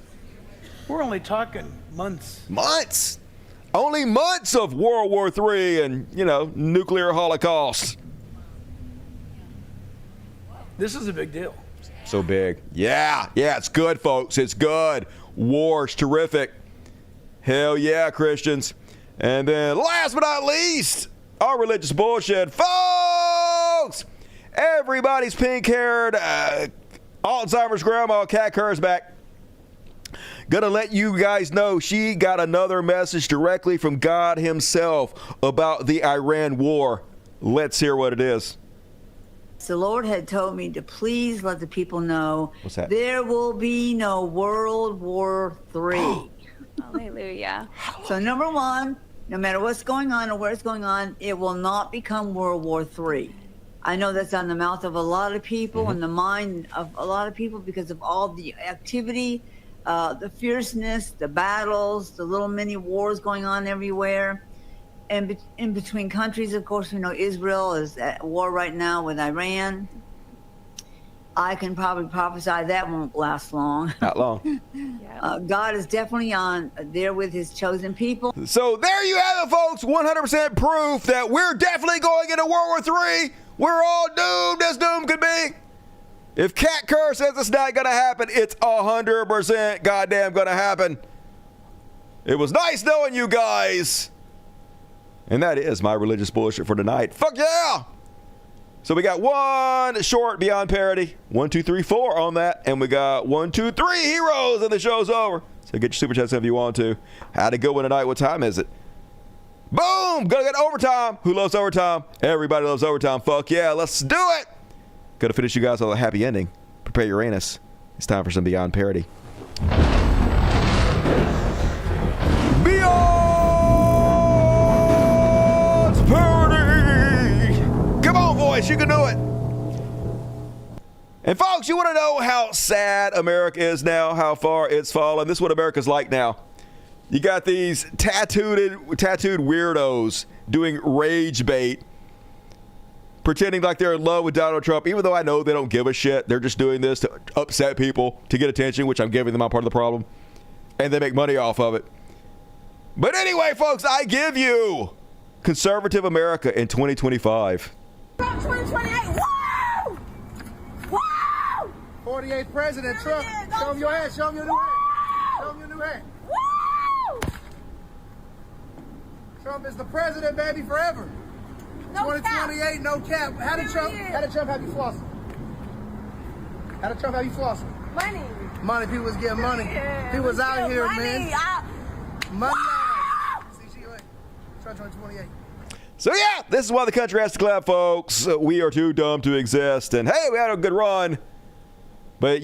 Speaker 16: We're only talking months.
Speaker 2: Months. Only months of World War III and, nuclear holocaust.
Speaker 16: This is a big deal.
Speaker 2: So big. Yeah, it's good, folks. It's good. War's terrific. Hell yeah, Christians. And then last but not least, our religious bullshit. Folks! Everybody's pink-haired Alzheimer's grandma, Kat Kerr's back. Gonna let you guys know she got another message directly from God himself about the Iran war. Let's hear what it is.
Speaker 17: The Lord had told me to please let the people know
Speaker 2: there
Speaker 17: will be no World War III.
Speaker 10: Hallelujah.
Speaker 17: So number one, no matter what's going on or where it's going on, it will not become World War III. I know that's on the mouth of a lot of people and the mind of a lot of people because of all the activity, the fierceness, the battles, the little mini wars going on everywhere. And in between countries, of course, we know Israel is at war right now with Iran. I can probably prophesy that won't last long.
Speaker 2: Not long.
Speaker 17: God is definitely there with his chosen people.
Speaker 2: So there you have it, folks. 100% proof that we're definitely going into World War III. We're all doomed as doom could be. If Kat Kerr says it's not going to happen, it's 100% goddamn going to happen. It was nice knowing you guys. And that is my religious bullshit for tonight. Fuck yeah! So we got one short beyond parody, 1, 2, 3, 4 on that, and we got 1, 2, 3 heroes, and the show's over. So get your super chats if you want to. How'd it go tonight? What time is it? Boom! Gonna get overtime. Who loves overtime? Everybody loves overtime. Fuck yeah! Let's do it. Gonna finish you guys with a happy ending. Prepare your anus. It's time for some beyond parody. Beyond parody. Come on, boys, you can do it. And folks, you want to know how sad America is now, how far it's fallen? This is what America's like now. You got these tattooed weirdos doing rage bait, pretending like they're in love with Donald Trump, even though I know they don't give a shit. They're just doing this to upset people, to get attention, which I'm giving them. I'm part of the problem. And they make money off of it. But anyway, folks, I give you conservative America in 2025.
Speaker 5: Trump 2028, woo! Woo!
Speaker 9: 48th President Trump. Show him your hand. Show him your new hand. Show him your new hand.
Speaker 5: Woo!
Speaker 9: Trump is the president, baby, forever.
Speaker 5: No
Speaker 9: 2028,
Speaker 5: cap.
Speaker 9: no cap. How did Trump have you flossing? How did Trump have you flossing?
Speaker 5: Money.
Speaker 9: Money. People was getting money.
Speaker 5: Yeah,
Speaker 9: he was out here,
Speaker 5: money.
Speaker 9: man. Money. See you later. Trump 2028.
Speaker 2: So yeah, this is why the country has to clap, folks. We are too dumb to exist. And hey, we had a good run. But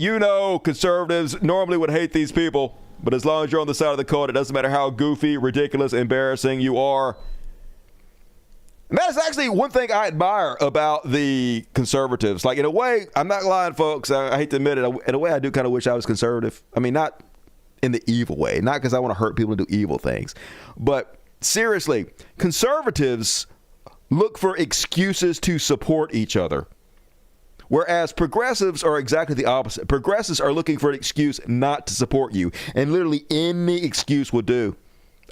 Speaker 2: conservatives normally would hate these people. But as long as you're on the side of the code, it doesn't matter how goofy, ridiculous, embarrassing you are. And that is actually one thing I admire about the conservatives. Like, in a way, I'm not lying, folks. I hate to admit it. In a way, I do kind of wish I was conservative. I mean, not in the evil way. Not because I want to hurt people and do evil things. But seriously, conservatives look for excuses to support each other. Whereas progressives are exactly the opposite. Progressives are looking for an excuse not to support you. And literally any excuse will do.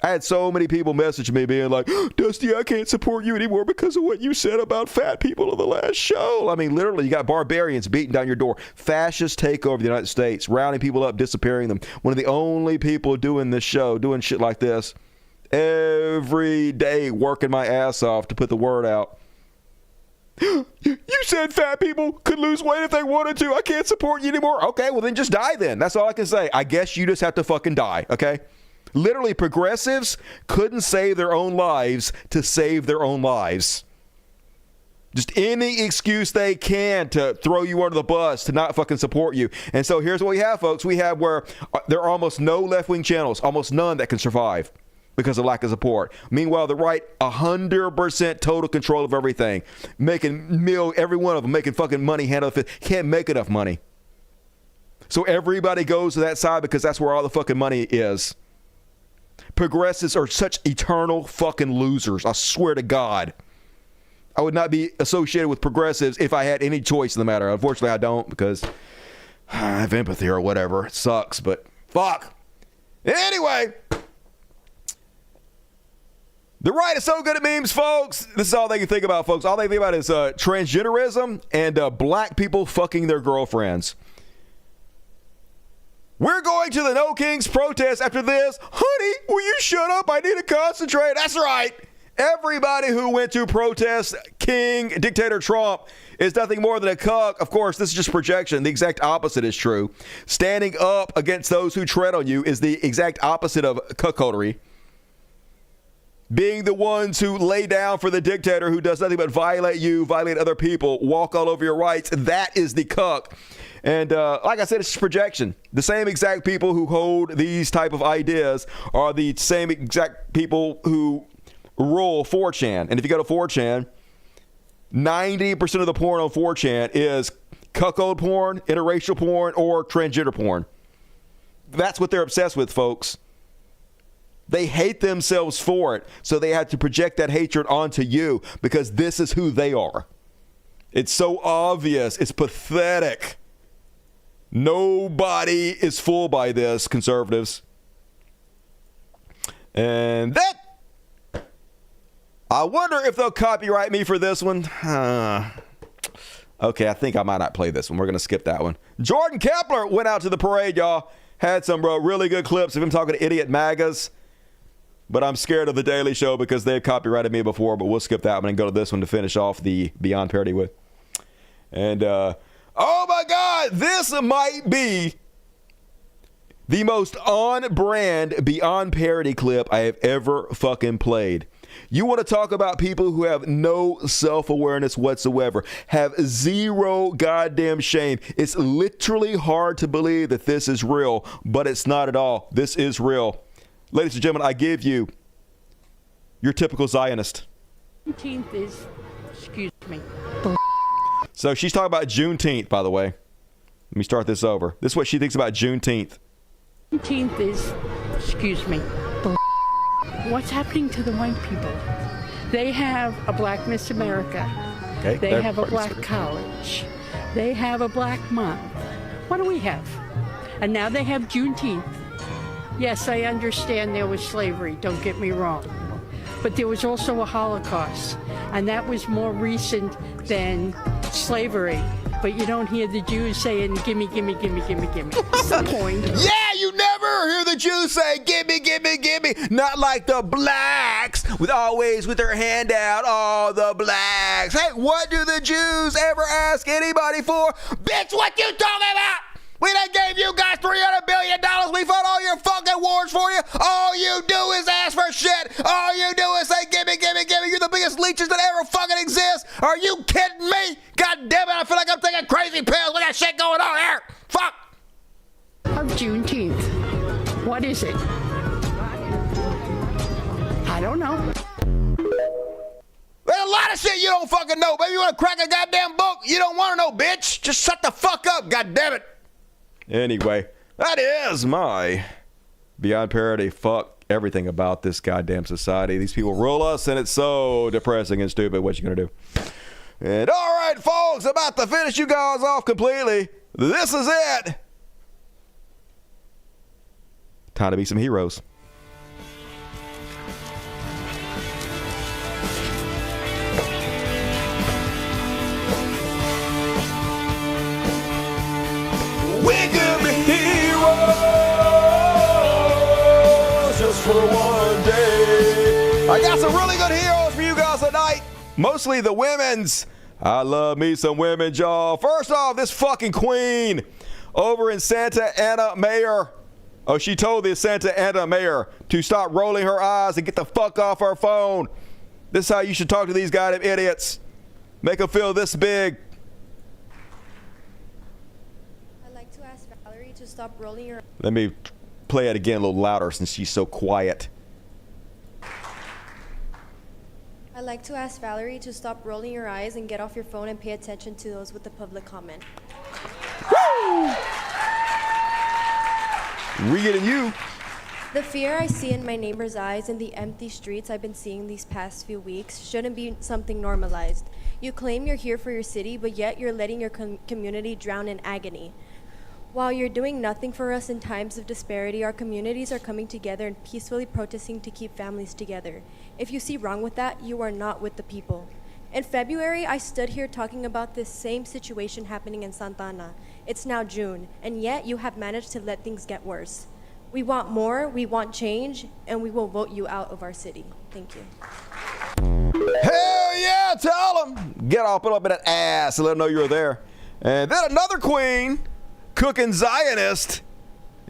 Speaker 2: I had so many people message me being like, Dusty, I can't support you anymore because of what you said about fat people in the last show. I mean, literally, you got barbarians beating down your door. Fascists take over the United States, rounding people up, disappearing them. One of the only people doing this show, doing shit like this, every day working my ass off to put the word out. You said fat people could lose weight if they wanted to. I can't support you anymore. Okay, well then just die then. That's all I can say. I guess you just have to fucking die, okay? Literally, progressives couldn't save their own lives to save their own lives. Just any excuse they can to throw you under the bus, to not fucking support you. And so here's what we have, folks. We have where there are almost no left-wing channels, almost none that can survive because of lack of support. Meanwhile, the right, 100% total control of everything. Every one of them making fucking money hand over fist. Can't make enough money. So everybody goes to that side because that's where all the fucking money is. Progressives are such eternal fucking losers. I swear to God. I would not be associated with progressives if I had any choice in the matter. Unfortunately, I don't because I have empathy or whatever. It sucks, but fuck. Anyway, the right is so good at memes, folks. This is all they can think about, folks. All they think about is transgenderism and black people fucking their girlfriends. We're going to the No Kings protest after this. Honey, will you shut up? I need to concentrate. That's right. Everybody who went to protest King Dictator Trump is nothing more than a cuck. Of course, this is just projection. The exact opposite is true. Standing up against those who tread on you is the exact opposite of cuckoldery. Being the ones who lay down for the dictator who does nothing but violate you, violate other people, walk all over your rights, that is the cuck. And like I said, it's just projection. The same exact people who hold these type of ideas are the same exact people who rule 4chan. And if you go to 4chan, 90% of the porn on 4chan is cuckold porn, interracial porn, or transgender porn. That's what they're obsessed with, folks. They hate themselves for it, so they have to project that hatred onto you because this is who they are. It's so obvious. It's pathetic. Nobody is fooled by this, conservatives. And that, I wonder if they'll copyright me for this one. Okay, I think I might not play this one. We're going to skip that one. Jordan Kepler went out to the parade, y'all. Had some really good clips of him talking to idiot MAGAs. But I'm scared of The Daily Show because they've copyrighted me before. But we'll skip that one and go to this one to finish off the Beyond Parody with. And, oh my God, this might be the most on-brand Beyond Parody clip I have ever fucking played. You want to talk about people who have no self-awareness whatsoever, have zero goddamn shame. It's literally hard to believe that this is real, but it's not at all. This is real. Ladies and gentlemen, I give you your typical Zionist.
Speaker 15: Juneteenth is, excuse me.
Speaker 2: So she's talking about Juneteenth, by the way. Let me start this over. This is what she thinks about Juneteenth.
Speaker 15: Juneteenth is, excuse me. What's happening to the white people? They have a Black Miss America.
Speaker 2: Okay,
Speaker 15: they have a Black college. They have a Black month. What do we have? And now they have Juneteenth. Yes, I understand there was slavery, don't get me wrong. But there was also a Holocaust, and that was more recent than slavery. But you don't hear the Jews saying, gimme, gimme, gimme, gimme, gimme. At some point.
Speaker 2: Yeah, you never hear the Jews say, gimme, gimme, gimme. Not like the blacks, always with their hand out, all the blacks. Hey, what do the Jews ever ask anybody for? Bitch, what you talking about? We done gave you guys $300 billion. We fought all your fucking wars for you. All you do is ask for shit. All you do is say, gimme, gimme, gimme. You're the biggest leeches that ever fucking exist. Are you kidding me? God damn it, I feel like I'm taking crazy pills. We got shit going on here. Fuck.
Speaker 15: Of Juneteenth. What is it? I don't know.
Speaker 2: There's a lot of shit you don't fucking know. Baby, you want to crack a goddamn book? You don't want to know, bitch. Just shut the fuck up, god damn it. Anyway, that is my Beyond Parody. Fuck everything about this goddamn society. These people rule us, and it's so depressing and stupid. What you gonna do? And all right, folks, about to finish you guys off completely. This is it. Time to be some heroes. We could be heroes just for one day. I got some really good heroes for you guys tonight. Mostly the women's I love me some women, y'all. First off, this fucking queen over in Santa Ana Mayor. Oh, she told the Santa Ana mayor to stop rolling her eyes and get the fuck off her phone. This is how you should talk to these goddamn idiots. Make them feel this big.
Speaker 18: I'd like to ask Valerie to stop rolling her.
Speaker 2: Let me play it again a little louder since she's so quiet.
Speaker 18: I'd like to ask Valerie to stop rolling your eyes and get off your phone and pay attention to those with the public comment.
Speaker 2: Woo! Reading you.
Speaker 18: The fear I see in my neighbor's eyes and the empty streets I've been seeing these past few weeks shouldn't be something normalized. You claim you're here for your city, but yet you're letting your community drown in agony. While you're doing nothing for us in times of disparity, our communities are coming together and peacefully protesting to keep families together. If you see wrong with that, you are not with the people. In February, I stood here talking about this same situation happening in Santa Ana. It's now June, and yet you have managed to let things get worse. We want more, we want change, and we will vote you out of our city. Thank you.
Speaker 2: Hell yeah, tell them. Get all put up in that ass and let them know you're there. And then another queen, cooking Zionist.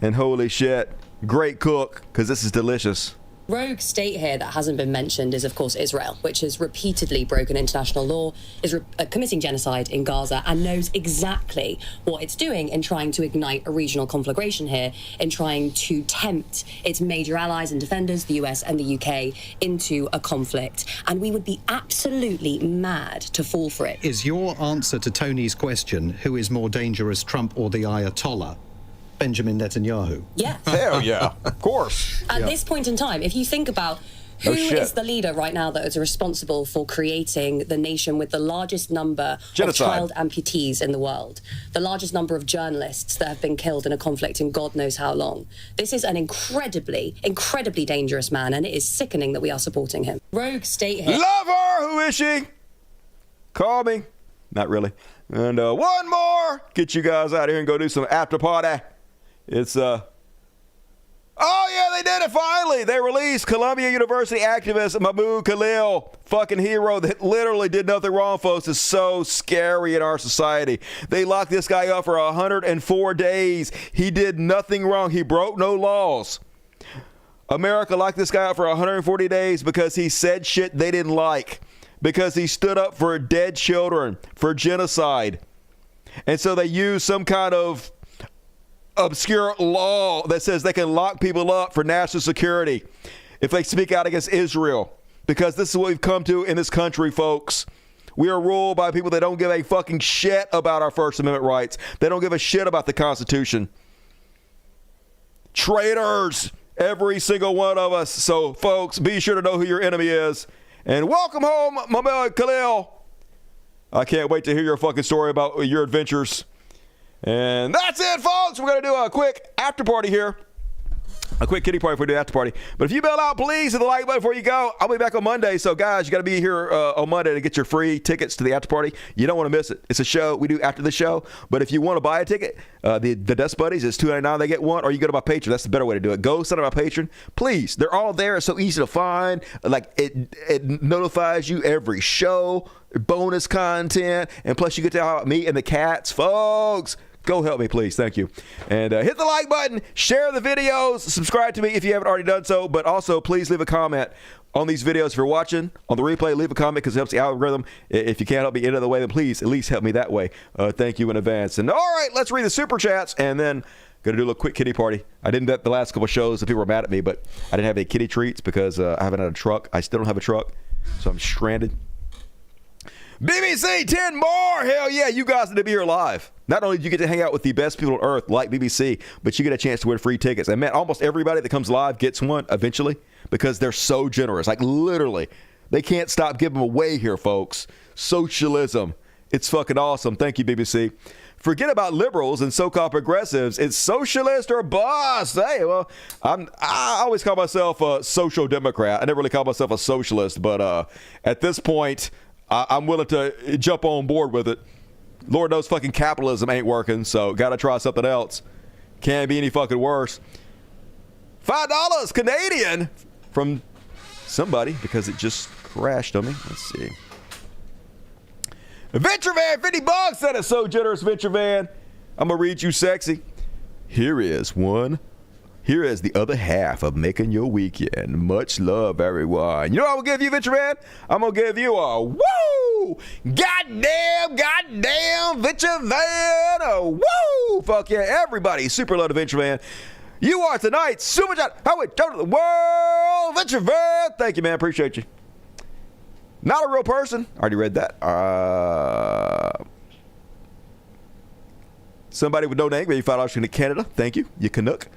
Speaker 2: And holy shit, great cook, because this is delicious.
Speaker 19: Rogue state here that hasn't been mentioned is, of course, Israel, which has repeatedly broken international law, is committing genocide in Gaza, and knows exactly what it's doing in trying to ignite a regional conflagration here, in trying to tempt its major allies and defenders, the US and the UK, into a conflict. And we would be absolutely mad to fall for it.
Speaker 20: Is your answer to Tony's question, who is more dangerous, Trump or the Ayatollah? Benjamin Netanyahu.
Speaker 19: Yeah.
Speaker 2: Hell yeah, of course.
Speaker 19: At this point in time, if you think about who is the leader right now that is responsible for creating the nation with the largest number of child amputees in the world, the largest number of journalists that have been killed in a conflict in God knows how long. This is an incredibly, incredibly dangerous man, and it is sickening that we are supporting him. Rogue state here.
Speaker 2: Love her. Who is she? Call me. Not really. And one more. Get you guys out here and go do some after party. It's oh yeah, they did it finally. They released Columbia University activist Mahmoud Khalil, fucking hero that literally did nothing wrong, folks. It's so scary in our society. They locked this guy up for 104 days. He did nothing wrong. He broke no laws. America locked this guy up for 140 days because he said shit they didn't like, because he stood up for dead children, for genocide. And so they used some kind of obscure law that says they can lock people up for national security if they speak out against Israel, because this is what we've come to in this country, folks. We are ruled by people that don't give a fucking shit about our First Amendment rights. They don't give a shit about the Constitution. Traitors, every single one of us. So, folks, be sure to know who your enemy is. And welcome home, Mahmoud Khalil. I can't wait to hear your fucking story about your adventures. And that's it, folks. We're going to do a quick after party here. A quick kitty party before we do the after party. But if you bail out, please hit the like button before you go. I'll be back on Monday. So, guys, you got to be here on Monday to get your free tickets to the after party. You don't want to miss it. It's a show we do after the show. But if you want to buy a ticket, the Dust Buddies is $2.99. They get one. Or you go to my Patreon. That's the better way to do it. Go sign up my Patreon. Please. They're all there. It's so easy to find. Like, it notifies you every show, bonus content. And plus, you get to help out me and the cats, folks. Go help me, please. Thank you. And hit the like button, share the videos, subscribe to me if you haven't already done so. But also, please leave a comment on these videos. If you're watching on the replay, leave a comment because it helps the algorithm. If you can't help me any other way, then please at least help me that way. Thank you in advance. And all right, let's read the super chats and then going to do a little quick kitty party. I didn't bet the last couple shows that people were mad at me, but I didn't have any kitty treats because I haven't had a truck. I still don't have a truck, so I'm stranded. BBC 10 more. Hell yeah, you guys need to be here live. Not only do you get to hang out with the best people on earth like BBC, but you get a chance to win free tickets. And man, almost everybody that comes live gets one eventually because they're so generous. Like literally, they can't stop giving them away here, folks. Socialism. It's fucking awesome. Thank you, BBC. Forget about liberals and so-called progressives. It's socialist or bust. Hey, well, I always call myself a social democrat. I never really call myself a socialist, but at this point, I'm willing to jump on board with it. Lord knows fucking capitalism ain't working, so gotta try something else. Can't be any fucking worse. $5 Canadian from somebody because it just crashed on me. Let's see. Venture Van, $50. That is so generous, Venture Van. I'm going to read you sexy. Here is the other half of making your weekend. Much love, everyone. You know what I'm going to give you, Venture Van? I'm going to give you a woo! Goddamn, Venture Van! A woo! Fuck yeah, everybody. Super love to Venture Van. You are tonight's Super Chat. How we go to the world, Venture Van. Thank you, man. Appreciate you. Not a real person. Already read that. Somebody with no name. Maybe $5 from Canada. Thank you. You Canuck.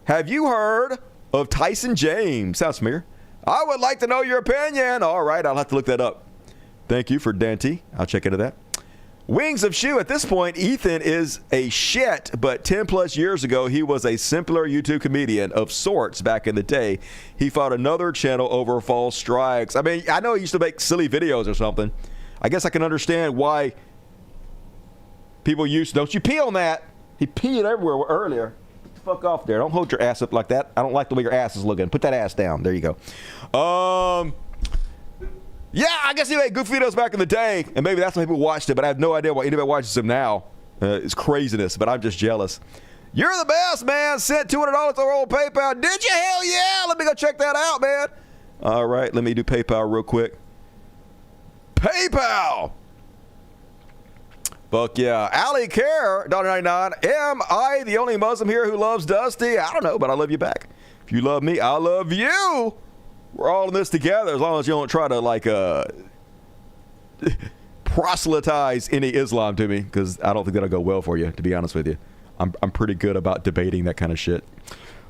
Speaker 2: Have you heard of Tyson James? Sounds familiar. I would like to know your opinion. All right, I'll have to look that up. Thank you for Dante. I'll check into that. Wings of Shoe. At this point, Ethan is a shit, but 10 plus years ago, he was a simpler YouTube comedian of sorts back in the day. He fought another channel over false strikes. I mean, I know he used to make silly videos or something. I guess I can understand why people used to. Don't you pee on that. He peed everywhere earlier. Get the fuck off there. Don't hold your ass up like that. I don't like the way your ass is looking. Put that ass down. There you go. Yeah, I guess he made goofy videos back in the day, and maybe that's why people watched it, but I have no idea why anybody watches him now. It's craziness, but I'm just jealous. You're the best, man. Sent $200 to our old PayPal. Did you? Hell yeah. Let me go check that out, man. All right, let me do PayPal real quick. PayPal. Fuck yeah. Ali Care, $1.99. Am I the only Muslim here who loves Dusty? I don't know, but I love you back. If you love me, I love you. We're all in this together, as long as you don't try to, like, proselytize any Islam to me, because I don't think that'll go well for you, to be honest with you. I'm pretty good about debating that kind of shit.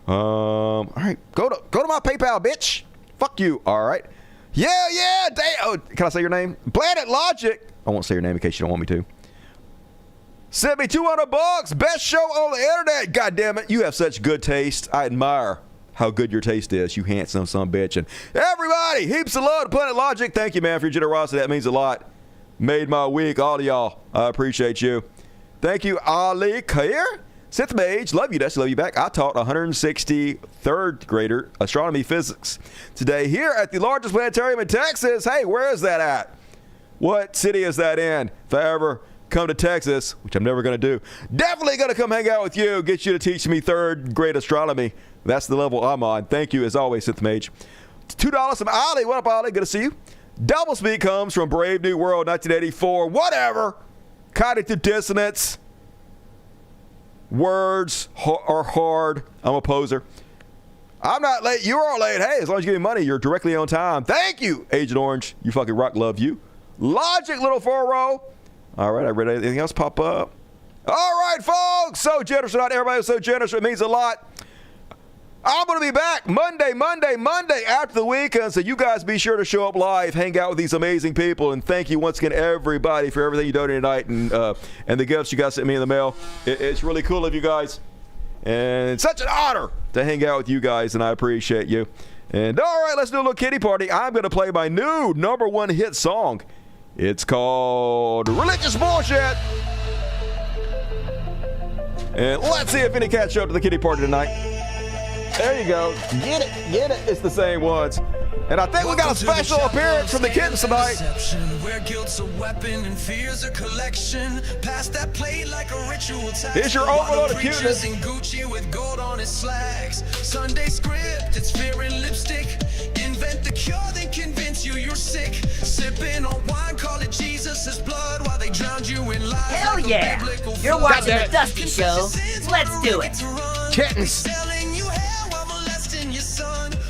Speaker 2: All right, go to my PayPal, bitch. Fuck you. All right. Yeah. Oh, can I say your name? Planet Logic. I won't say your name in case you don't want me to. Sent me $200. Best show on the internet. God damn it. You have such good taste. I admire how good your taste is, you handsome son of a bitch. And everybody, heaps of love to Planet Logic. Thank you, man, for your generosity. That means a lot. Made my week, all of y'all. I appreciate you. Thank you, Ali Kair. Sixth Mage, love you, Dusty, love you back. I taught 160 third grader astronomy physics today here at the largest planetarium in Texas. Hey, where is that at? What city is that in? If I ever come to Texas, which I'm never going to do, definitely going to come hang out with you, get you to teach me third grade astronomy. That's the level I'm on. Thank you, as always, Sith Mage. $2 from Ali. What up, Ali? Good to see you. Double Speak comes from Brave New World, 1984. Whatever. Cognitive dissonance. Words are hard. I'm a poser. I'm not late. You are late. Hey, as long as you give me money, you're directly on time. Thank you, Agent Orange. You fucking rock. Love you. Logic, little 4-row. All right, I read anything else pop up. All right, folks. So generous. Not everybody was so generous. It means a lot. I'm going to be back Monday after the weekend, so you guys be sure to show up live, hang out with these amazing people, and thank you once again, everybody, for everything you donated tonight and the gifts you guys sent me in the mail. It's really cool of you guys, and it's such an honor to hang out with you guys, and I appreciate you. And all right, let's do a little kitty party. I'm going to play my new #1 hit song. It's called Religious Bullshit. And let's see if any cats show up to the kitty party tonight. There you go. Get it. It's the same ones. And I think we got a special appearance from the kittens tonight. Where guilt's a weapon and fear's a collection. Pass that plate like a ritual tax. Here's your overload of cuteness. Gucci with gold on his slacks. Sunday script, it's fear and lipstick. Invent the cure, then convince you you're sick. Sipping on wine, call it Jesus' blood while they drowned you in lies.
Speaker 1: Hell yeah! You're watching the Dusty Show. Let's do it.
Speaker 2: Kittens.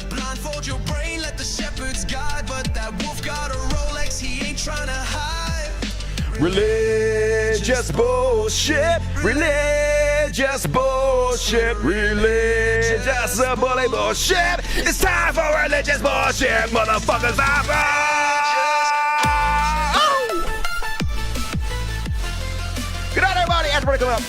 Speaker 1: Blindfold your brain, let the shepherds guide. But that wolf got a Rolex, he ain't trying to hide.
Speaker 2: Religious bullshit. Religious bullshit. Religious bullshit. It's time for religious bullshit, motherfuckers. Good night, everybody. Afterparty coming up.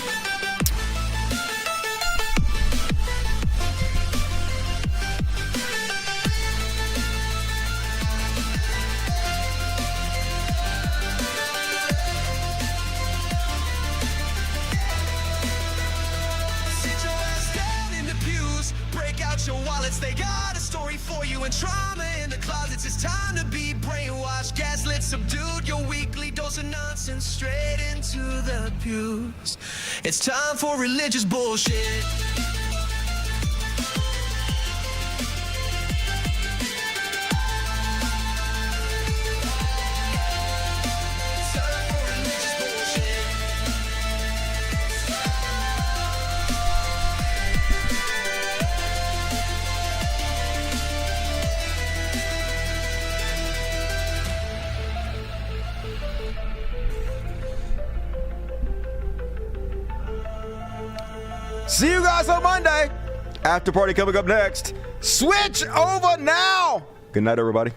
Speaker 1: Your wallets, they got a story for you, and trauma in the closets. It's time to be brainwashed, gaslit get subdued. Your weekly dose of nonsense straight into the pews. It's time for religious bullshit.
Speaker 2: See you guys on Monday. After party coming up next. Switch over now. Good night, everybody.